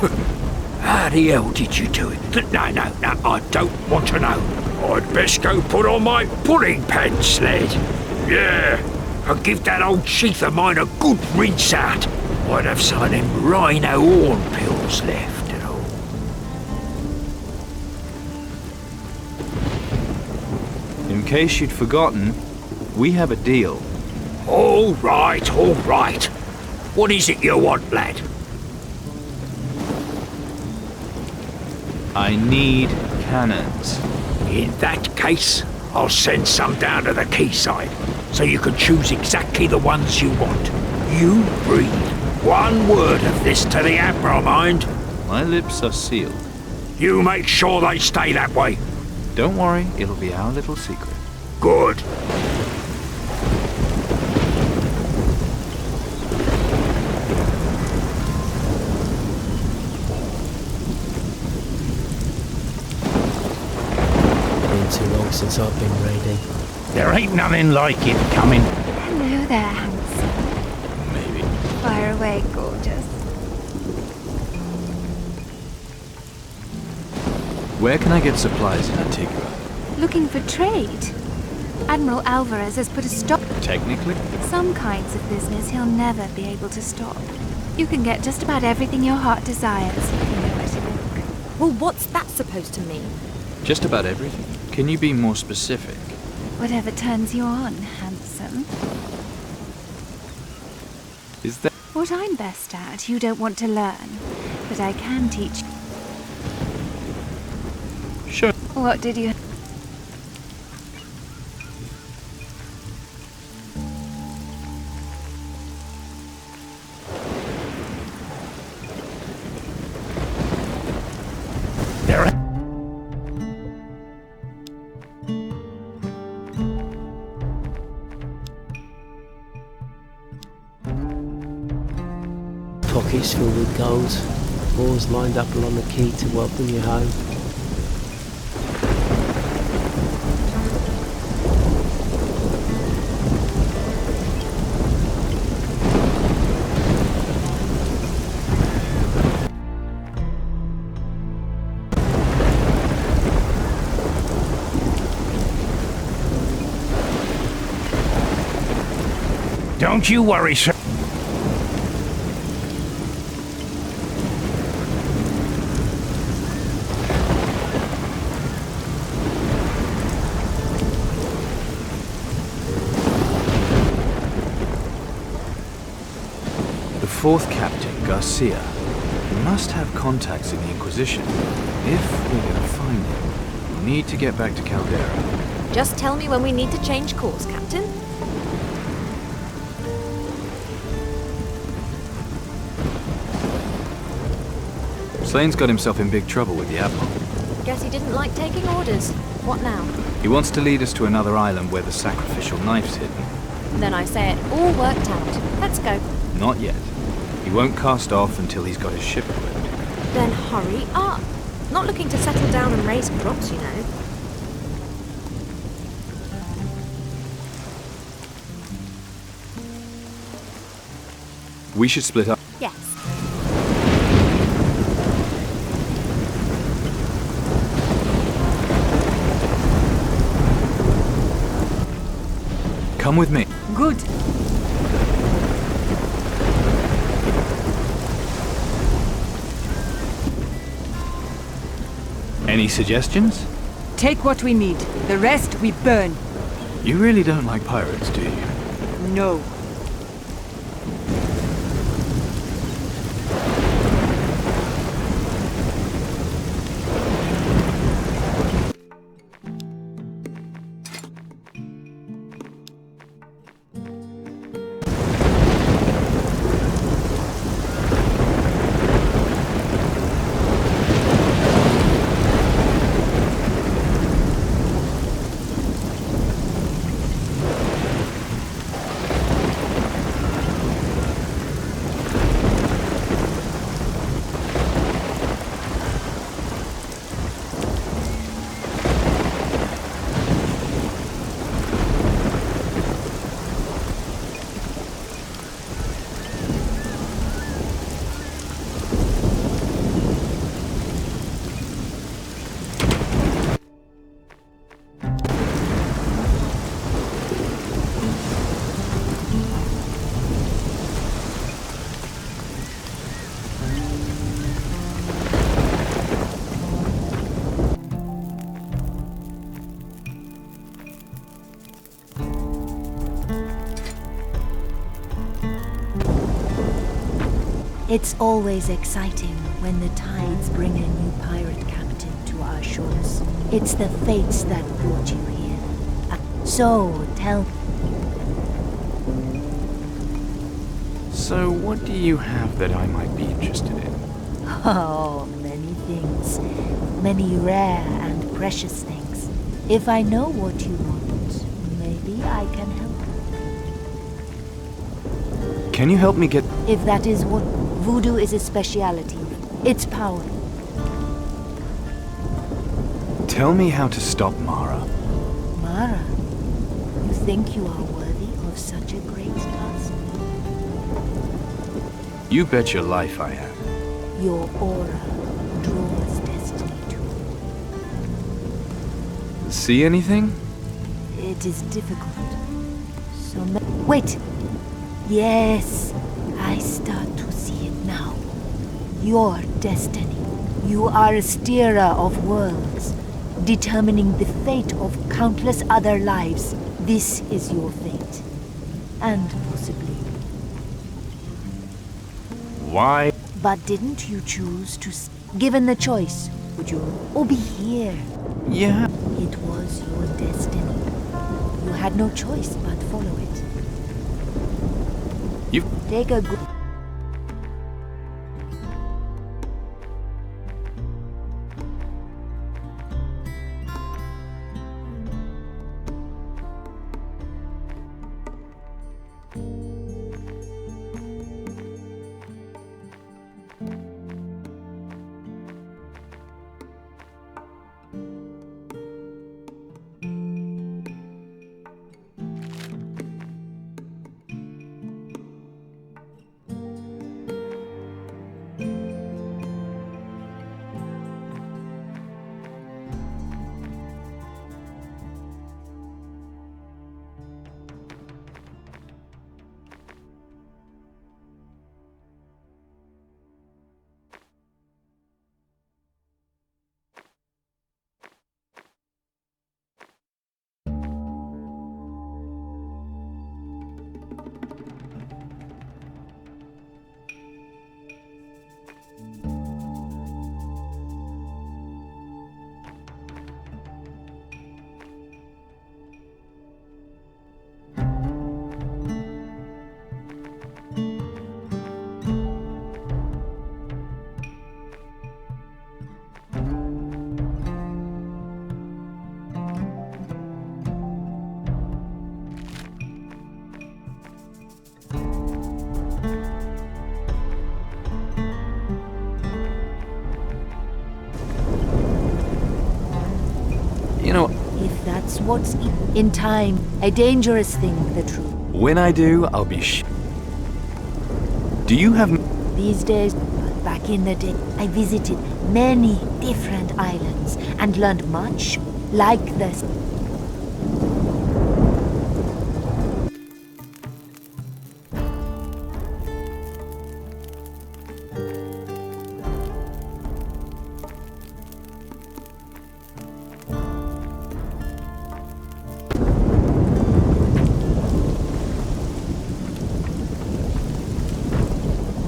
How the hell did you do it? No, I don't want to know. I'd best go put on my pudding pants sled. Yeah, and give that old sheath of mine a good rinse out. I'd have some of them rhino horn pills left and all. In case you'd forgotten, we have a deal. All right. What is it you want, lad? I need cannons. In that case, I'll send some down to the quayside, so you can choose exactly the ones you want. You breathe one word of this to the Admiral, mind? My lips are sealed. You make sure they stay that way. Don't worry, it'll be our little secret. Good. Too long since I've been raiding. There ain't nothing like it coming. Hello there, handsome. Maybe. Fire away, gorgeous. Where can I get supplies in Antigua? Looking for trade? Admiral Alvarez has put a stop. Technically? Some kinds of business he'll never be able to stop. You can get just about everything your heart desires if you know where to look. Well, what's that supposed to mean? Just about everything. Can you be more specific? Whatever turns you on, handsome. Is that What I'm best at, you don't want to learn. But I can teach. Sure. What did you... Pockets filled with gold, oars lined up along the quay to welcome you home. Don't you worry, sir. the fourth captain, Garcia? He must have contacts in the Inquisition. If we're gonna find him, we'll need to get back to Caldera. Just tell me when we need to change course, Captain. Slane's got himself in big trouble with the Admiral. Guess he didn't like taking orders. What now? He wants to lead us to another island where the sacrificial knife's hidden. Then I say it all worked out. Let's go. Not yet. He won't cast off until he's got his ship equipped. Then hurry up. Not looking to settle down and raise crops, you know. We should split up. Yes. Come with me. Good. Any suggestions? Take what we need. The rest we burn. You really don't like pirates, do you? No. It's always exciting when the tides bring a new pirate captain to our shores. It's the fates that brought you here. So, tell me. So, what do you have that I might be interested in? Oh, many things. Many rare and precious things. If I know what you want, maybe I can help. Can you help me get... If that is what... Voodoo is a speciality. Its power. Tell me how to stop Mara. Mara, you think you are worthy of such a great task? You bet your life I am. Your aura draws destiny to you. See anything? It is difficult. Wait! Yes, I start to see it now. Your destiny. You are a steerer of worlds, determining the fate of countless other lives. This is your fate. And possibly. Why? But didn't you choose to... Given the choice, would you... Or be here? Yeah. It was your destiny. You had no choice but follow it. You... Take a good... You know... If that's what's in time, a dangerous thing, the truth. When I do, I'll be Do you have... These days, back in the day, I visited many different islands and learned much like this.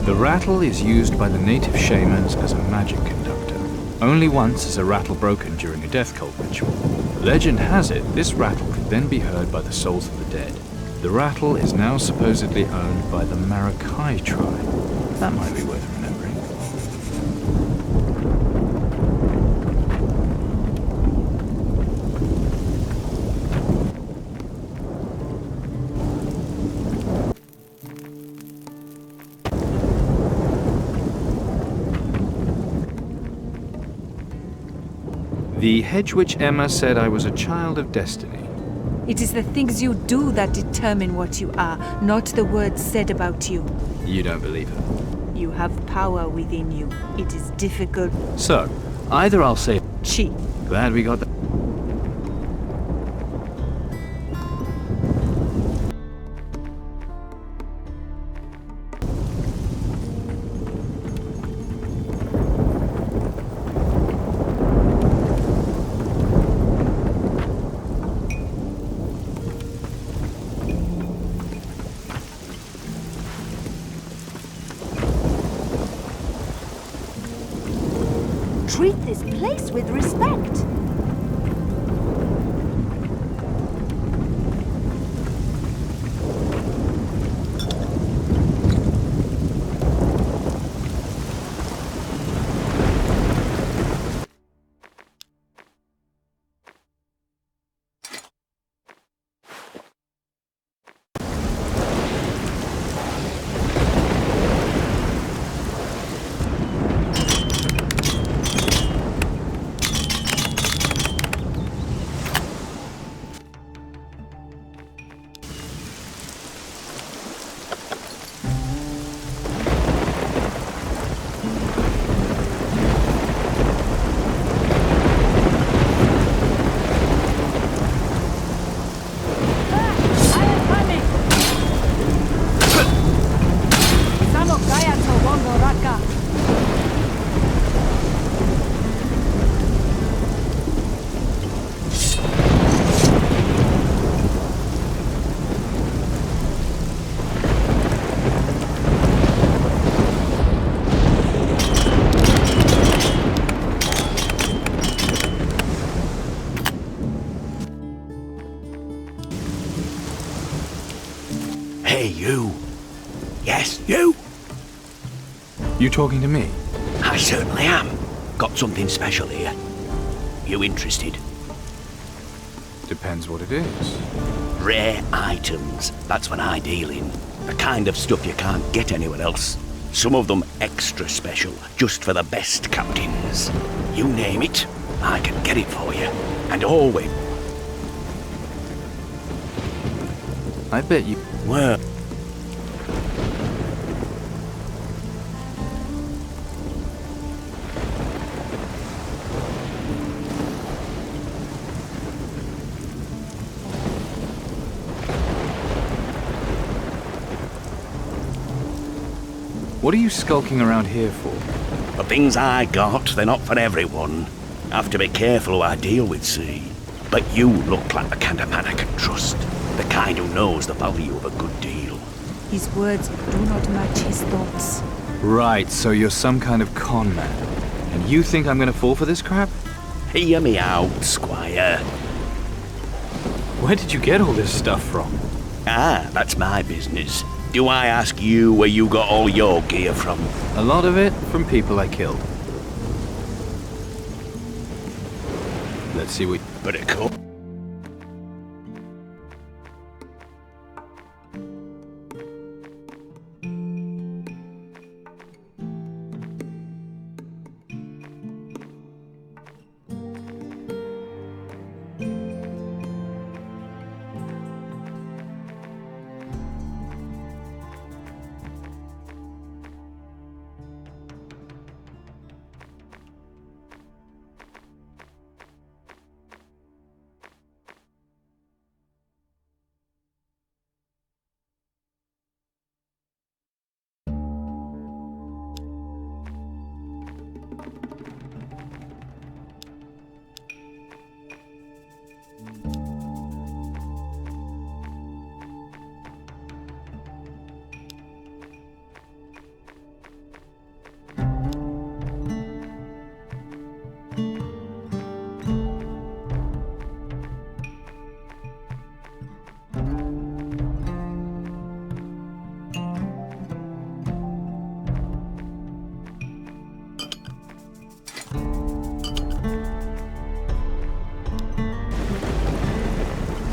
The rattle is used by the native shamans as a magic conductor. Only once is a rattle broken during a death cult ritual. Legend has it this rattle could then be heard by the souls of the dead. The rattle is now supposedly owned by the Maracay tribe. That might be worth remembering. The hedge witch Emma said I was a child of destiny. It is the things you do that determine what you are, not the words said about you. You don't believe her? You have power within you. It is difficult. So, either I'll say... Chi. Glad we got that. Hey, you. Yes, you. You talking to me? I certainly am. Got something special here. You interested? Depends what it is. Rare items. That's what I deal in. The kind of stuff you can't get anywhere else. Some of them extra special, just for the best captains. You name it, I can get it for you. And always. I bet you... Well... What are you skulking around here for? The things I got, they're not for everyone. Have to be careful who I deal with, see? But you look like the kind of man I can trust. The kind who knows the value of a good deal. His words do not match his thoughts. Right, so you're some kind of con man. And you think I'm gonna fall for this crap? Hear me out, Squire. Where did you get all this stuff from? Ah, that's my business. Do I ask you where you got all your gear from? A lot of it from people I killed. Let's see what... But it could.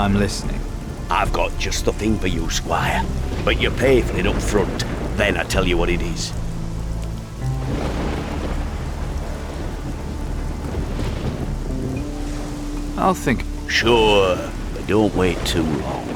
I'm listening. I've got just the thing for you, Squire. But you pay for it up front, then I tell you what it is. I'll think. Sure, but don't wait too long.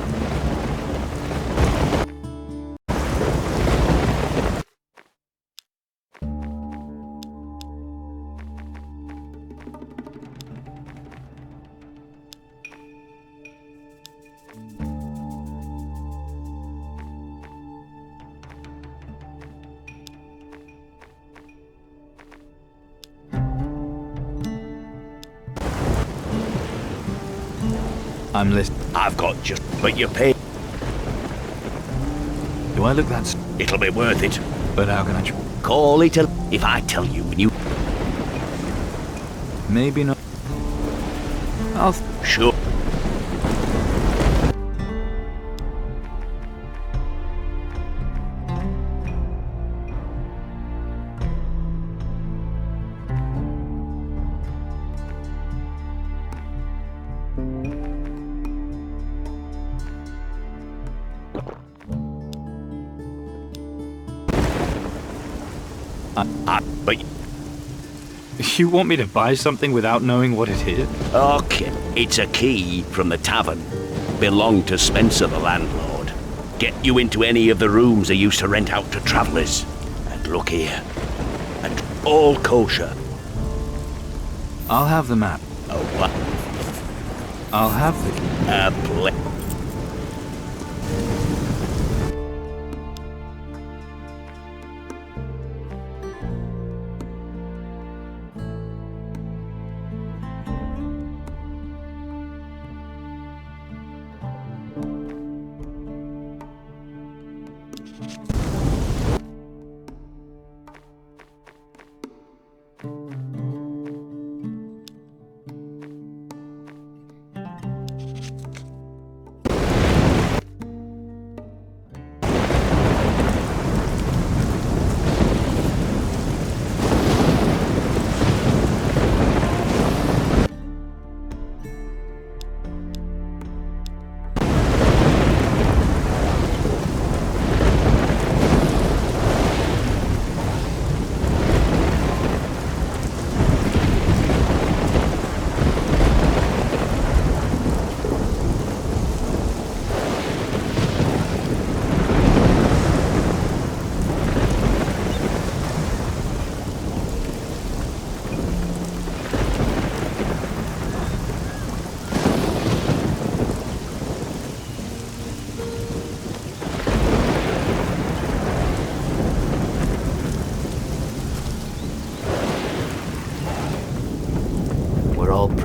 I'm listening. I've got just... But you pay... Do I look that... It'll be worth it. But how can I... Call it a... If I tell you when you... Maybe not. I'll... Sure. But... You want me to buy something without knowing what it is? Okay, it's a key from the tavern. Belonged to Spencer, the landlord. Get you into any of the rooms they used to rent out to travellers. And look here. And all kosher. I'll have the map. Oh, what? I'll have the...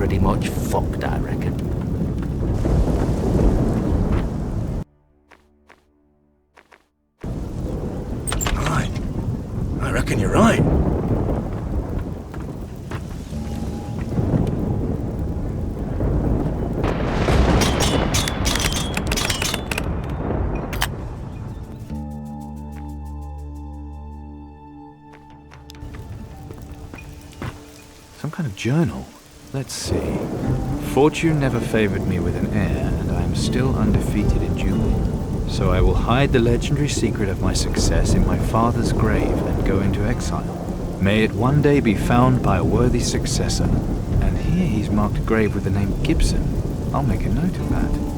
pretty much fucked, I reckon. Right. I reckon you're right. Some kind of journal. Let's see. Fortune never favored me with an heir, and I am still undefeated in dueling. So I will hide the legendary secret of my success in my father's grave and go into exile. May it one day be found by a worthy successor. And here he's marked a grave with the name Gibson. I'll make a note of that.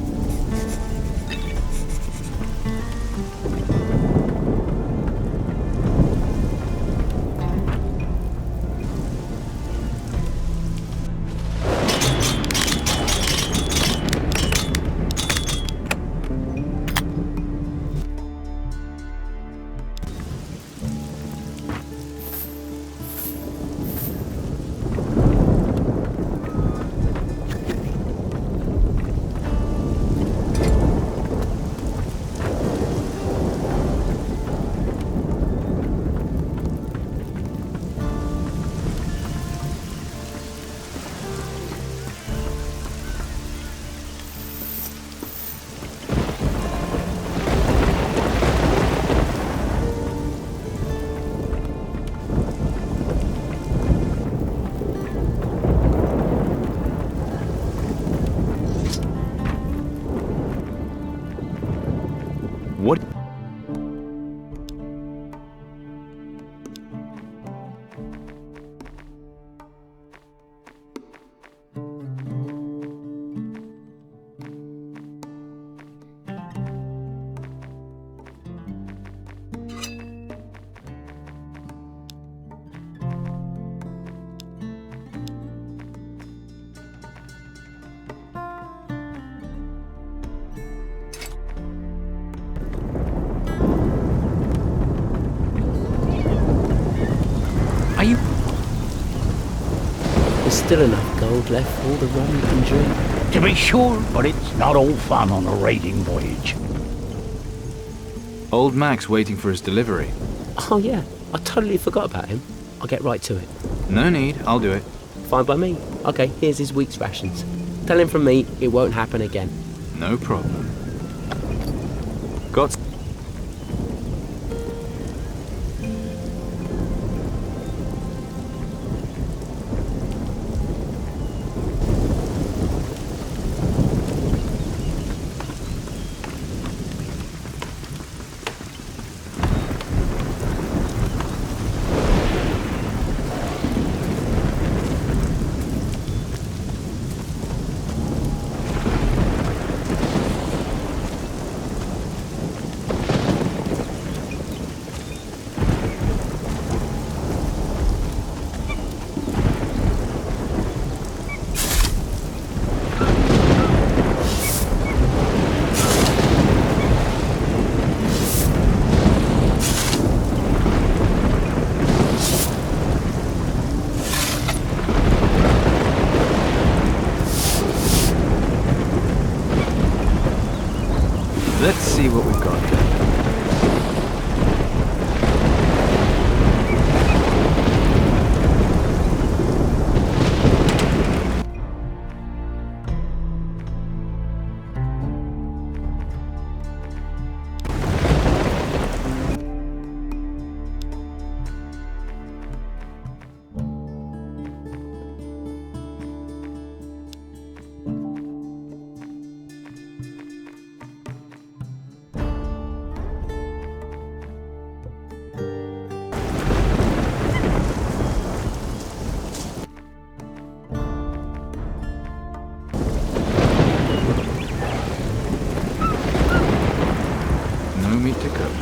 What? Are you... There's still enough gold left for all the rum you can drink. To be sure, but it's not all fun on a raiding voyage. Old Mac's waiting for his delivery. Oh yeah, I totally forgot about him. I'll get right to it. No need, I'll do it. Fine by me. Okay, here's his week's rations. Tell him from me it won't happen again. No problem. Got... Let's see what we've got here. No meat to cook.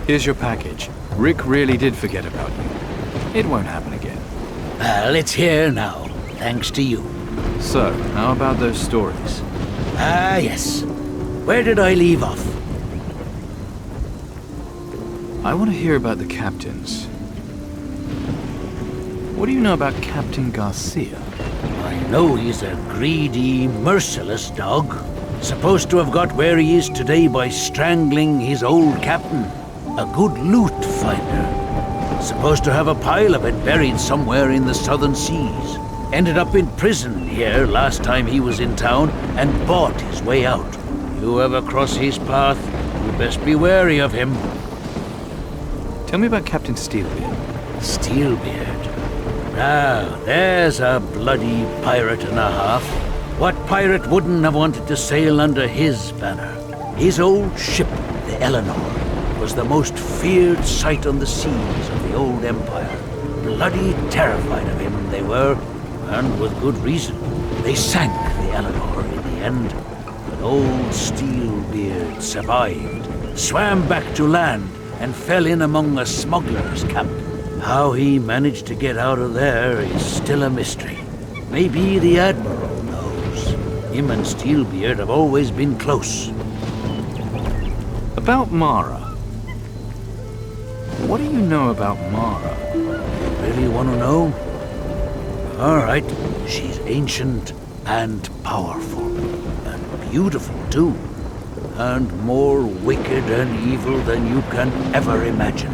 Here's your package. Rick really did forget about you. It won't happen again. Well, it's here now, thanks to you. So, how about those stories? Ah, yes. Where did I leave off? I want to hear about the captains. What do you know about Captain Garcia? I know he's a greedy, merciless dog. Supposed to have got where he is today by strangling his old captain. A good loot finder. Supposed to have a pile of it buried somewhere in the southern seas. Ended up in prison here last time he was in town and bought his way out. You ever cross his path, you best be wary of him. Tell me about Captain Steelbeard. Steelbeard? Now, there's a bloody pirate and a half. What pirate wouldn't have wanted to sail under his banner? His old ship, the Eleanor, was the most feared sight on the seas of the old empire. Bloody terrified of him they were, and with good reason. They sank the Eleanor in the end, but old Steelbeard survived, swam back to land, and fell in among a smuggler's camp. How he managed to get out of there is still a mystery. Maybe the Admiral knows. Him and Steelbeard have always been close. About Mara. What do you know about Mara? Really want to know? All right, she's ancient and powerful, and beautiful too, and more wicked and evil than you can ever imagine.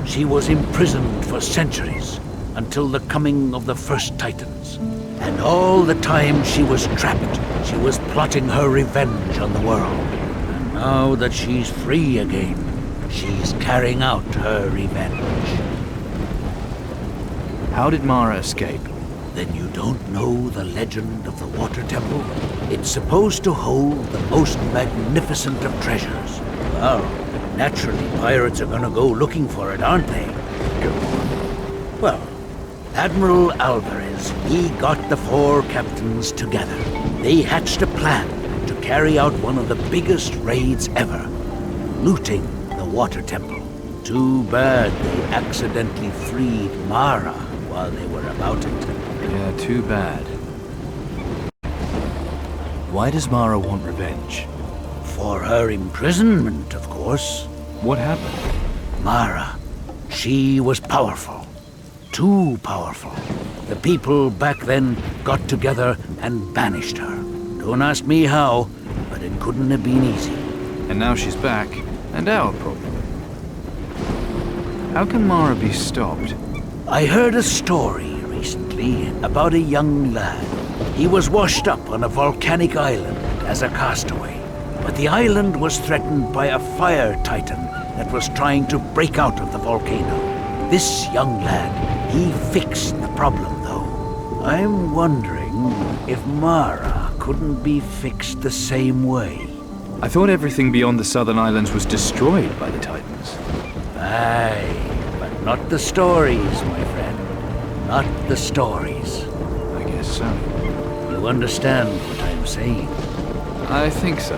She was imprisoned for centuries, until the coming of the first Titans. And all the time she was trapped, she was plotting her revenge on the world. And now that she's free again, she's carrying out her revenge. How did Mara escape? Then you don't know the legend of the Water Temple? It's supposed to hold the most magnificent of treasures. Well, naturally pirates are gonna go looking for it, aren't they? Go on. Well, Admiral Alvarez, he got the 4 captains together. They hatched a plan to carry out one of the biggest raids ever, looting the Water Temple. Too bad they accidentally freed Mara while they were about it. Yeah, too bad. Why does Mara want revenge? For her imprisonment, of course. What happened? Mara, she was powerful. Too powerful. The people back then got together and banished her. Don't ask me how, but it couldn't have been easy. And now she's back, and our problem. How can Mara be stopped? I heard a story recently about a young lad. He was washed up on a volcanic island as a castaway. But the island was threatened by a fire titan that was trying to break out of the volcano. This young lad, he fixed the problem, though. I'm wondering if Mara couldn't be fixed the same way. I thought everything beyond the southern islands was destroyed by the Titans. Aye, but not the stories, my friend. Not the stories. I guess so. You understand what I'm saying? I think so.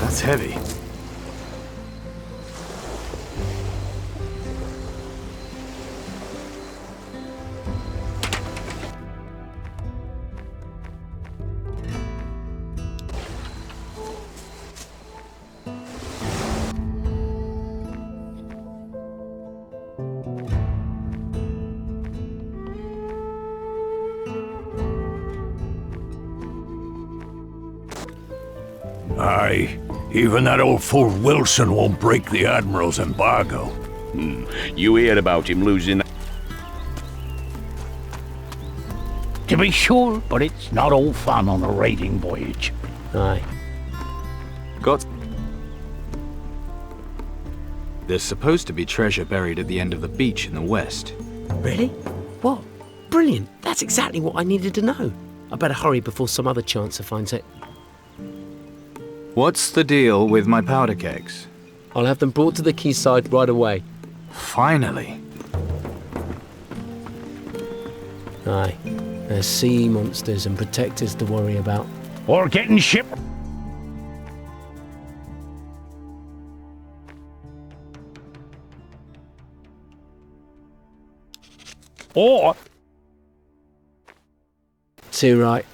That's heavy. Aye, even that old fool Wilson won't break the Admiral's embargo. You hear about him losing... To be sure, but it's not all fun on a raiding voyage. Aye. Got... There's supposed to be treasure buried at the end of the beach in the west. Really? What? Brilliant. That's exactly what I needed to know. I better hurry before some other chancer finds it. What's the deal with my powder kegs? I'll have them brought to the quayside right away. Finally. Aye. There's sea monsters and protectors to worry about. Or getting ship. Or... Too right.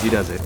Easy does it.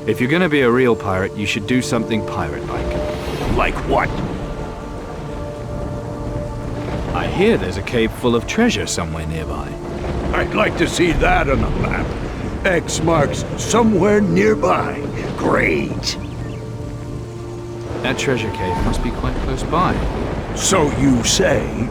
If you're gonna be a real pirate, you should do something pirate-like. Like what? I hear there's a cave full of treasure somewhere nearby. I'd like to see that on a map. X marks somewhere nearby. Great. That treasure cave must be quite close by. So you say?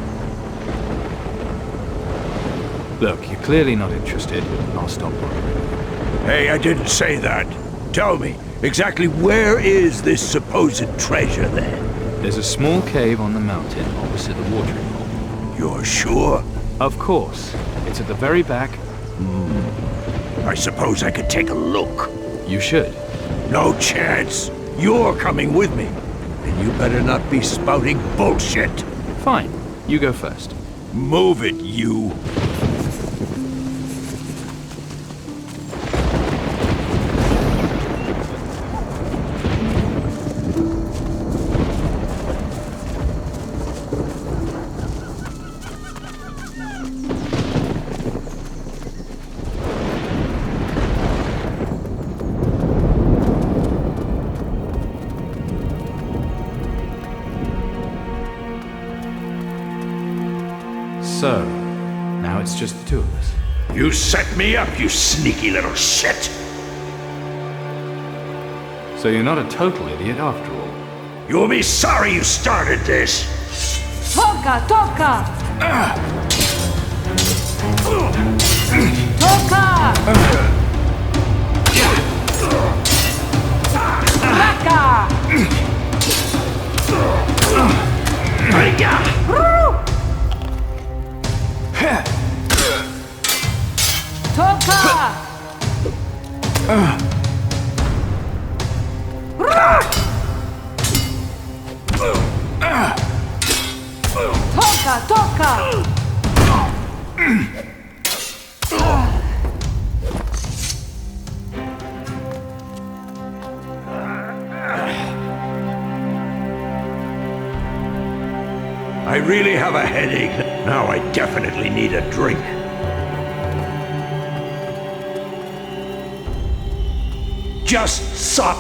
Look, you're clearly not interested. I'll stop bothering. Hey, I didn't say that. Tell me, exactly where is this supposed treasure then? There's a small cave on the mountain opposite the watering hole. You're sure? Of course. It's at the very back. I suppose I could take a look. You should. No chance. You're coming with me. And you better not be spouting bullshit. Fine. You go first. Move it, you. So, now it's just the two of us. You set me up, you sneaky little shit! So you're not a total idiot after all. You'll be sorry you started this! Toka! Toka! Toka! Raka! Toka! Toka! Toka! I really have a headache. Now I definitely need a drink. Just sup.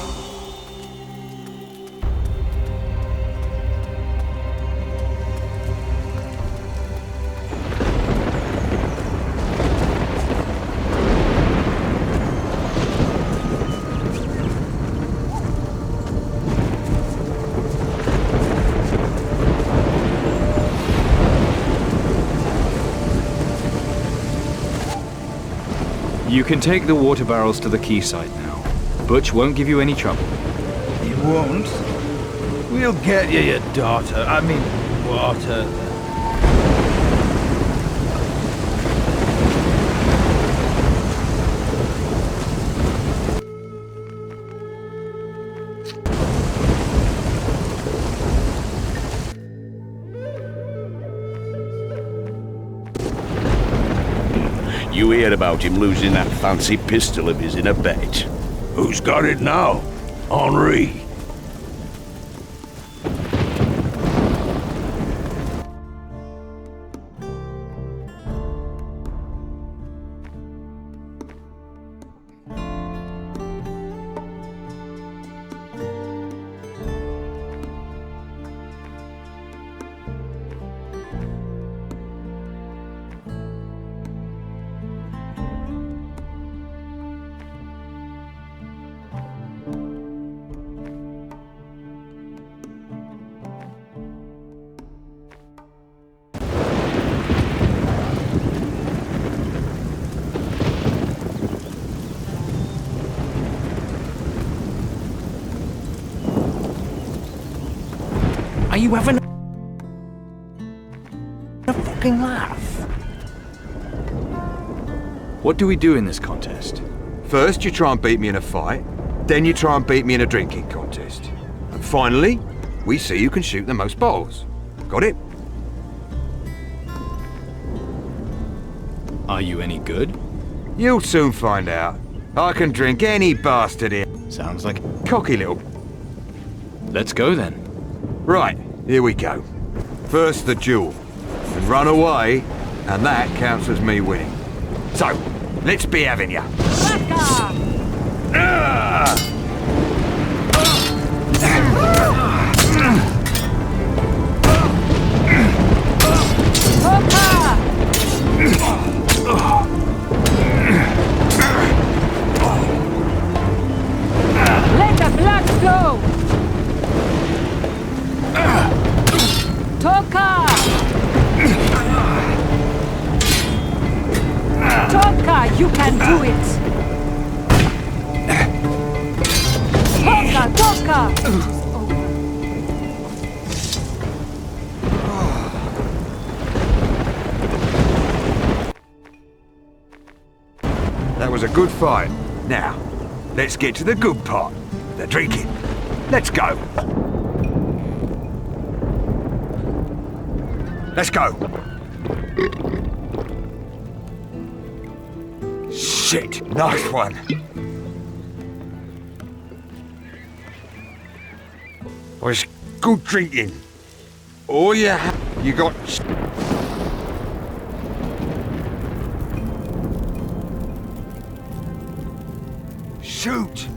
You can take the water barrels to the quayside now. Butch won't give you any trouble. He won't? We'll get you your daughter. I mean, water. You hear about him losing that fancy pistol of his in a bet? Who's got it now? Henri. Are you having a fucking laugh? What do we do in this contest? First, you try and beat me in a fight. Then you try and beat me in a drinking contest. And finally, we see who can shoot the most bottles. Got it? Are you any good? You'll soon find out. I can drink any bastard here. Sounds like cocky little... Let's go then. Right, here we go. First the duel. And run away, and that counts as me winning. So, let's be having ya. Let the blood flow! Toka! Toka, you can do it! Toka, Toka! That was a good fight. Now, let's get to the good part. The drinking. Let's go. Let's go. Shit, nice one. Was good drinking. Oh yeah, you got... Shoot!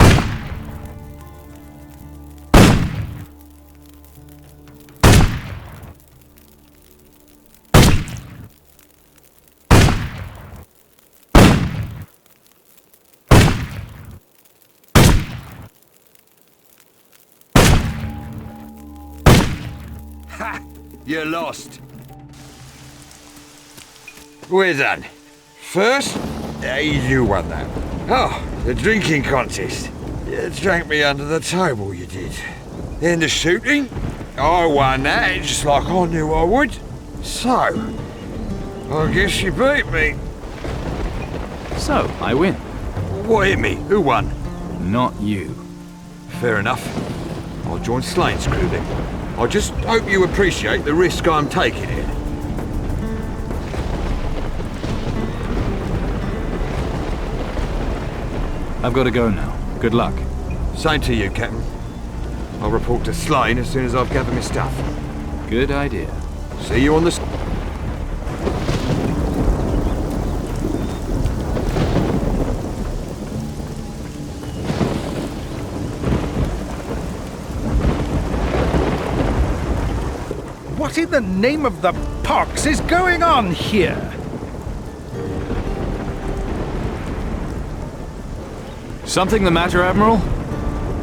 Ha! You're lost. We're done. First, you won that. Oh, the drinking contest. You drank me under the table, you did. Then the shooting. I won that, just like I knew I would. So, I guess you beat me. So, I win. What hit me? Who won? Not you. Fair enough. I'll join Slane's crew then. I just hope you appreciate the risk I'm taking here. I've got to go now. Good luck. Same to you, Captain. I'll report to Slane as soon as I've gathered my stuff. Good idea. See you on the... What in the name of the pox is going on here? Something the matter, Admiral?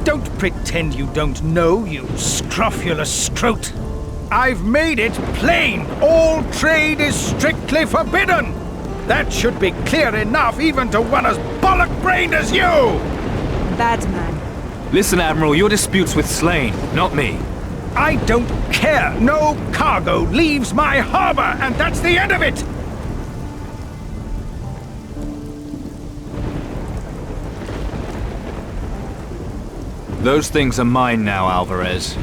Don't pretend you don't know, you scrofulous scrote. I've made it plain. All trade is strictly forbidden. That should be clear enough even to one as bollock-brained as you! Bad man. Listen, Admiral, your dispute's with Slane, not me. I don't care. No cargo leaves my harbor, and that's the end of it! Those things are mine now, Alvarez.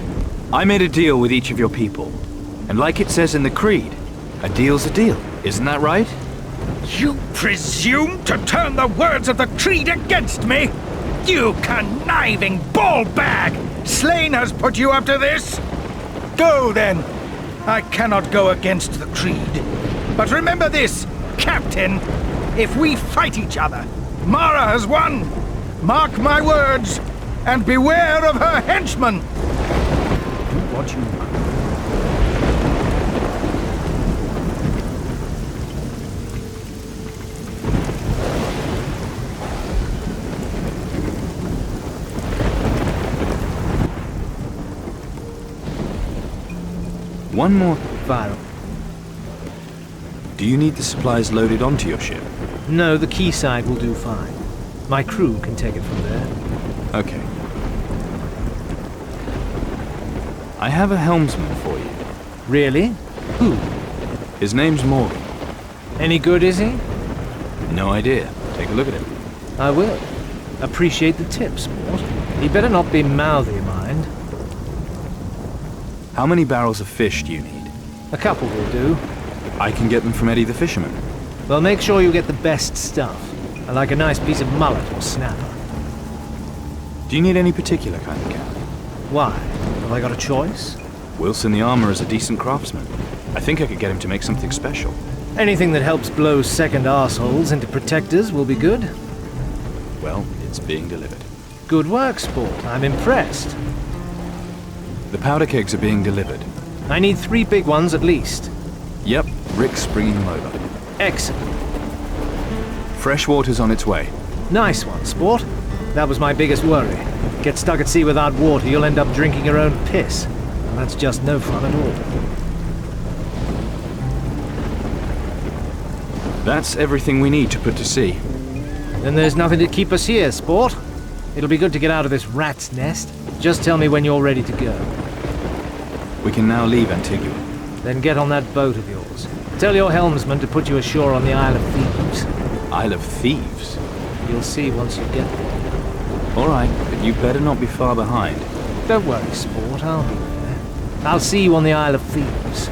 I made a deal with each of your people. And like it says in the Creed, a deal's a deal. Isn't that right? You presume to turn the words of the Creed against me? You conniving ballbag! Slane has put you up to this? Go then! I cannot go against the Creed. But remember this, Captain. If we fight each other, Mara has won. Mark my words, and beware of her henchmen! Do what you want. One more fire. Do you need the supplies loaded onto your ship? No, the quayside will do fine. My crew can take it from there. Okay. I have a helmsman for you. Really? Who? His name's Morgan. Any good, is he? No idea. Take a look at him. I will. Appreciate the tip, sport. He better not be mouthy, mind. How many barrels of fish do you need? A couple will do. I can get them from Eddie the Fisherman. Well, make sure you get the best stuff. I like a nice piece of mullet or snapper. Do you need any particular kind of cat? Why? Have I got a choice? Wilson the armor is a decent craftsman. I think I could get him to make something special. Anything that helps blow second arseholes into protectors will be good. Well, it's being delivered. Good work, sport. I'm impressed. The powder kegs are being delivered. I need 3 big ones at least. Yep, Rick's bringing them over. Excellent. Fresh water's on its way. Nice one, sport. That was my biggest worry. Get stuck at sea without water, you'll end up drinking your own piss. And that's just no fun at all. That's everything we need to put to sea. Then there's nothing to keep us here, sport. It'll be good to get out of this rat's nest. Just tell me when you're ready to go. We can now leave Antigua. Then get on that boat of yours. Tell your helmsman to put you ashore on the Isle of Thieves. Isle of Thieves? You'll see once you get there. All right, but you better not be far behind. Don't worry, sport. I'll be there. I'll see you on the Isle of Thieves.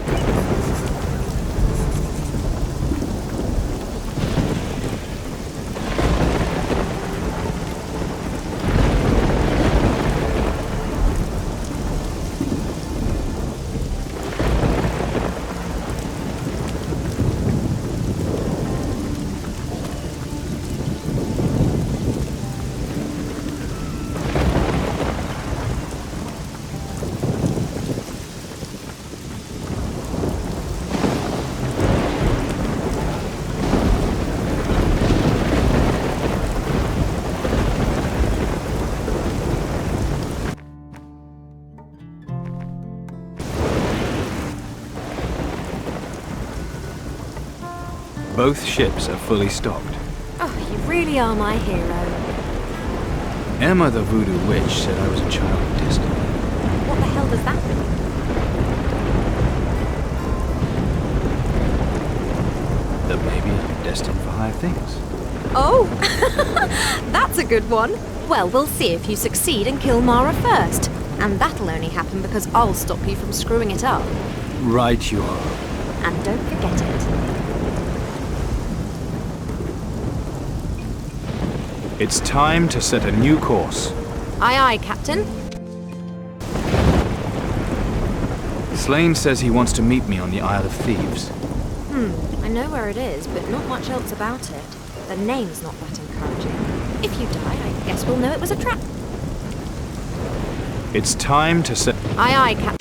Both ships are fully stocked. Oh, you really are my hero. Emma the voodoo witch said I was a child of destiny. What the hell does that mean? That maybe I'm destined for higher things. Oh, that's a good one. Well, we'll see if you succeed and kill Mara first. And that'll only happen because I'll stop you from screwing it up. Right you are. And don't forget it. It's time to set a new course. Aye, aye, Captain. Slane says he wants to meet me on the Isle of Thieves. I know where it is, but not much else about it. The name's not that encouraging. If you die, I guess we'll know it was a trap. It's time to set... Aye, aye, Captain.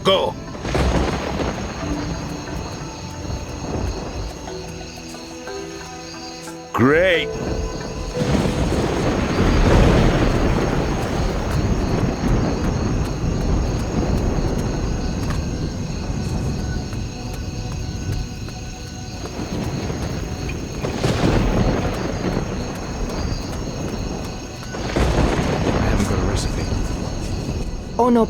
Go! Great! I haven't got a recipe. Oh no,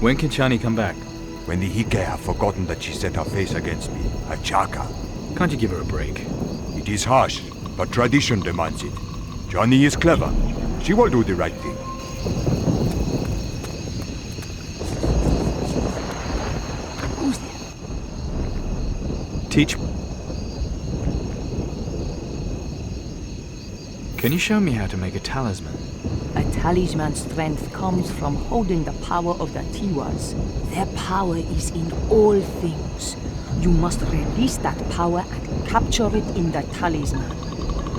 When can Chani come back? When the Hike have forgotten that she set her face against me, a Chaka. Can't you give her a break? It is harsh, but tradition demands it. Johnny is clever. She will do the right thing. Who's there? Teach... Can you show me how to make a talisman? A talisman's strength comes from holding the power of the Tiwas. Their power is in all things. You must release that power and capture it in the talisman.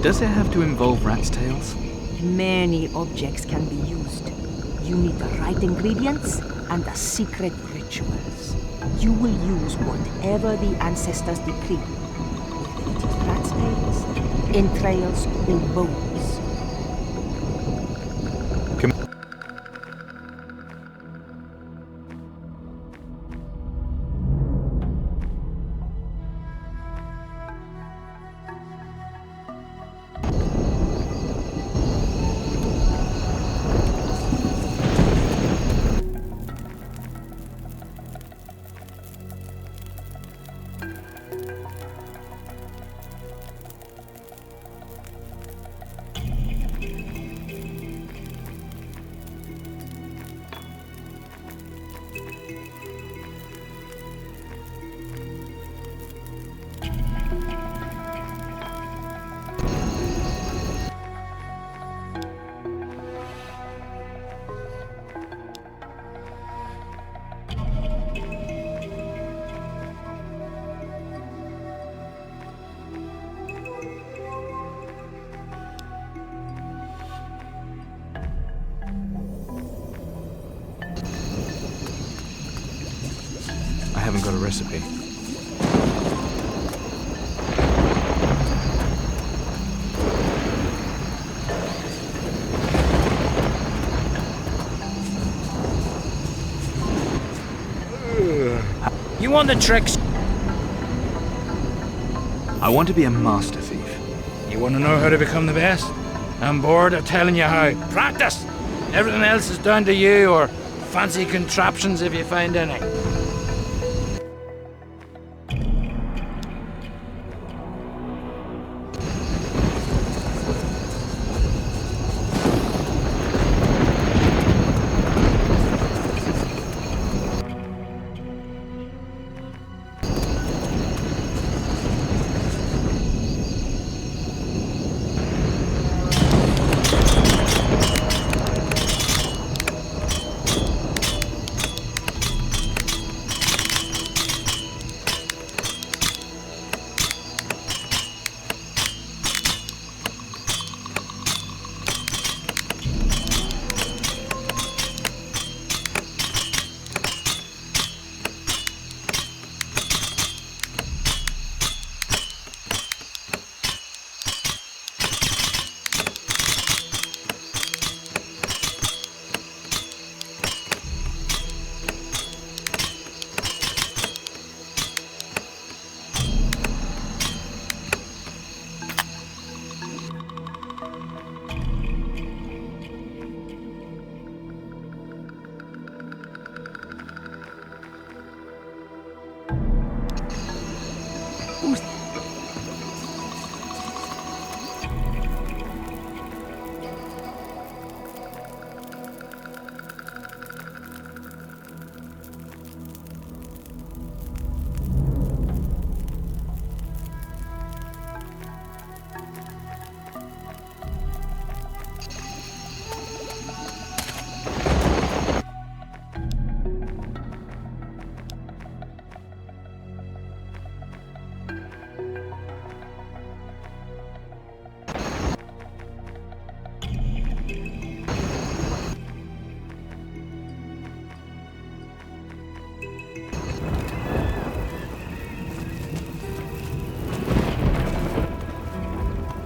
Does it have to involve rat's tails? Many objects can be used. You need the right ingredients and the secret rituals. You will use whatever the ancestors decree. Whether it is rat's tails, entrails and bones. I haven't got a recipe. You want the tricks? I want to be a master thief. You want to know how to become the best? I'm bored of telling you how. Practice! Everything else is down to you, or fancy contraptions if you find any.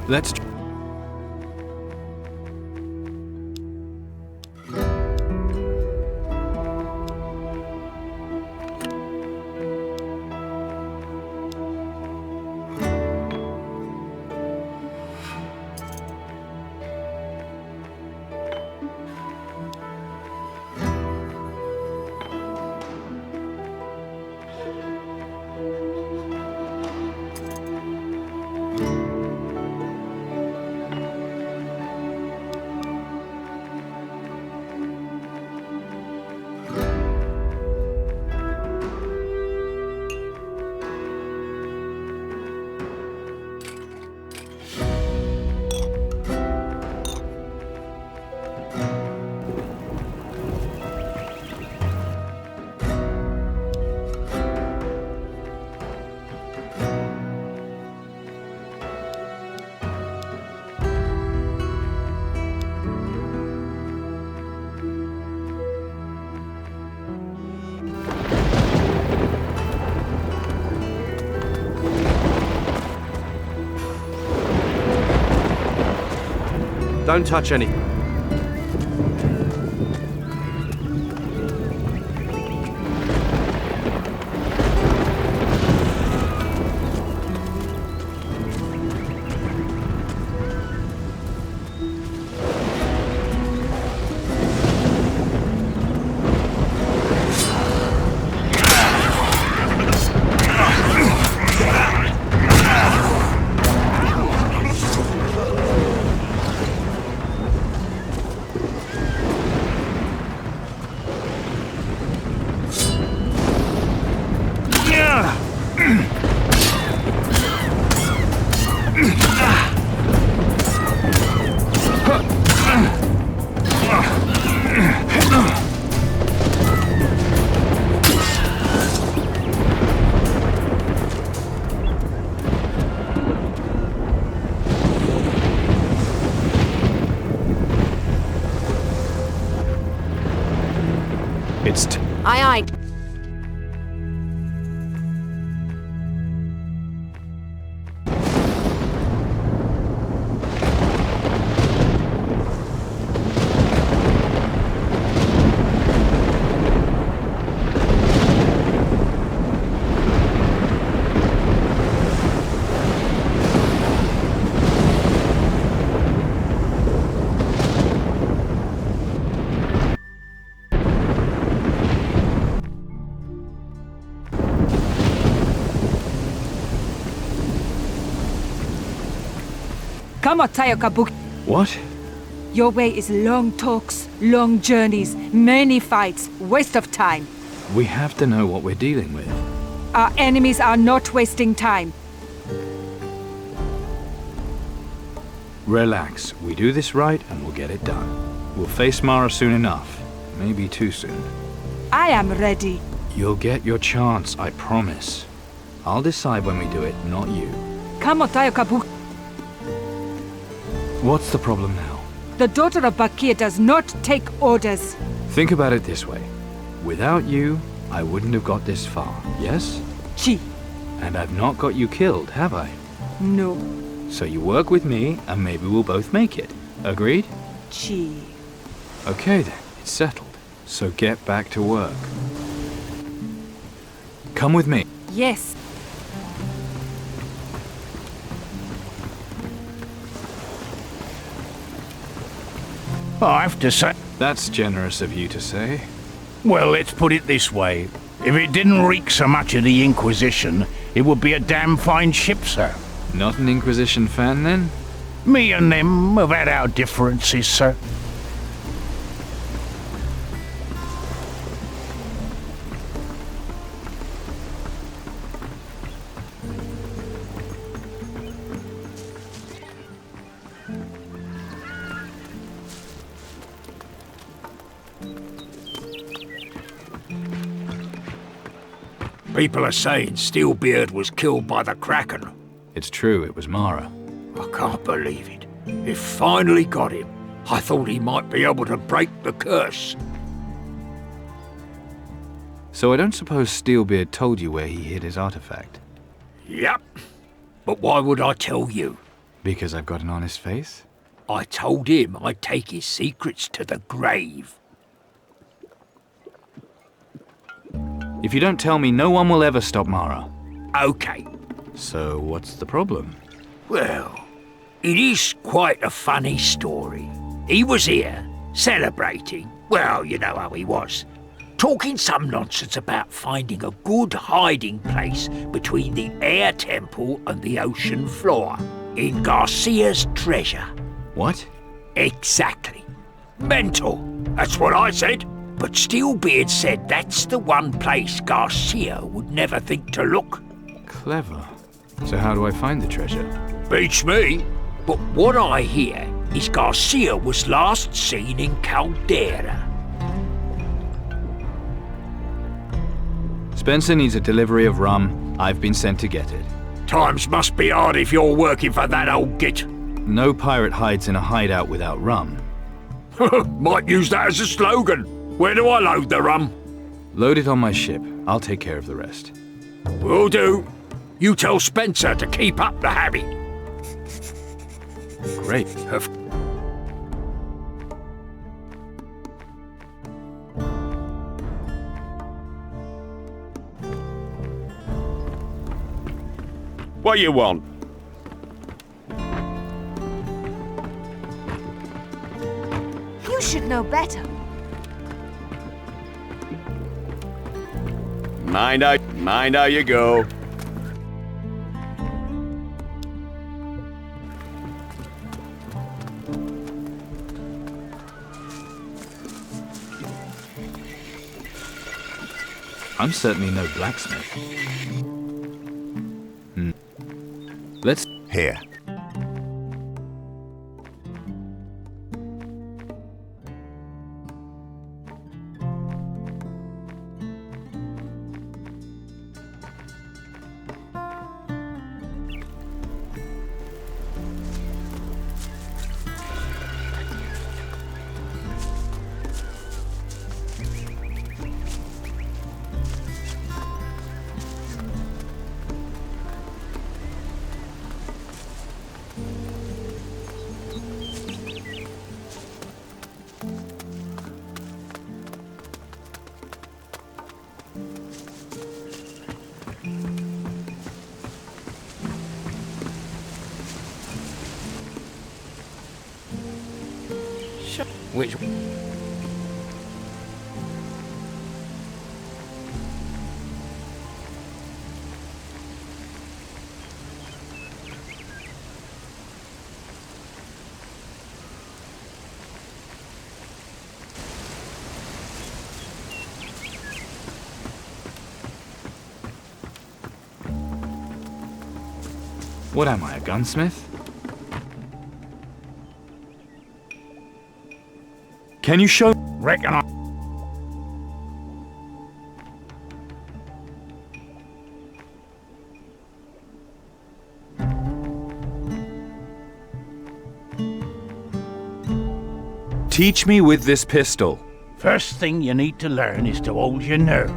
Let's... Don't touch any. Aye, aye. Come on, Tayokabuki. What? Your way is long talks, long journeys, many fights, waste of time. We have to know what we're dealing with. Our enemies are not wasting time. Relax. We do this right and we'll get it done. We'll face Mara soon enough. Maybe too soon. I am ready. You'll get your chance, I promise. I'll decide when we do it, not you. Come on, Tayokabuki. What's the problem now? The daughter of Bakir does not take orders. Think about it this way. Without you, I wouldn't have got this far, yes? Chi. And I've not got you killed, have I? No. So you work with me, and maybe we'll both make it. Agreed? Chi. Okay then, it's settled. So get back to work. Come with me. Yes. I have to say... That's generous of you to say. Well, let's put it this way. If it didn't reek so much of the Inquisition, it would be a damn fine ship, sir. Not an Inquisition fan, then? Me and them have had our differences, sir. People are saying Steelbeard was killed by the Kraken. It's true, it was Mara. I can't believe it. It finally got him. I thought he might be able to break the curse. So I don't suppose Steelbeard told you where he hid his artifact? Yep. But why would I tell you? Because I've got an honest face? I told him I'd take his secrets to the grave. If you don't tell me, no one will ever stop Mara. Okay. So what's the problem? Well, it is quite a funny story. He was here, celebrating. Well, you know how he was. Talking some nonsense about finding a good hiding place between the air temple and the ocean floor. In Garcia's treasure. What? Exactly. Mental. That's what I said. But Steelbeard said that's the one place Garcia would never think to look. Clever. So how do I find the treasure? Beats me. But what I hear is Garcia was last seen in Caldera. Spencer needs a delivery of rum. I've been sent to get it. Times must be hard if you're working for that old git. No pirate hides in a hideout without rum. Might use that as a slogan. Where do I load the rum? Load it on my ship. I'll take care of the rest. Will do. You tell Spencer to keep up the habit. Great. What you want? You should know better. Mind how you go. I'm certainly no blacksmith. Let's... Here. Which... What am I, a gunsmith? Can you show... Reckon I... Teach me with this pistol. First thing you need to learn is to hold your nerve.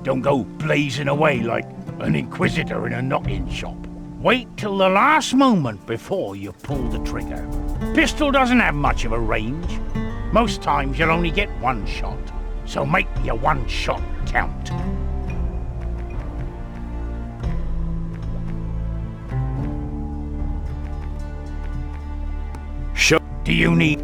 Don't go blazing away like an inquisitor in a knocking shop. Wait till the last moment before you pull the trigger. Pistol doesn't have much of a range. Most times you'll only get one shot, so make your one shot count. Show... Do you need...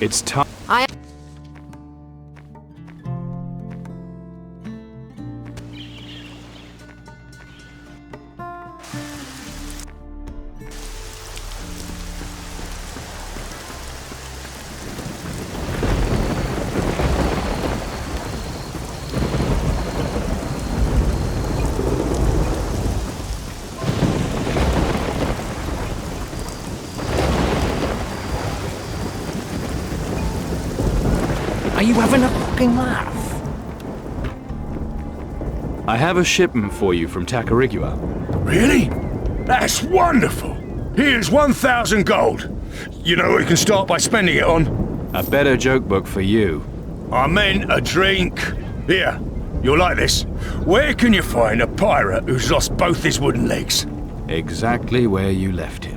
It's time. Are you having a fucking laugh? I have a shipment for you from Tacarigua. Really? That's wonderful. Here's 1,000 gold. You know what you can start by spending it on? A better joke book for you. I meant a drink. Here, you'll like this. Where can you find a pirate who's lost both his wooden legs? Exactly where you left him.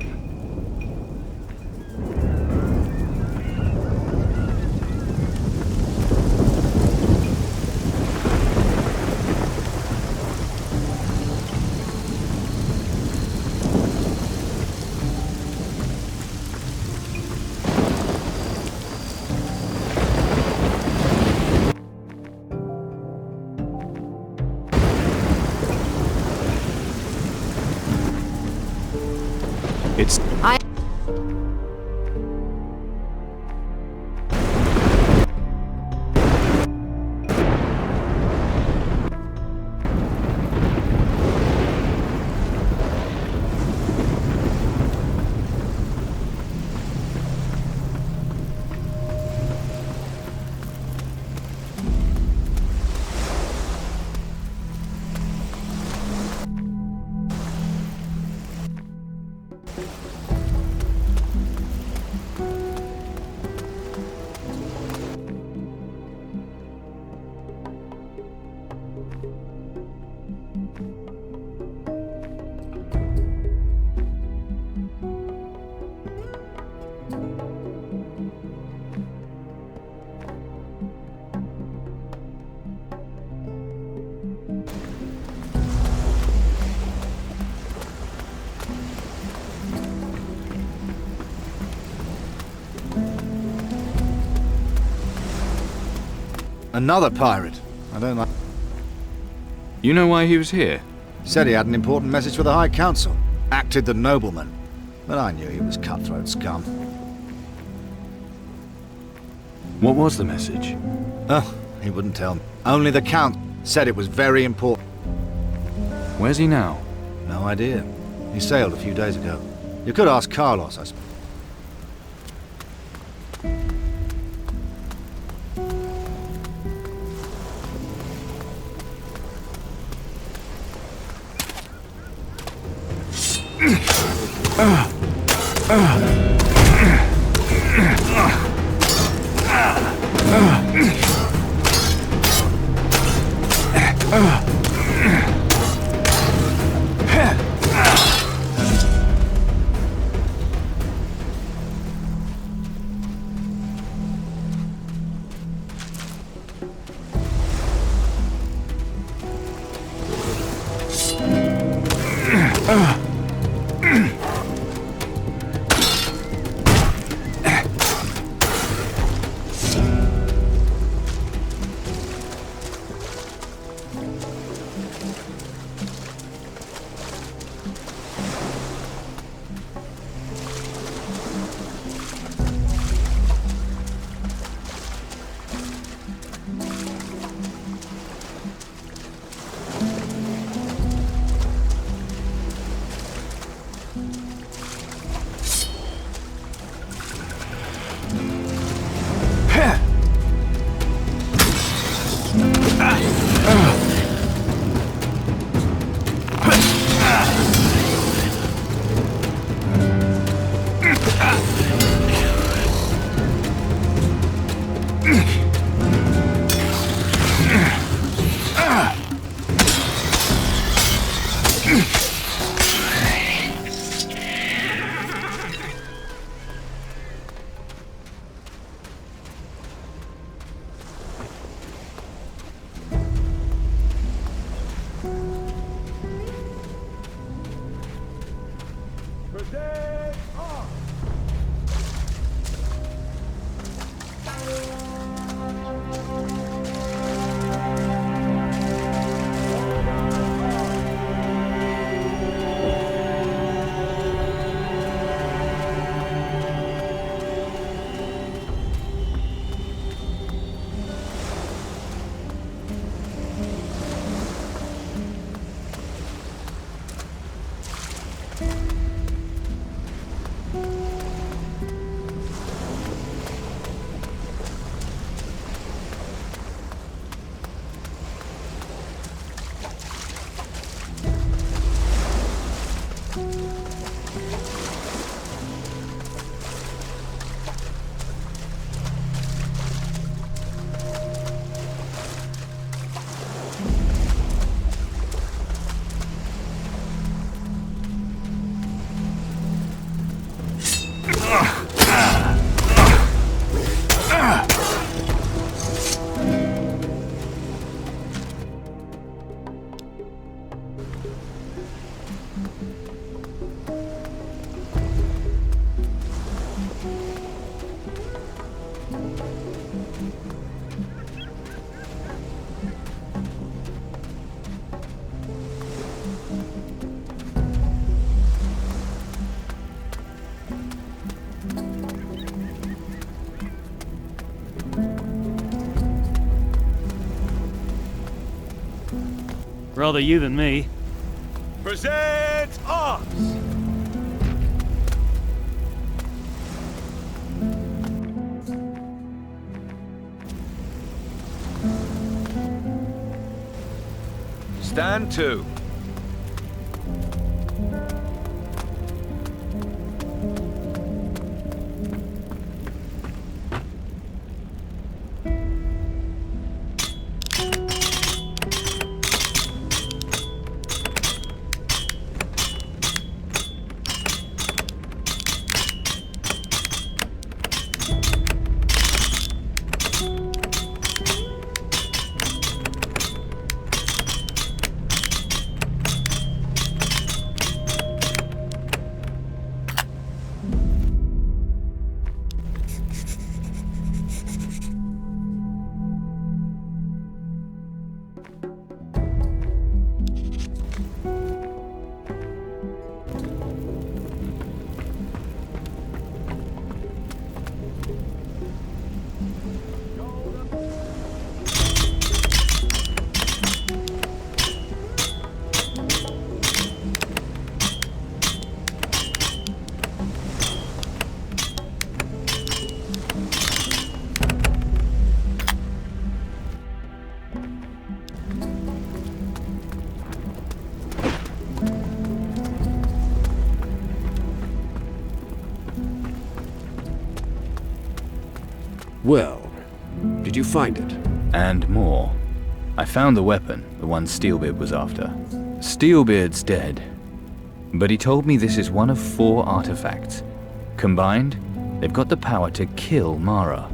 Another pirate. I don't like... You know why he was here? Said he had an important message for the High Council. Acted the nobleman. But I knew he was cutthroat scum. What was the message? Oh, he wouldn't tell me. Only the Count said it was very important. Where's he now? No idea. He sailed a few days ago. You could ask Carlos, I suppose. Rather you than me. Present arms! Stand to. Well, did you find it? And more. I found the weapon, the one Steelbeard was after. Steelbeard's dead, but he told me this is one of 4 artifacts. Combined, they've got the power to kill Mara.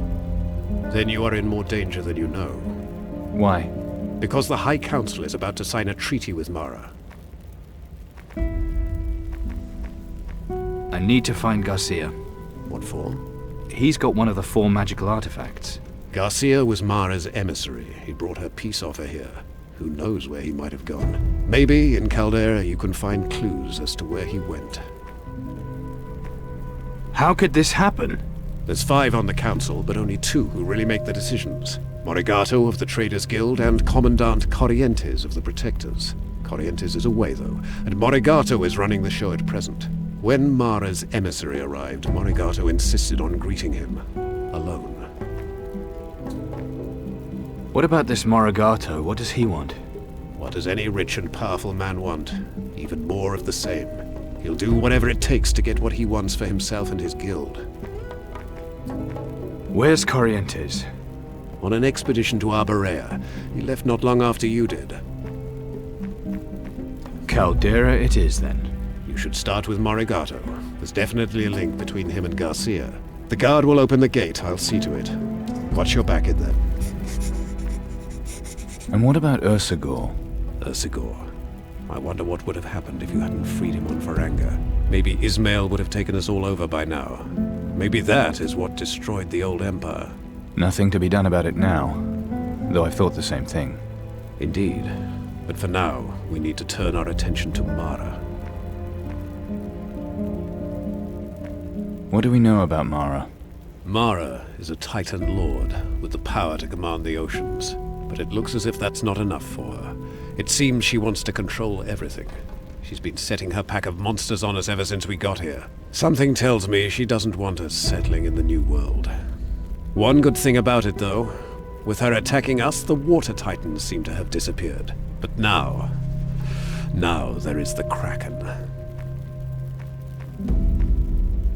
Then you are in more danger than you know. Why? Because the High Council is about to sign a treaty with Mara. I need to find Garcia. What for? He's got one of the 4 magical artifacts. Garcia was Mara's emissary. He brought her peace offer here. Who knows where he might have gone? Maybe in Caldera you can find clues as to where he went. How could this happen? There's 5 on the council, but only 2 who really make the decisions. Morigato of the Traders Guild and Commandant Corrientes of the Protectors. Corrientes is away, though, and Morigato is running the show at present. When Mara's emissary arrived, Morigato insisted on greeting him alone. What about this Morigato? What does he want? What does any rich and powerful man want? Even more of the same. He'll do whatever it takes to get what he wants for himself and his guild. Where's Corrientes? On an expedition to Arborea. He left not long after you did. Caldera it is, then. You should start with Morigato. There's definitely a link between him and Garcia. The guard will open the gate, I'll see to it. Watch your back in there. And what about Ursagor? Ursagor. I wonder what would have happened if you hadn't freed him on Faranga. Maybe Ismail would have taken us all over by now. Maybe that is what destroyed the old empire. Nothing to be done about it now, though I've thought the same thing. Indeed. But for now, we need to turn our attention to Mara. What do we know about Mara? Mara is a Titan Lord with the power to command the oceans. But it looks as if that's not enough for her. It seems she wants to control everything. She's been setting her pack of monsters on us ever since we got here. Something tells me she doesn't want us settling in the New World. One good thing about it, though, with her attacking us, the Water Titans seem to have disappeared. But now there is the Kraken.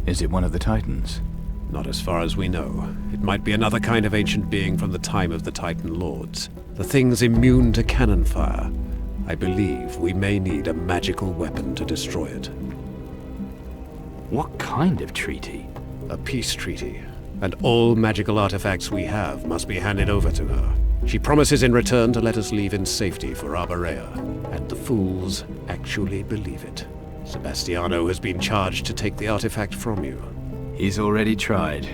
Is it one of the Titans? Not as far as we know. It might be another kind of ancient being from the time of the Titan Lords. The thing's immune to cannon fire. I believe we may need a magical weapon to destroy it. What kind of treaty? A peace treaty. And all magical artifacts we have must be handed over to her. She promises in return to let us leave in safety for Arborea. And the fools actually believe it. Sebastiano has been charged to take the artifact from you. He's already tried.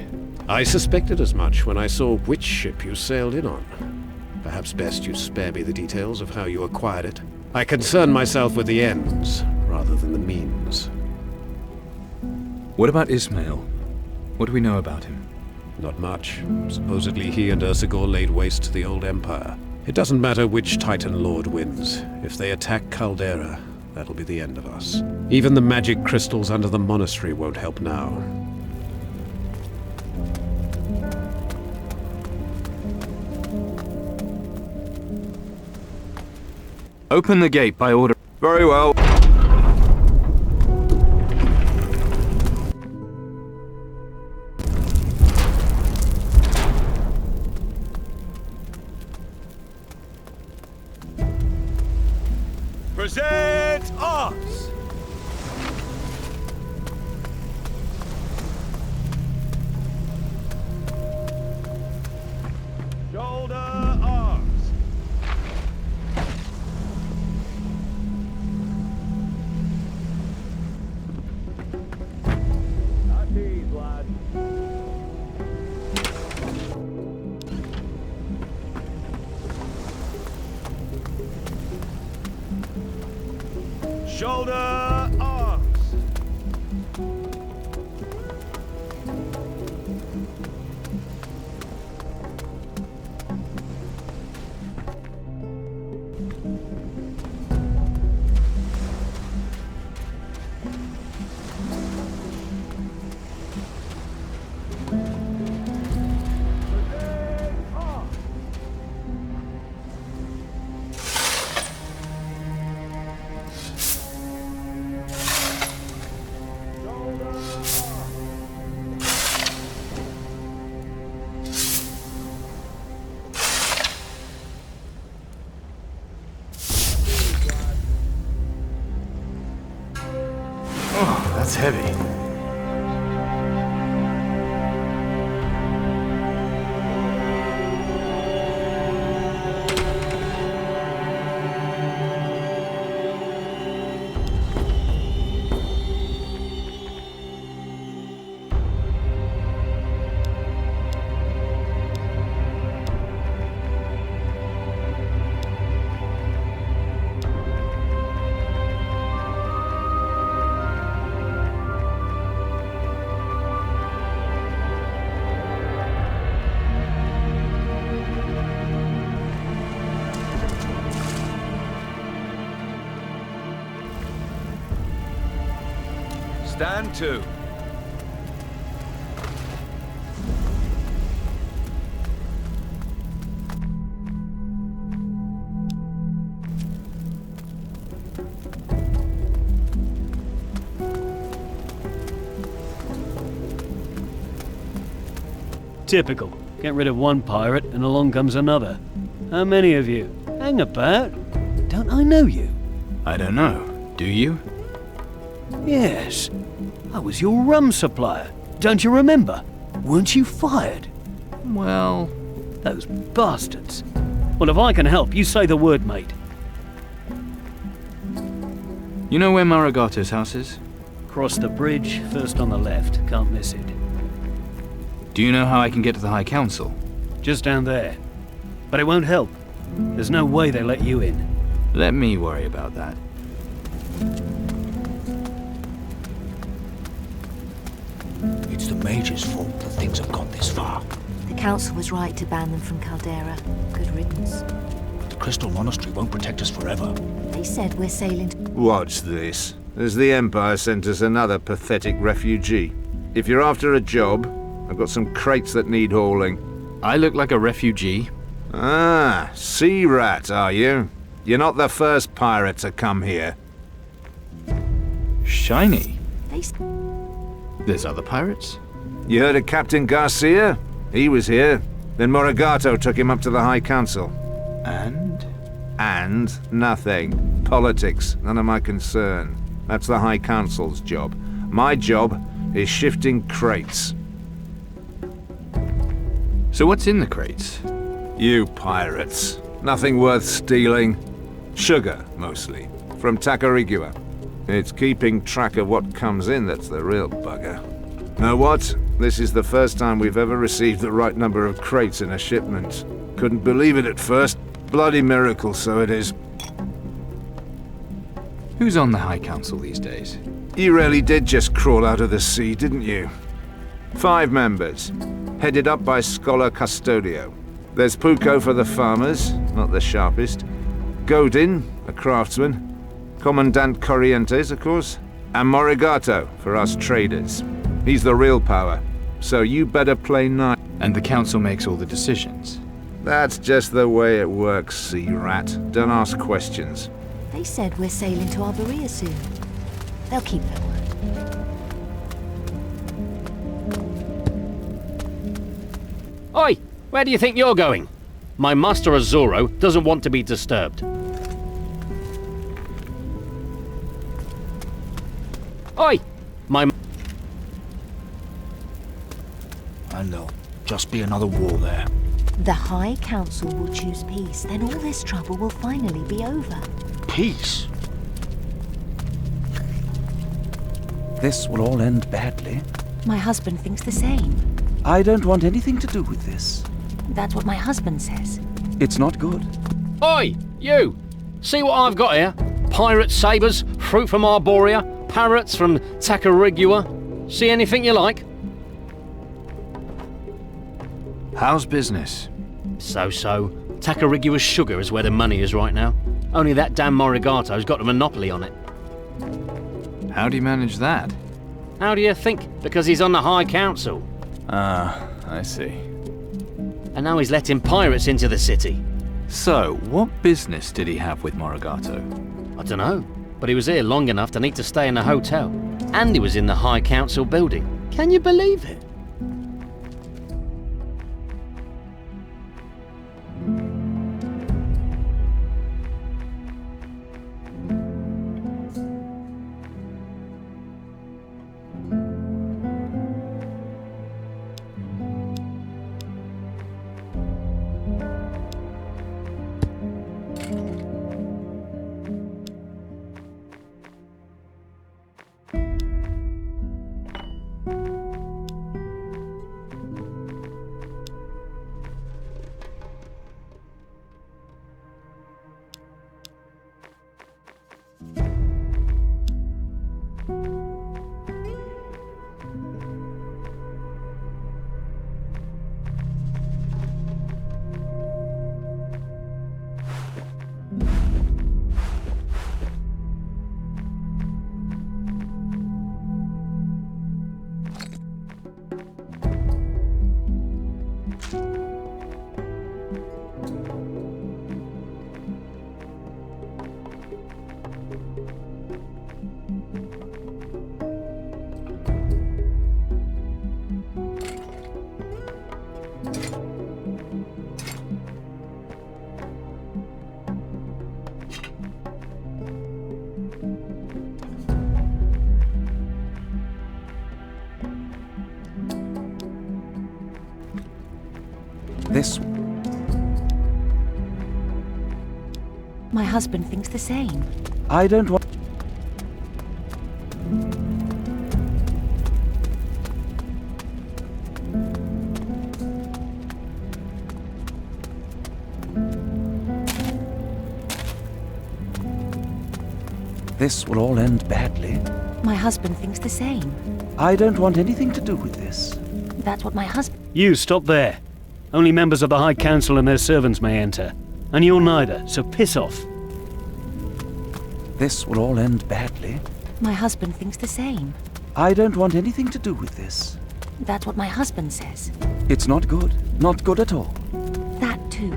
I suspected as much when I saw which ship you sailed in on. Perhaps best you spare me the details of how you acquired it. I concern myself with the ends, rather than the means. What about Ismail? What do we know about him? Not much. Supposedly he and Ursagor laid waste to the old empire. It doesn't matter which Titan Lord wins. If they attack Caldera, that'll be the end of us. Even the magic crystals under the monastery won't help now. Open the gate by order. Very well. Present arms! Shoulder arms! Not these, lad. Shoulder arms! That's heavy. Stand to. Typical. Get rid of one pirate and along comes another. How many of you? Hang about. Don't I know you? I don't know. Do you? Yes. I was your rum supplier. Don't you remember? Weren't you fired? Well... Those bastards. Well, if I can help, you say the word, mate. You know where Morigato's house is? Cross the bridge, first on the left. Can't miss it. Do you know how I can get to the High Council? Just down there. But it won't help. There's no way they let you in. Let me worry about that. It's the Mage's fault that things have gone this far. The council was right to ban them from Caldera. Good riddance. The Crystal Monastery won't protect us forever. They said we're sailing to... Watch this. Has the Empire sent us another pathetic refugee? If you're after a job, I've got some crates that need hauling. I look like a refugee? Ah, sea rat, are you? You're not the first pirate to come here. Shiny. They... There's other pirates? You heard of Captain Garcia? He was here. Then Morigato took him up to the High Council. And? And nothing. Politics, none of my concern. That's the High Council's job. My job is shifting crates. So what's in the crates? You pirates. Nothing worth stealing. Sugar, mostly. From Tacarigua. It's keeping track of what comes in that's the real bugger. Know what? This is the first time we've ever received the right number of crates in a shipment. Couldn't believe it at first. Bloody miracle, so it is. Who's on the High Council these days? You really did just crawl out of the sea, didn't you? 5 members, headed up by Scholar Custodio. There's Puko for the farmers, not the sharpest. Godin, a craftsman. Commandant Corrientes, of course. And Morigato, for us traders. He's the real power, so you better play nice. And the council makes all the decisions? That's just the way it works, sea rat. Don't ask questions. They said we're sailing to Arborea soon. They'll keep their word. Oi! Where do you think you're going? My master Azoro doesn't want to be disturbed. Oi! And there'll just be another war there. The High Council will choose peace, then all this trouble will finally be over. Peace? This will all end badly. My husband thinks the same. I don't want anything to do with this. That's what my husband says. It's not good. Oi! You! See what I've got here? Pirate sabres, fruit from Arborea, parrots from Tacarigua. See anything you like? How's business? So-so. Tacarigua's sugar is where the money is right now. Only that damn Morigato's got a monopoly on it. How do you manage that? How do you think? Because he's on the High Council. Ah, I see. And now he's letting pirates into the city. So, what business did he have with Morigato? I don't know, but he was here long enough to need to stay in a hotel. And he was in the High Council building. Can you believe it? This... My husband thinks the same. I don't want... This will all end badly. My husband thinks the same. I don't want anything to do with this. That's what my husband... You stop there. Only members of the High Council and their servants may enter. And you're neither, so piss off. This will all end badly. My husband thinks the same. I don't want anything to do with this. That's what my husband says. It's not good. Not good at all. That too.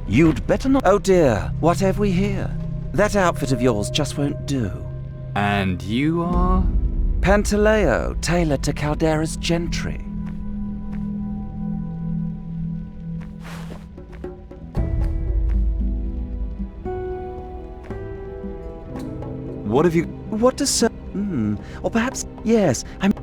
You'd better not... Oh dear, what have we here? That outfit of yours just won't do. And you are? Pantaleo, tailor to Caldera's gentry. What have you... What does Sir... Or perhaps... Yes, I'm...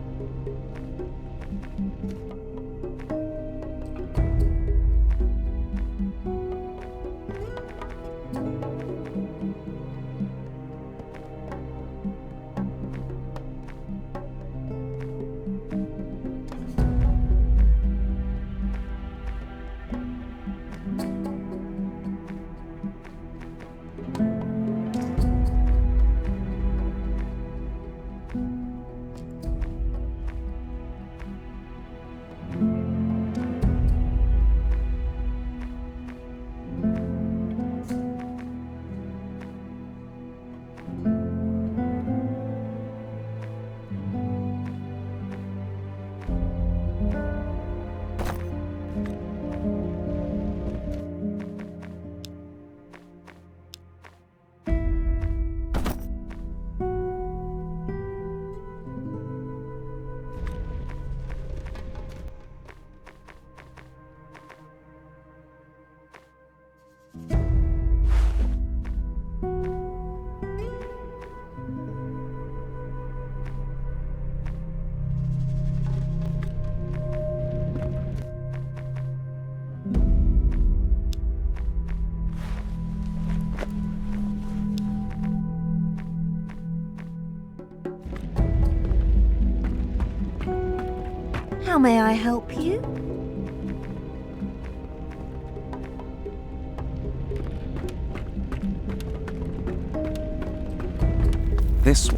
How may I help you? This...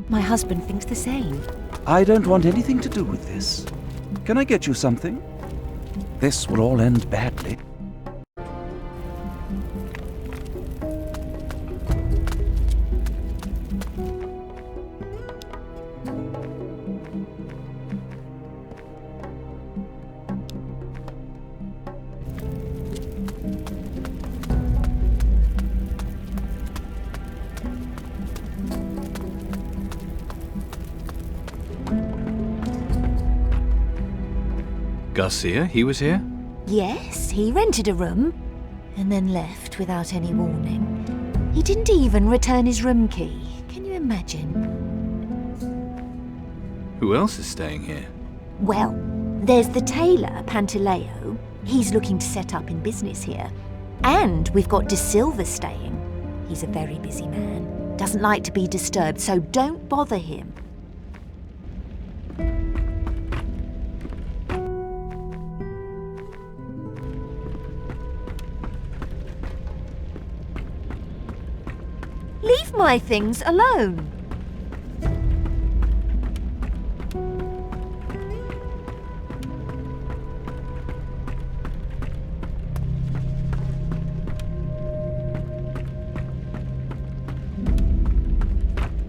My husband thinks the same. I don't want anything to do with this. Can I get you something? This will all end badly. Garcia, he was here? Yes, he rented a room and then left without any warning. He didn't even return his room key. Can you imagine? Who else is staying here? Well, there's the tailor, Pantaleo. He's looking to set up in business here. And we've got De Silva staying. He's a very busy man. Doesn't like to be disturbed, so don't bother him. Leave my things alone.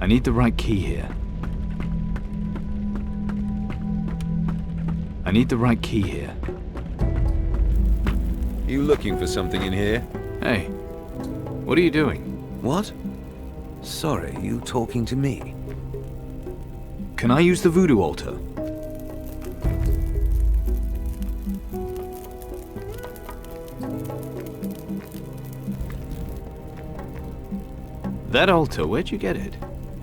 I need the right key here. I need the right key here. You looking for something in here? Hey, what are you doing? What? Sorry, you talking to me? Can I use the voodoo altar? That altar, where'd you get it?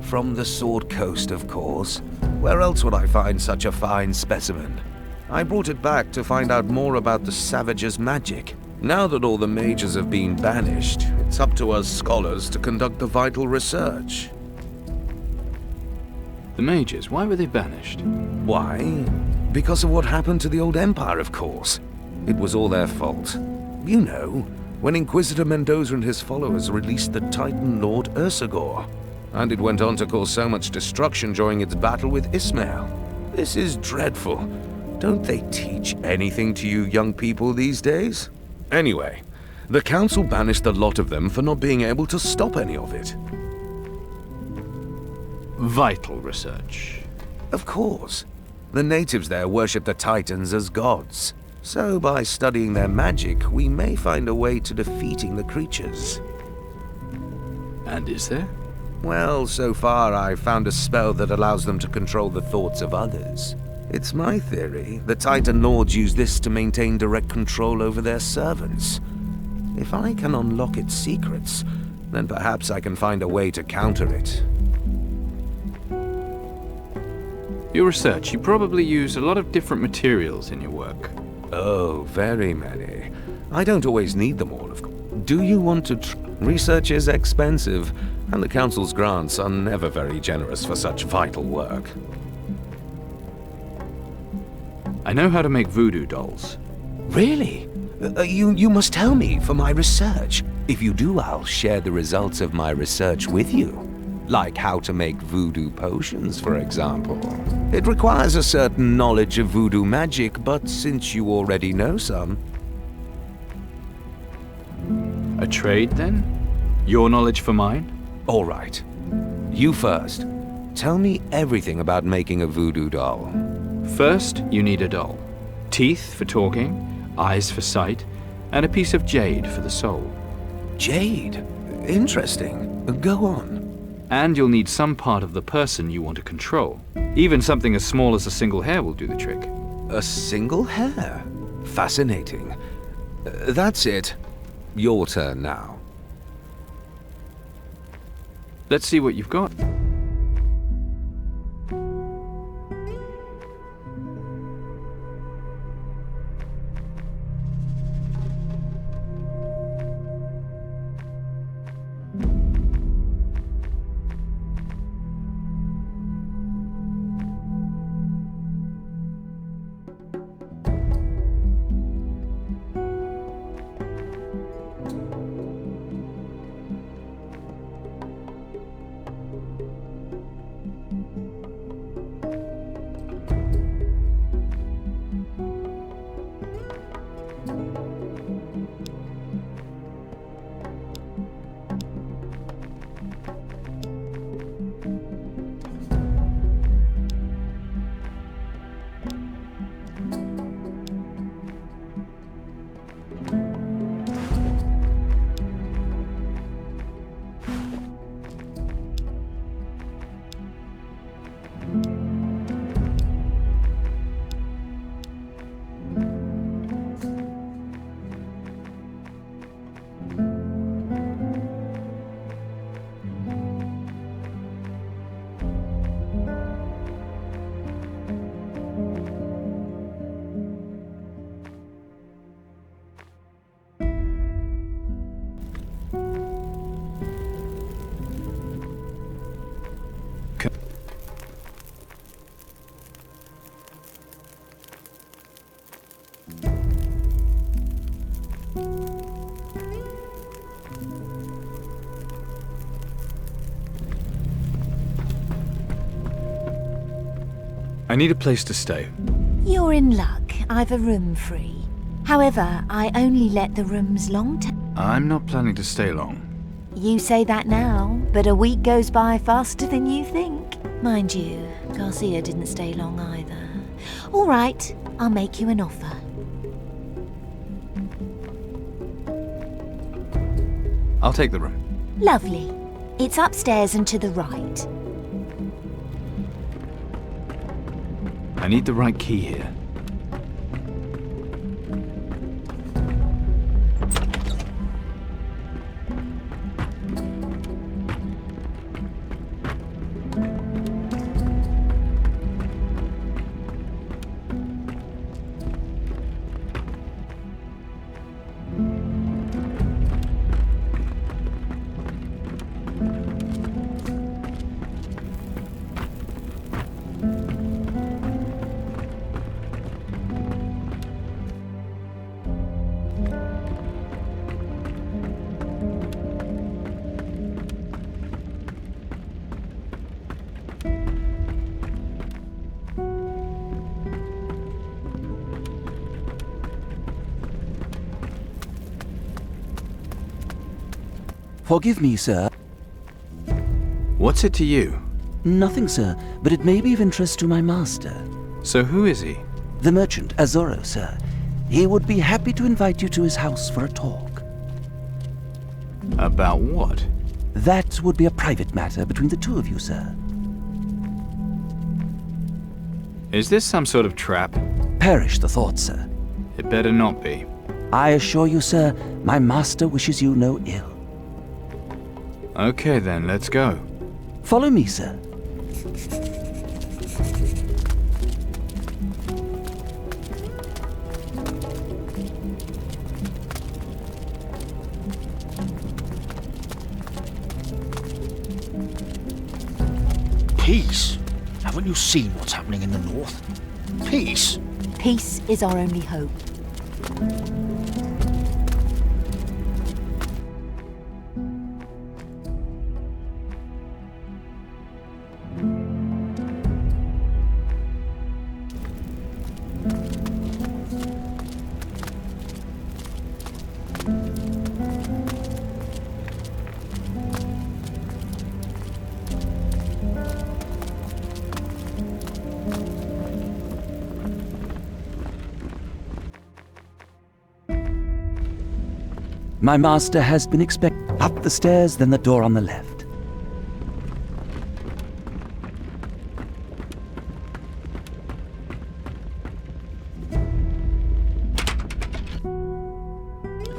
From the Sword Coast, of course. Where else would I find such a fine specimen? I brought it back to find out more about the Savage's magic. Now that all the mages have been banished, it's up to us scholars to conduct the vital research. The mages, why were they banished? Why? Because of what happened to the old Empire, of course. It was all their fault. You know, when Inquisitor Mendoza and his followers released the Titan Lord Ursagor. And it went on to cause so much destruction during its battle with Ismael. This is dreadful. Don't they teach anything to you young people these days? Anyway, the Council banished the lot of them for not being able to stop any of it. Vital research. Of course. The natives there worship the Titans as gods. So by studying their magic, we may find a way to defeating the creatures. And is there? Well, so far I've found a spell that allows them to control the thoughts of others. It's my theory the Titan Lords use this to maintain direct control over their servants. If I can unlock its secrets, then perhaps I can find a way to counter it. Your research, you probably use a lot of different materials in your work. Oh, very many. I don't always need them all, of course. Do you want to research is expensive, and the Council's grants are never very generous for such vital work. I know how to make voodoo dolls. Really? You must tell me for my research. If you do, I'll share the results of my research with you. Like how to make voodoo potions, for example. It requires a certain knowledge of voodoo magic, but since you already know some... A trade, then? Your knowledge for mine? All right. You first. Tell me everything about making a voodoo doll. First, you need a doll. Teeth for talking, eyes for sight, and a piece of jade for the soul. Jade? Interesting. Go on. And you'll need some part of the person you want to control. Even something as small as a single hair will do the trick. A single hair? Fascinating. That's it. Your turn now. Let's see what you've got. I need a place to stay. You're in luck. I've a room free. However, I only let the rooms long-term. I'm not planning to stay long. You say that now, but a week goes by faster than you think. Mind you, Garcia didn't stay long either. All right, I'll make you an offer. I'll take the room. Lovely. It's upstairs and to the right. I need the right key here. Forgive me, sir. What's it to you? Nothing, sir, but it may be of interest to my master. So who is he? The merchant, Azoro, sir. He would be happy to invite you to his house for a talk. About what? That would be a private matter between the two of you, sir. Is this some sort of trap? Perish the thought, sir. It better not be. I assure you, sir, my master wishes you no ill. Okay then, let's go. Follow me, sir. Peace? Haven't you seen what's happening in the north? Peace? Peace is our only hope. My master has been up the stairs, then the door on the left.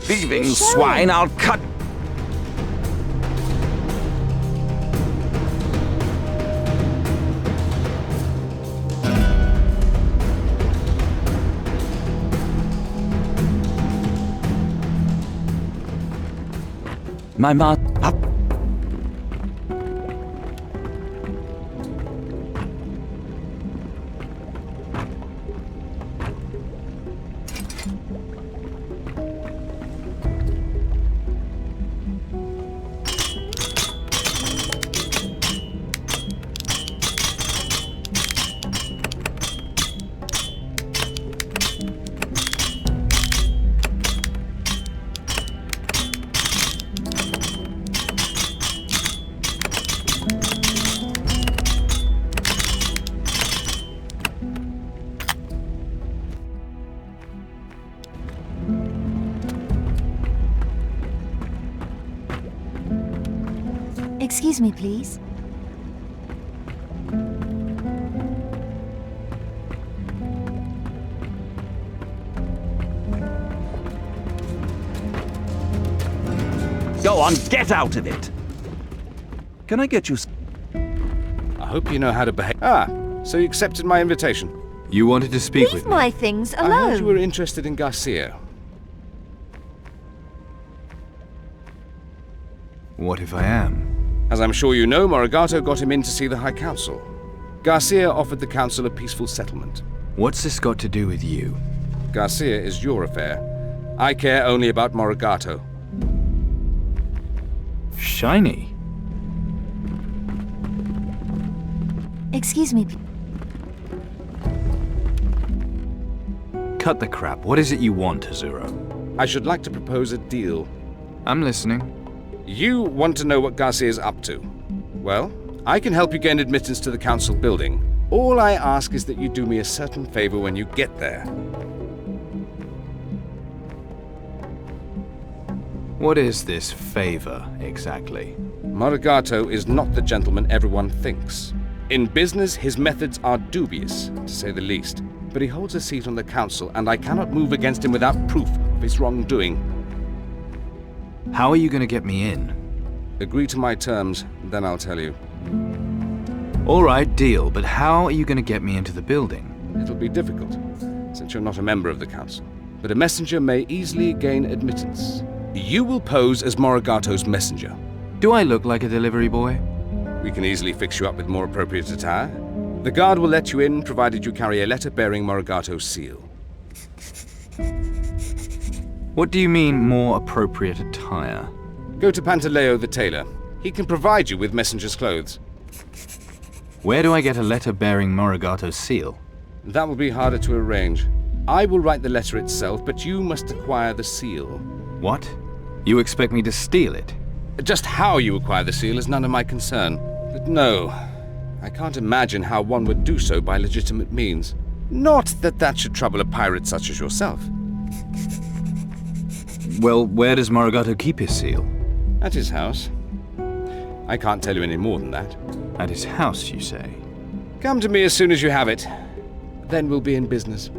Thieving swine, I'll cut... My up. Excuse me, please. Go on, get out of it! Can I get you... I hope you know how to behave. Ah, so you accepted my invitation. You wanted to speak Leave with me? my things alone. I heard you were interested in Garcia. What if I am? As I'm sure you know, Morigato got him in to see the High Council. Garcia offered the Council a peaceful settlement. What's this got to do with you? Garcia is your affair. I care only about Morigato. Shiny? Excuse me, please. Cut the crap. What is it you want, Azuro? I should like to propose a deal. I'm listening. You want to know what Garcia is up to. Well, I can help you gain admittance to the council building. All I ask is that you do me a certain favor when you get there. What is this favor, exactly? Morigato is not the gentleman everyone thinks. In business, his methods are dubious, to say the least. But he holds a seat on the council, and I cannot move against him without proof of his wrongdoing. How are you going to get me in? Agree to my terms, then I'll tell you. All right, deal, but how are you going to get me into the building? It'll be difficult, since you're not a member of the council. But a messenger may easily gain admittance. You will pose as Morigato's messenger. Do I look like a delivery boy? We can easily fix you up with more appropriate attire. The guard will let you in, provided you carry a letter bearing Morigato's seal. What do you mean, more appropriate attire? Go to Pantaleo the tailor. He can provide you with messenger's clothes. Where do I get a letter bearing Morigato's seal? That will be harder to arrange. I will write the letter itself, but you must acquire the seal. What? You expect me to steal it? Just how you acquire the seal is none of my concern. But no, I can't imagine how one would do so by legitimate means. Not that that should trouble a pirate such as yourself. Well, where does Morigato keep his seal? At his house. I can't tell you any more than that. At his house, you say? Come to me as soon as you have it. Then we'll be in business.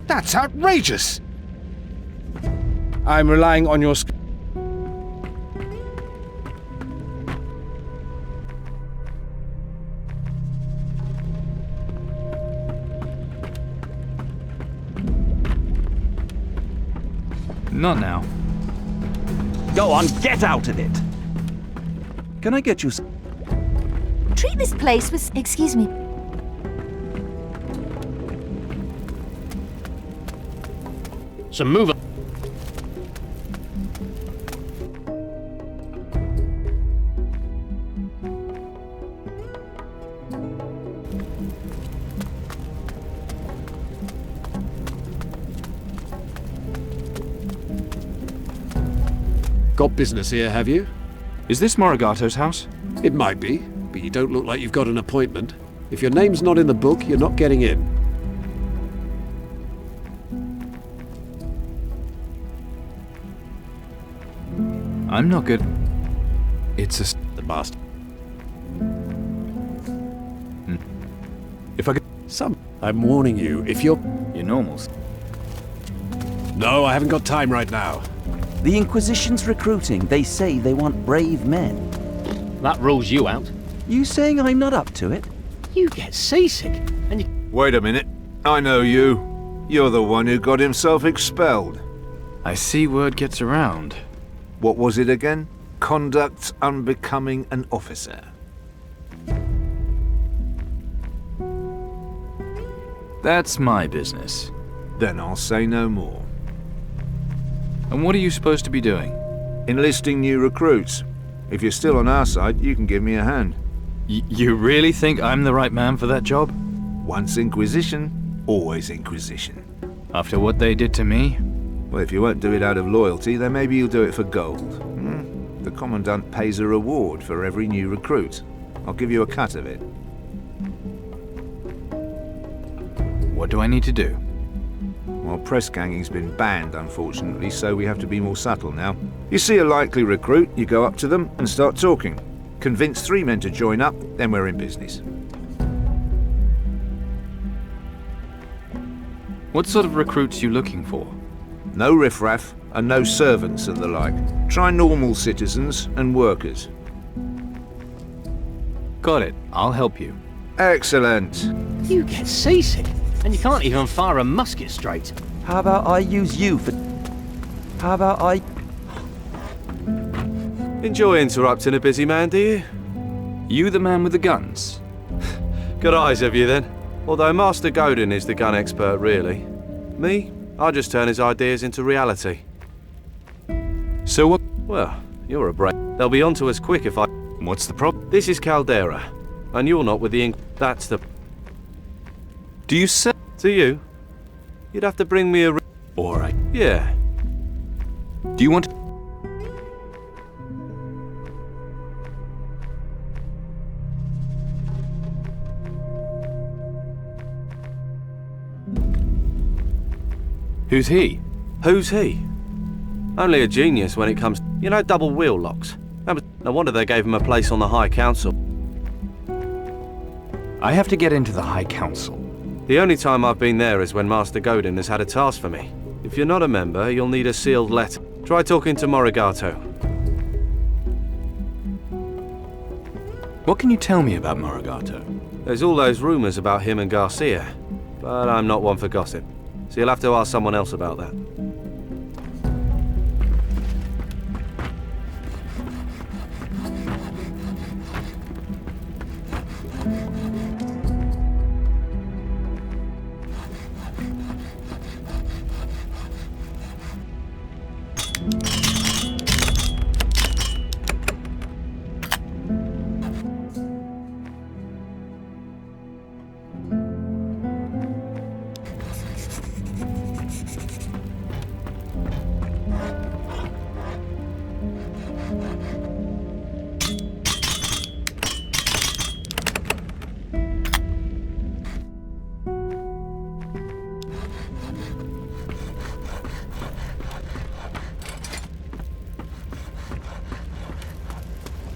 That's outrageous! I'm relying on your Not now. Go on, get out of it! Can I get you Treat this place with... Excuse me. So move on. Got business here, have you? Is this Morigato's house? It might be, but you don't look like you've got an appointment. If your name's not in the book, you're not getting in. I'm not good. It's the bastard. If I could... I'm warning you, if you're normals. No, I haven't got time right now. The Inquisition's recruiting. They say they want brave men. That rules you out. You saying I'm not up to it? You get seasick, and you... Wait a minute. I know you. You're the one who got himself expelled. I see word gets around. What was it again? Conduct unbecoming an officer. That's my business. Then I'll say no more. And what are you supposed to be doing? Enlisting new recruits. If you're still on our side, you can give me a hand. You really think I'm the right man for that job? Once Inquisition, always Inquisition. After what they did to me? Well, if you won't do it out of loyalty, then maybe you'll do it for gold. The Commandant pays a reward for every new recruit. I'll give you a cut of it. What do I need to do? Well, press ganging's been banned, unfortunately, so we have to be more subtle now. You see a likely recruit, you go up to them and start talking. Convince 3 men to join up, then we're in business. What sort of recruits you looking for? No riffraff, and no servants and the like. Try normal citizens and workers. Got it. I'll help you. Excellent. You get seasick, and you can't even fire a musket straight. How about I use you for... How about I... Enjoy interrupting a busy man, do you? You the man with the guns? Good eyes have you then. Although Master Godin is the gun expert, really. Me? I just turn his ideas into reality. So what? Well, you're a brave. They'll be onto us quick if I... What's the problem? This is Caldera, and you're not with the That's the... Do you say... To you? You'd have to bring me a... Alright. Yeah. Do you want... Who's he? Who's he? Only a genius when it comes... You know, double wheel locks. No wonder they gave him a place on the High Council. I have to get into the High Council. The only time I've been there is when Master Godin has had a task for me. If you're not a member, you'll need a sealed letter. Try talking to Morigato. What can you tell me about Morigato? There's all those rumours about him and Garcia, but I'm not one for gossip, so you'll have to ask someone else about that.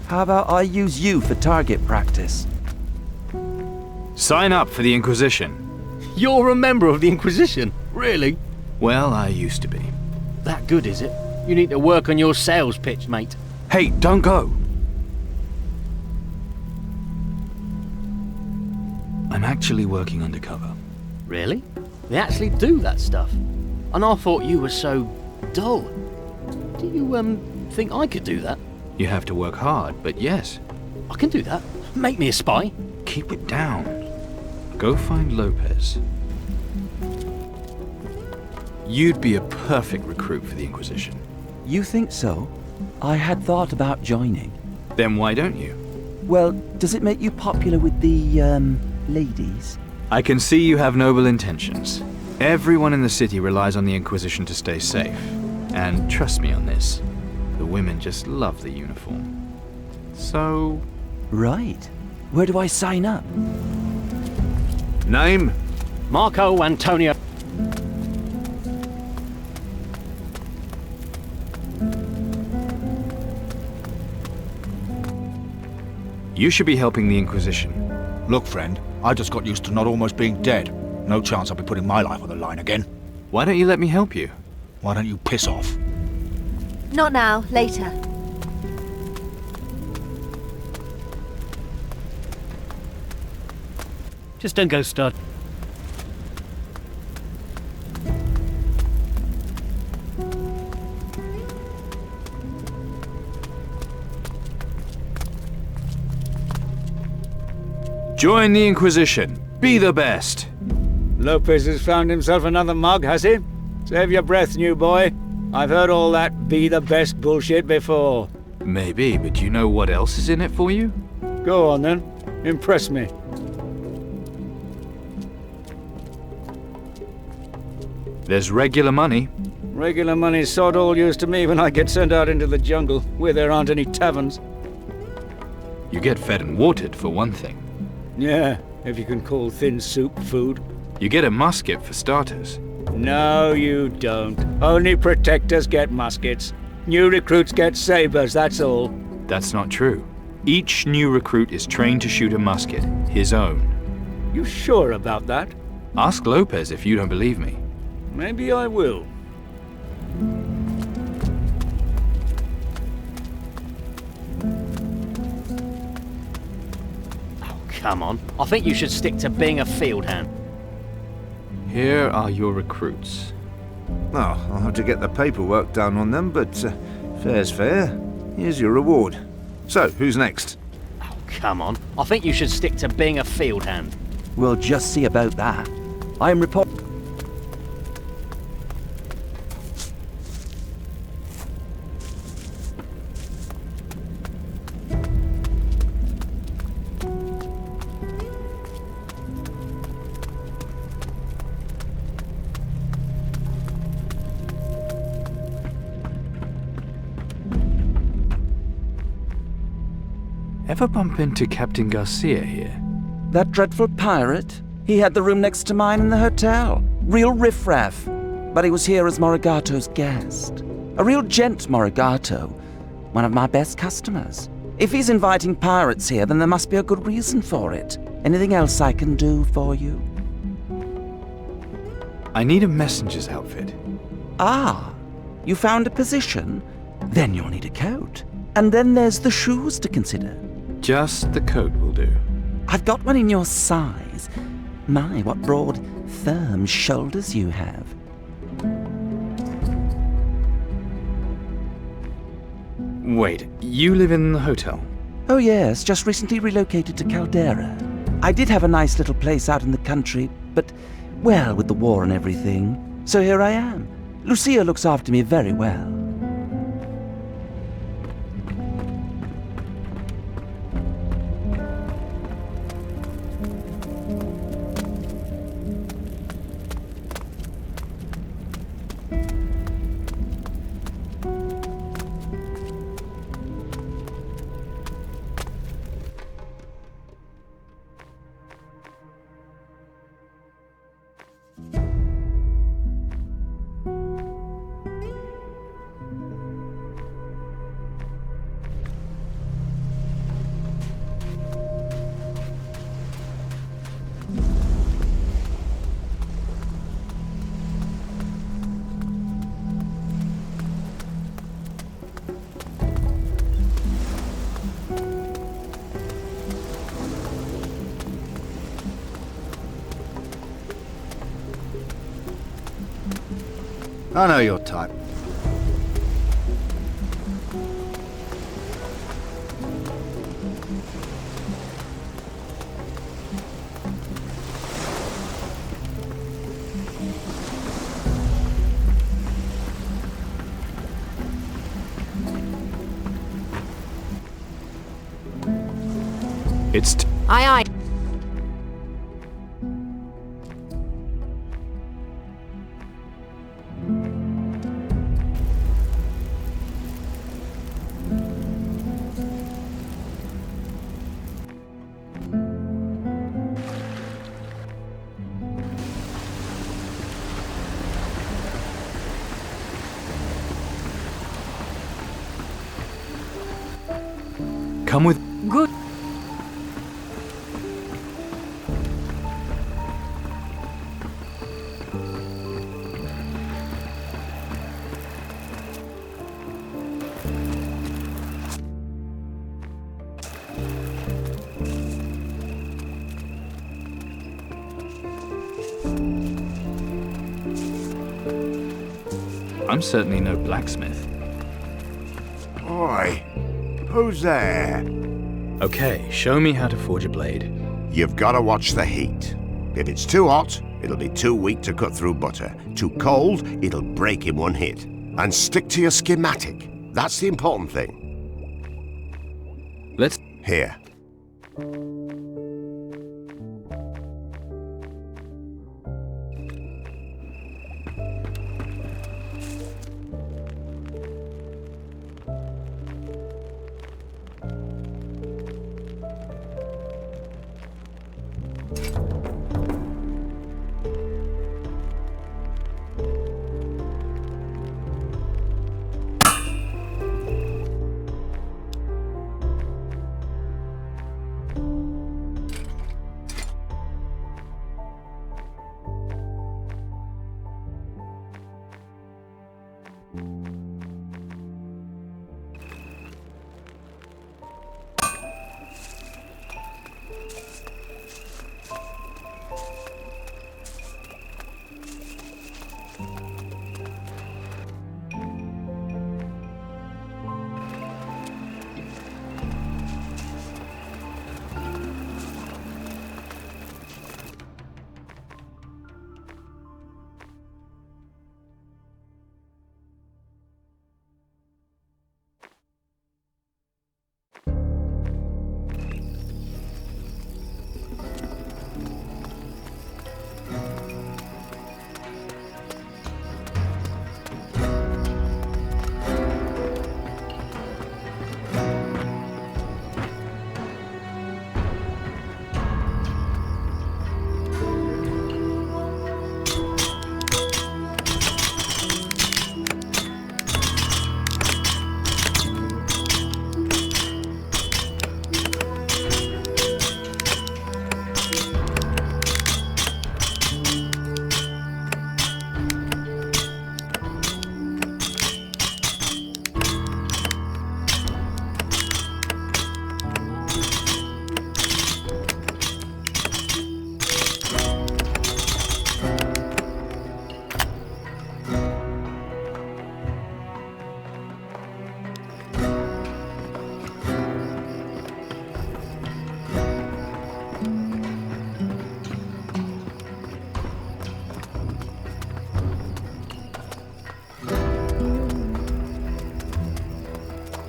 How about I use you for target practice? Sign up for the Inquisition. You're a member of the Inquisition? Really? Well, I used to be. That good, is it? You need to work on your sales pitch, mate. Hey, don't go! I'm actually working undercover. Really? They actually do that stuff? And I thought you were so dull. Do you, think I could do that? You have to work hard, but yes. I can do that. Make me a spy. Keep it down. Go find Lopez. You'd be a perfect recruit for the Inquisition. You think so? I had thought about joining. Then why don't you? Well, does it make you popular with the, ladies? I can see you have noble intentions. Everyone in the city relies on the Inquisition to stay safe. And trust me on this, the women just love the uniform. So... Right. Where do I sign up? Name? Marco Antonio. You should be helping the Inquisition. Look, friend, I just got used to not almost being dead. No chance I'll be putting my life on the line again. Why don't you let me help you? Why don't you piss off? Not now, later. Just don't go start. Join the Inquisition. Be the best. Lopez has found himself another mug, has he? Save your breath, new boy. I've heard all that be the best bullshit before. Maybe, but do you know what else is in it for you? Go on then. Impress me. There's regular money. Regular money's sod all used to me when I get sent out into the jungle, where there aren't any taverns. You get fed and watered, for one thing. Yeah, if you can call thin soup food. You get a musket for starters. No, you don't. Only protectors get muskets. New recruits get sabers, that's all. That's not true. Each new recruit is trained to shoot a musket, his own. You sure about that? Ask Lopez if you don't believe me. Maybe I will. Oh, come on. I think you should stick to being a field hand. Here are your recruits. Oh, I'll have to get the paperwork done on them, but fair's fair. Here's your reward. So, who's next? Oh, come on. I think you should stick to being a field hand. We'll just see about that. I'm report... Ever bump into Captain Garcia here? That dreadful pirate? He had the room next to mine in the hotel. Real riffraff. But he was here as Morigato's guest. A real gent, Morigato. One of my best customers. If he's inviting pirates here, then there must be a good reason for it. Anything else I can do for you? I need a messenger's outfit. Ah, you found a position? Then you'll need a coat. And then there's the shoes to consider. Just the coat will do. I've got one in your size. My, what broad, firm shoulders you have. Wait, you live in the hotel? Oh yes, just recently relocated to Caldera. I did have a nice little place out in the country, but, well, with the war and everything. So here I am. Lucia looks after me very well. I know your type. It's... Aye, aye. Come with... Good. I'm certainly no blacksmith. Oi, who's there? Okay, show me how to forge a blade. You've got to watch the heat. If it's too hot, it'll be too weak to cut through butter. Too cold, it'll break in one hit. And stick to your schematic. That's the important thing. Let's... Here.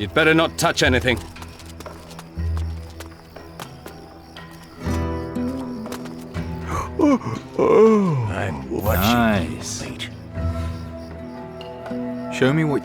You'd better not touch anything. I'm watching. Nice. Show me what...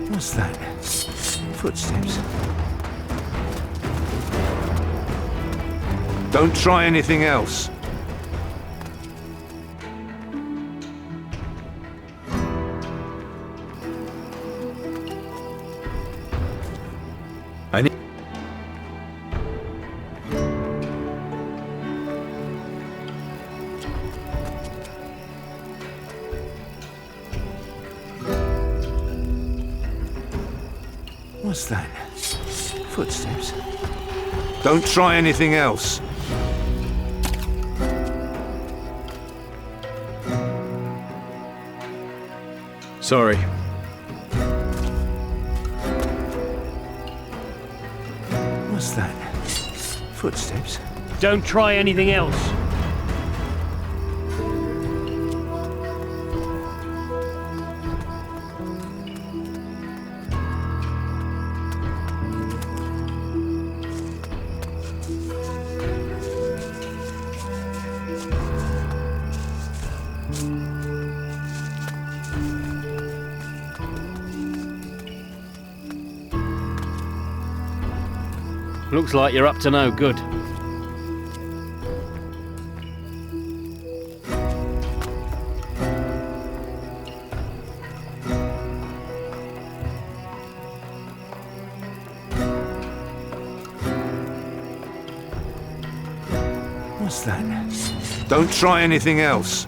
What's that? Footsteps. Don't try anything else. I need... What's that? Footsteps. Don't try anything else. Sorry. What's that? Footsteps. Don't try anything else. Looks like you're up to no good. What's that? Don't try anything else.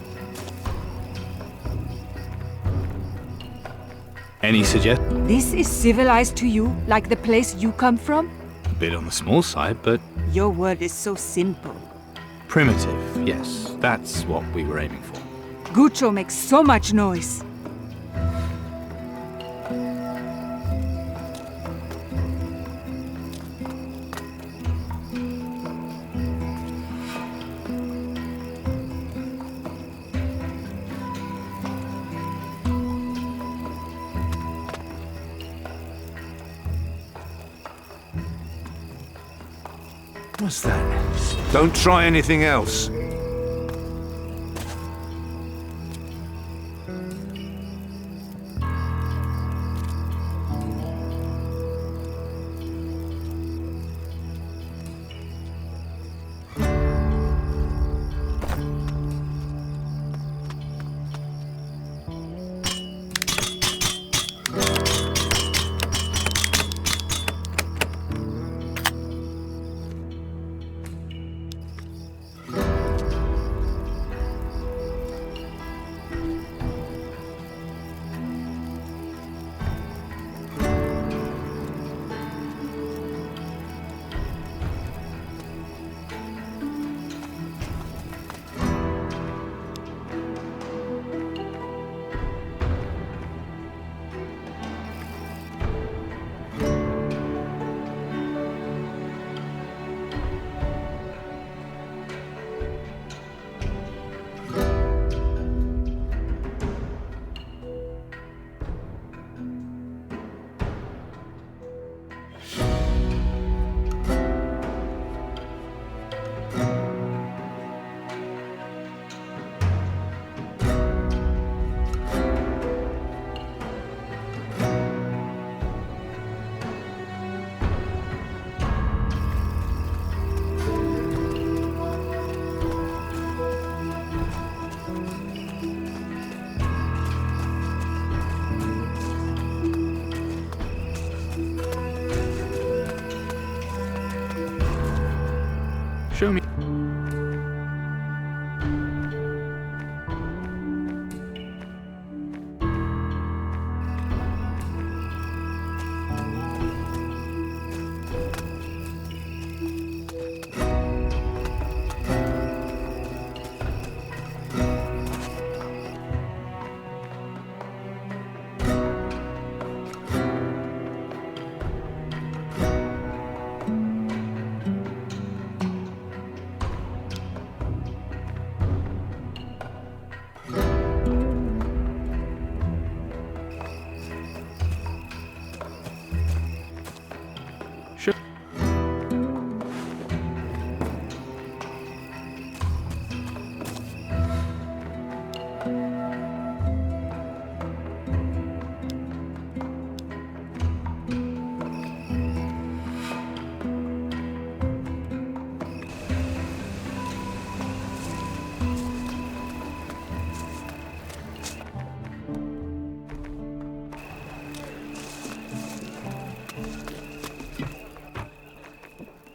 Any suggestion? This is civilized to you, like the place you come from? A bit on the small side, but Your world is so simple. primitive, yes. That's what we were aiming for. Gucho makes so much noise. What's that? Don't try anything else. Show me.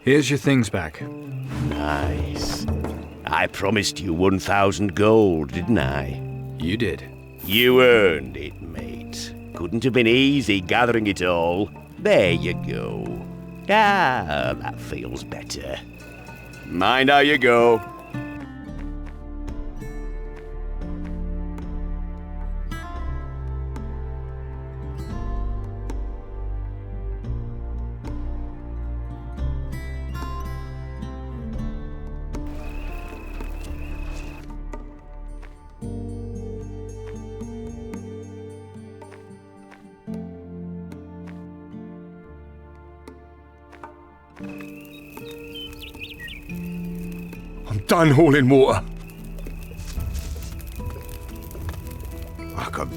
Here's your things back. Nice. I promised you 1,000 gold, didn't I? You did. You earned it, mate. Couldn't have been easy gathering it all. There you go. Ah, that feels better. Mind how you go. I'm done hauling water. I can...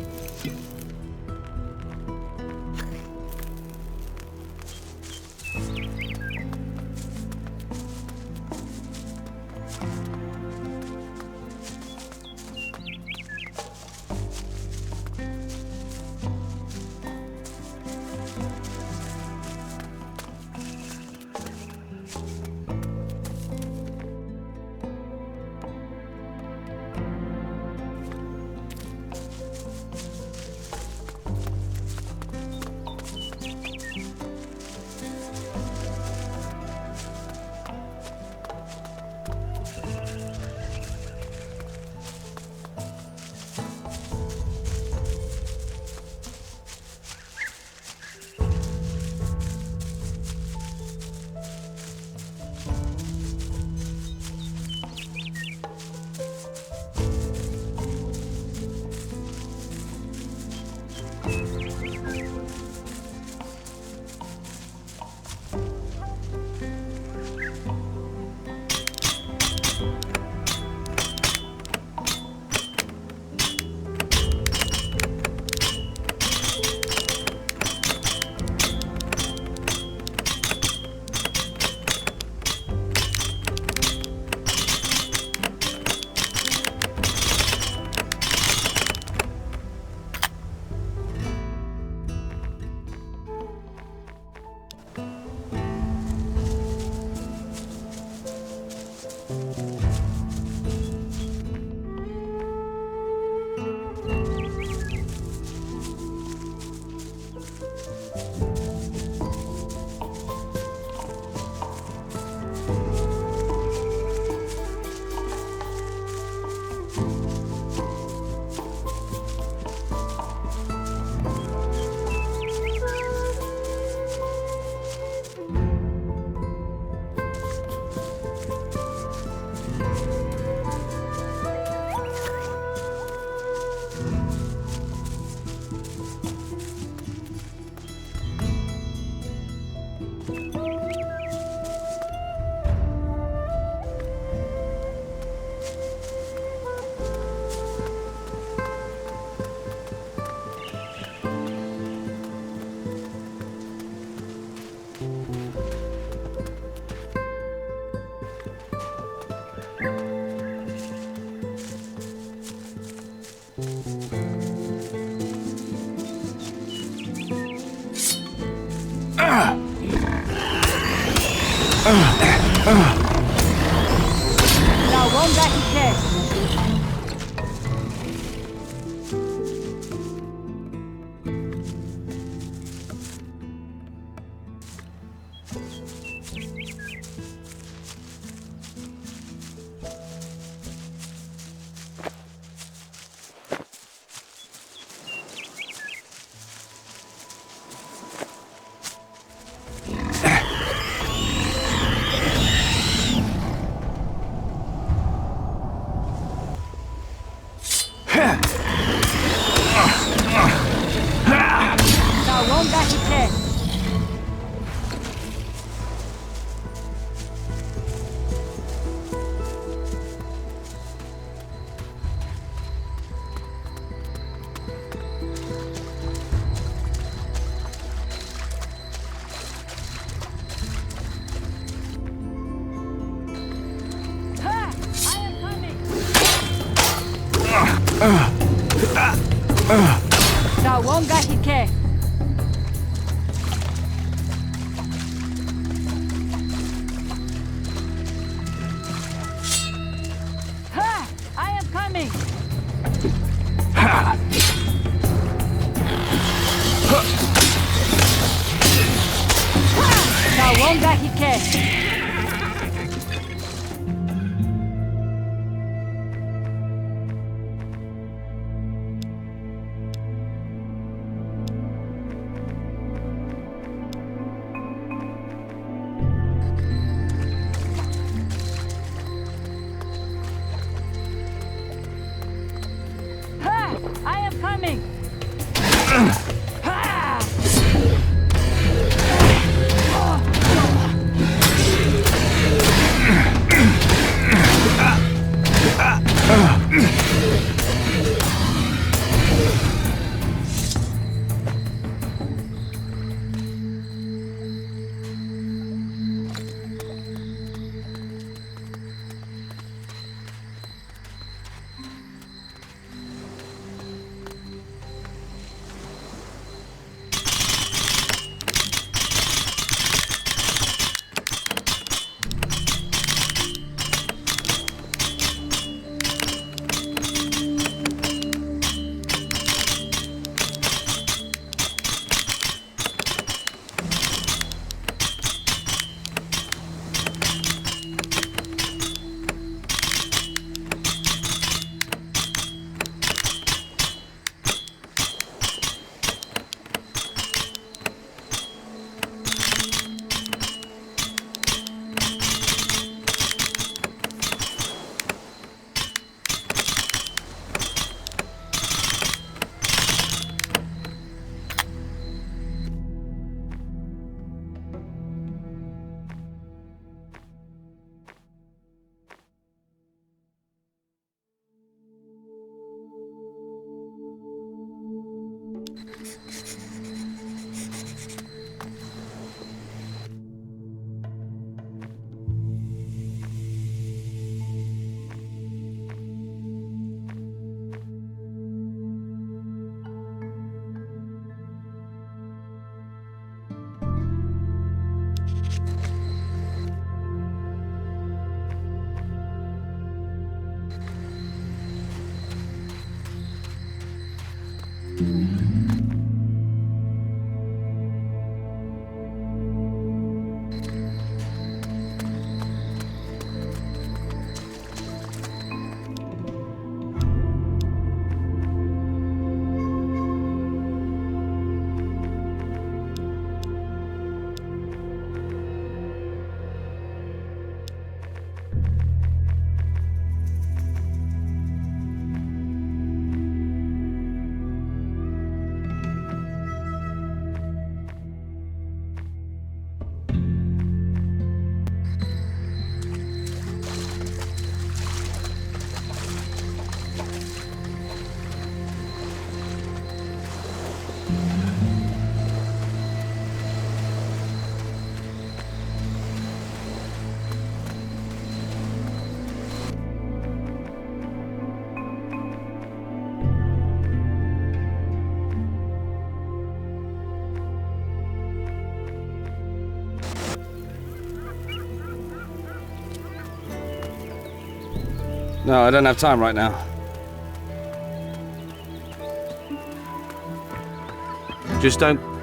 No, I don't have time right now. Just don't